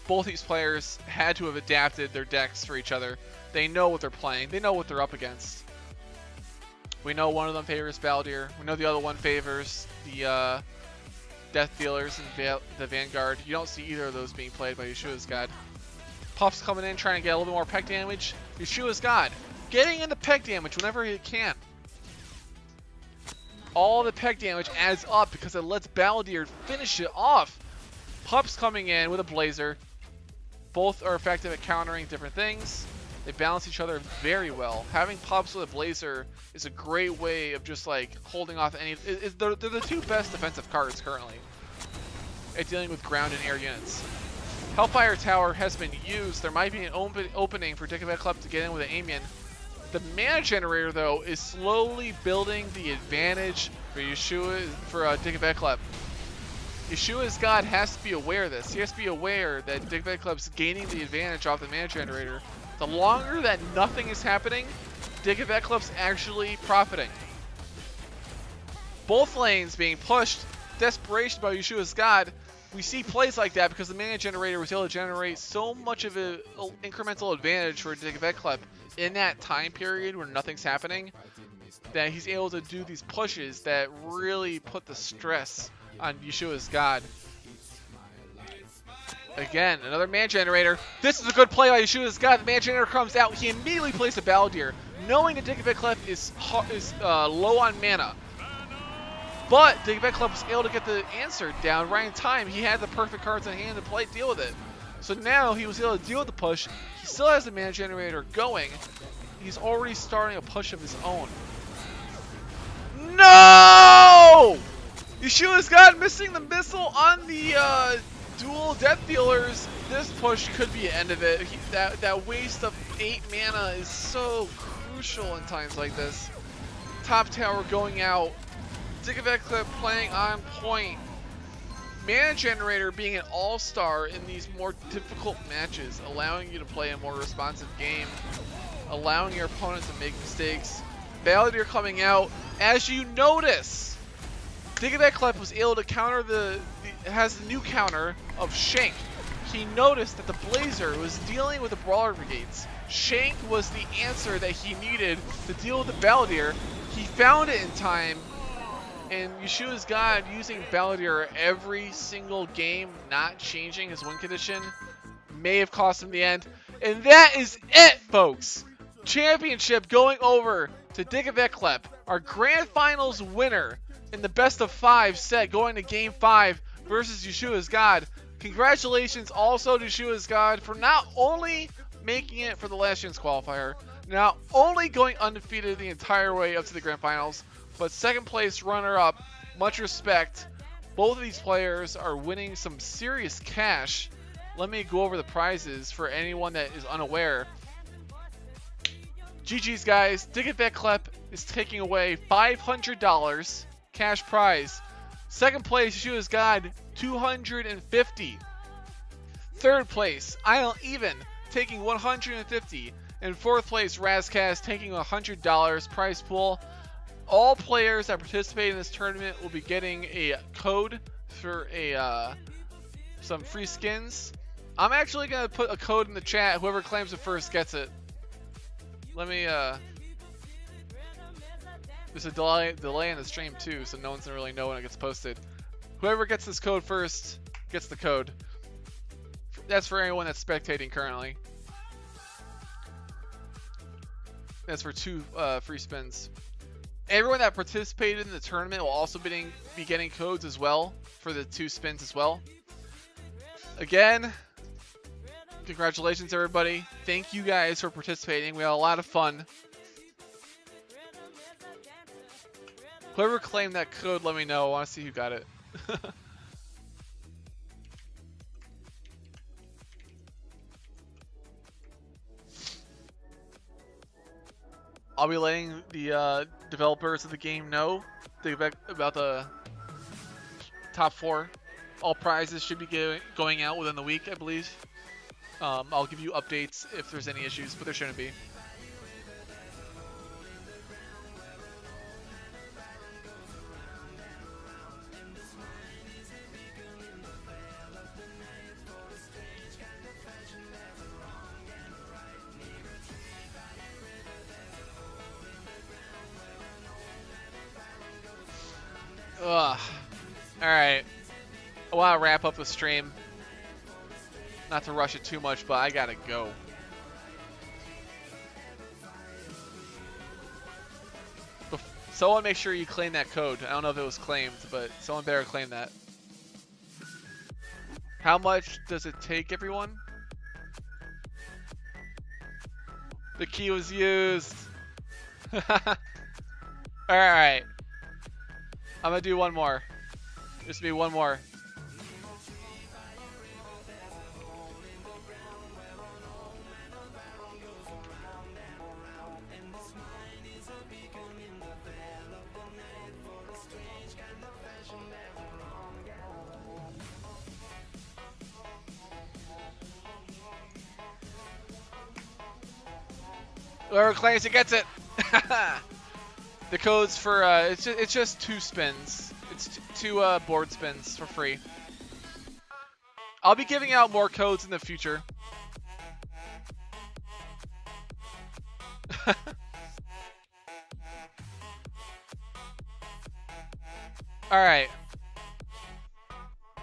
Both these players had to have adapted their decks for each other. They know what they're playing. They know what they're up against. We know one of them favors Baldier. We know the other one favors the Death Dealers and the Vanguard. You don't see either of those being played by Yeshua's God. Puff's coming in trying to get a little bit more peck damage. Yeshua's God getting into peck damage whenever he can. All the peck damage adds up because it lets Baldier finish it off. Puff's coming in with a Blazer. Both are effective at countering different things. They balance each other very well. Having Pups with a Blazer is a great way of just like holding off any. They're the two best defensive cards currently at dealing with ground and air units. Hellfire Tower has been used. There might be an opening for Digivet to get in with an Amian. The Mana Generator, though, is slowly building the advantage for Digivet. Yeshua's God has to be aware of this. He has to be aware that Digivet gaining the advantage off the Mana Generator. The longer that nothing is happening, Digivet actually profiting. Both lanes being pushed. Desperation by Yeshua's God. We see plays like that because the Mana Generator was able to generate so much of an incremental advantage for Digivet in that time period where nothing's happening, that he's able to do these pushes that really put the stress on Yeshua's God. Again, another Mana Generator. This is a good play by Yeshua's God. The Mana Generator comes out. He immediately plays a Baldier, knowing that Digivet is low on mana. But Digivet was able to get the answer down right in time. He had the perfect cards in hand to deal with it. So now he was able to deal with the push. He still has the Mana Generator going. He's already starting a push of his own. No! Yeshua's God missing the missile on the dual Death Dealers. This push could be the end of it. That waste of 8 mana is so crucial in times like this. Top tower going out. Digivet playing on point. Mana Generator being an all-star in these more difficult matches, allowing you to play a more responsive game, allowing your opponent to make mistakes. Baldier coming out. As you notice, Digivet was able to counter has the new counter of Shank. He noticed that the Blazer was dealing with the Brawler Brigades. Shank was the answer that he needed to deal with the Baldier. He found it in time, And Yeshua's God using Balladeer every single game, not changing his win condition, may have cost him the end. And that is it, folks. Championship going over to Digaveklep, our grand finals winner in the best of 5 set, going to game 5 versus Yeshua's God. Congratulations also to Yeshua's God for not only making it for the last chance qualifier, not only going undefeated the entire way up to the grand finals, but second place runner-up. Much respect. Both of these players are winning some serious cash. Let me go over the prizes for anyone that is unaware. GG's, guys. Digaveklep is taking away $500 cash prize. Second place, Yeshua's God, $250. Third place, Isle Even, taking $150. And fourth place, Razkaz, taking $100 prize pool. All players that participate in this tournament will be getting a code for some free skins. I'm actually going to put a code in the chat. Whoever claims it first gets it. Let me, there's a delay in the stream too, so no one's going to really know when it gets posted. Whoever gets this code first gets the code. That's for anyone that's spectating currently. That's for 2 free spins. Everyone that participated in the tournament will also be getting codes as well for the 2 spins as well. Again, congratulations everybody. Thank you guys for participating. We had a lot of fun. Whoever claimed that code, let me know. I want to see who got it. I'll be letting the developers of the game know about the top 4. All prizes should be going out within the week, I believe. I'll give you updates if there's any issues, but there shouldn't be. Ugh. Alright. I want to wrap up the stream. Not to rush it too much, but I gotta go. Someone make sure you claim that code. I don't know if it was claimed, but someone better claim that. How much does it take, everyone? The key was used. Alright. I'm gonna do one more. Just be one more. Whoever claims it gets it. The codes for it's just 2 spins. It's 2 board spins for free. I'll be giving out more codes in the future. All right.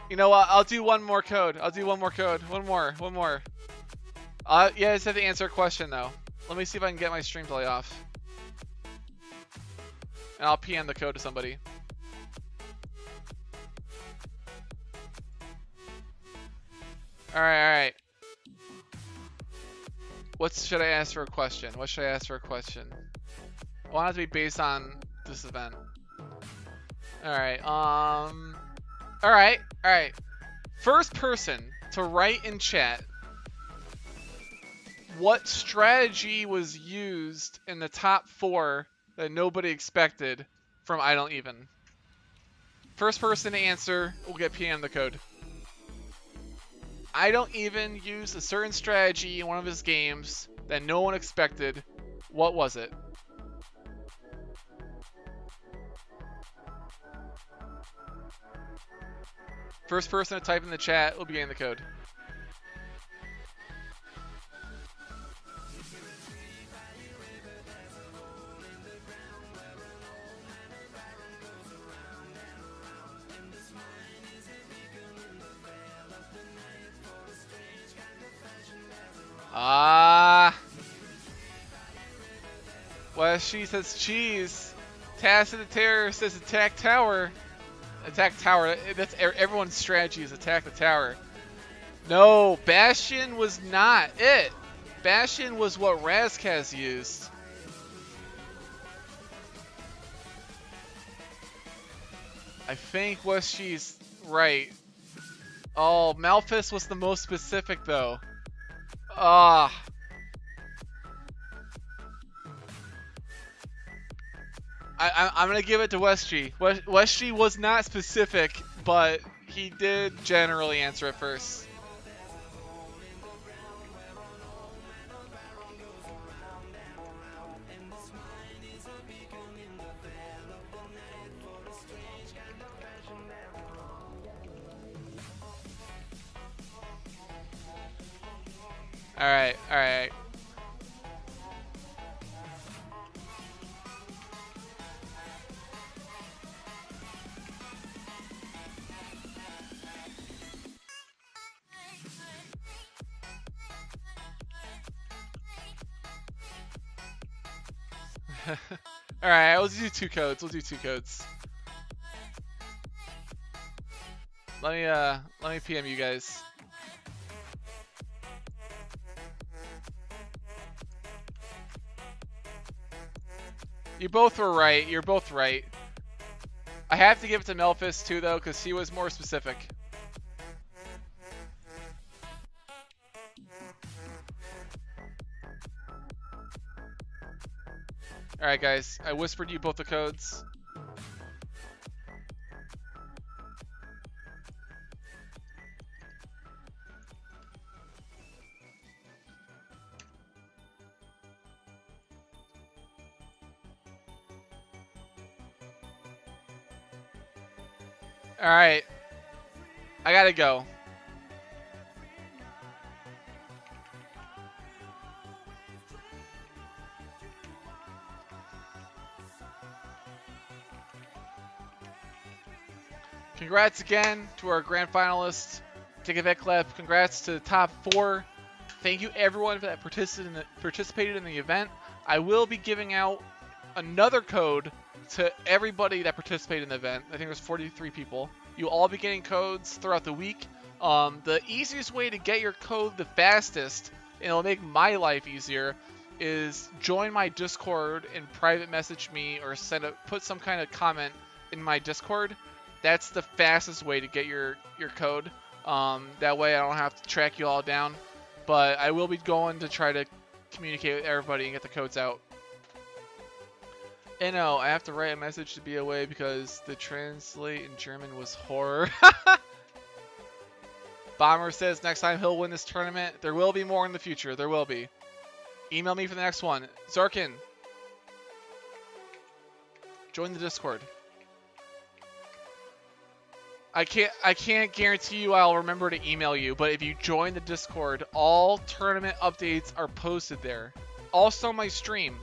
You know what? I'll do one more code. I'll do one more code. One more. Yeah, I just have to answer a question though. Let me see if I can get my stream delay off. And I'll PM the code to somebody. Alright. What should I ask for a question? What should I ask for a question? I want it to be based on this event. Alright, Alright. First person to write in chat what strategy was used in the top 4 that nobody expected from I Don't Even. First person to answer will get PM the code. I Don't Even used a certain strategy in one of his games that no one expected. What was it? First person to type in the chat will be getting the code. Ah. West she says cheese. Tacit the Terror says attack tower. Attack tower. That's everyone's strategy is attack the tower. No, Bastion was not it. Bastion was what Razkaz used. I think she's right. Oh, Malphus was the most specific though. Ah. I'm gonna give it to WestG. WestG was not specific, but he did generally answer it first. Alright, alright. Alright, we'll do 2 codes. We'll do 2 codes. Let me PM you guys. You both were right. You're both right. I have to give it to Melphis too, though, because he was more specific. Alright, guys. I whispered you both the codes. Alright. I gotta go. Congrats again to our grand finalists. Take a vet clap. Congrats to the top 4. Thank you everyone that participated in the event. I will be giving out another code to everybody that participated in the event. I think there's 43 people. You'll all be getting codes throughout the week. The easiest way to get your code the fastest, and it'll make my life easier, is join my Discord and private message me or put some kind of comment in my Discord. That's the fastest way to get your code. That way I don't have to track you all down. But I will be going to try to communicate with everybody and get the codes out. And no, I have to write a message to BoA because the translate in German was horror. Bomber says next time he'll win this tournament. There will be more in the future. There will be. Email me for the next one. Zarkin, join the Discord. I can't guarantee you I'll remember to email you, but if you join the Discord, all tournament updates are posted there. Also my stream.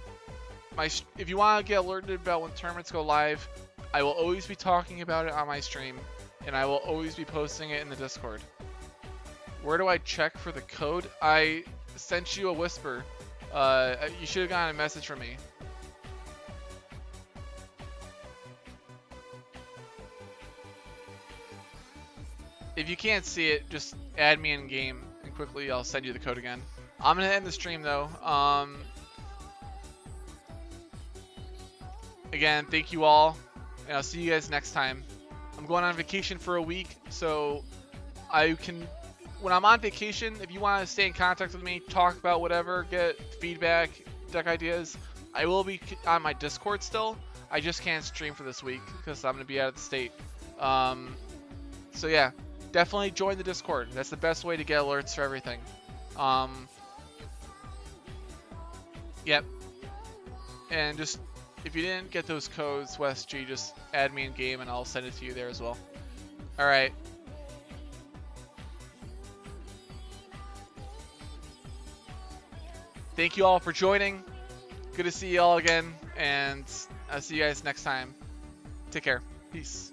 If you want to get alerted about when tournaments go live, I will always be talking about it on my stream, and I will always be posting it in the Discord. Where do I check for the code? I sent you a whisper. You should have gotten a message from me. If you can't see it, just add me in game, and quickly I'll send you the code again. I'm gonna end the stream though. Again, thank you all, and I'll see you guys next time. I'm going on vacation for a week, so when I'm on vacation, if you want to stay in contact with me, talk about whatever, get feedback, deck ideas, I will be on my Discord still. I just can't stream for this week because I'm going to be out of the state. So yeah, definitely join the Discord. That's the best way to get alerts for everything. Yep. And just, if you didn't get those codes, WestG, just add me in game and I'll send it to you there as well. Alright. Thank you all for joining. Good to see you all again, and I'll see you guys next time. Take care. Peace.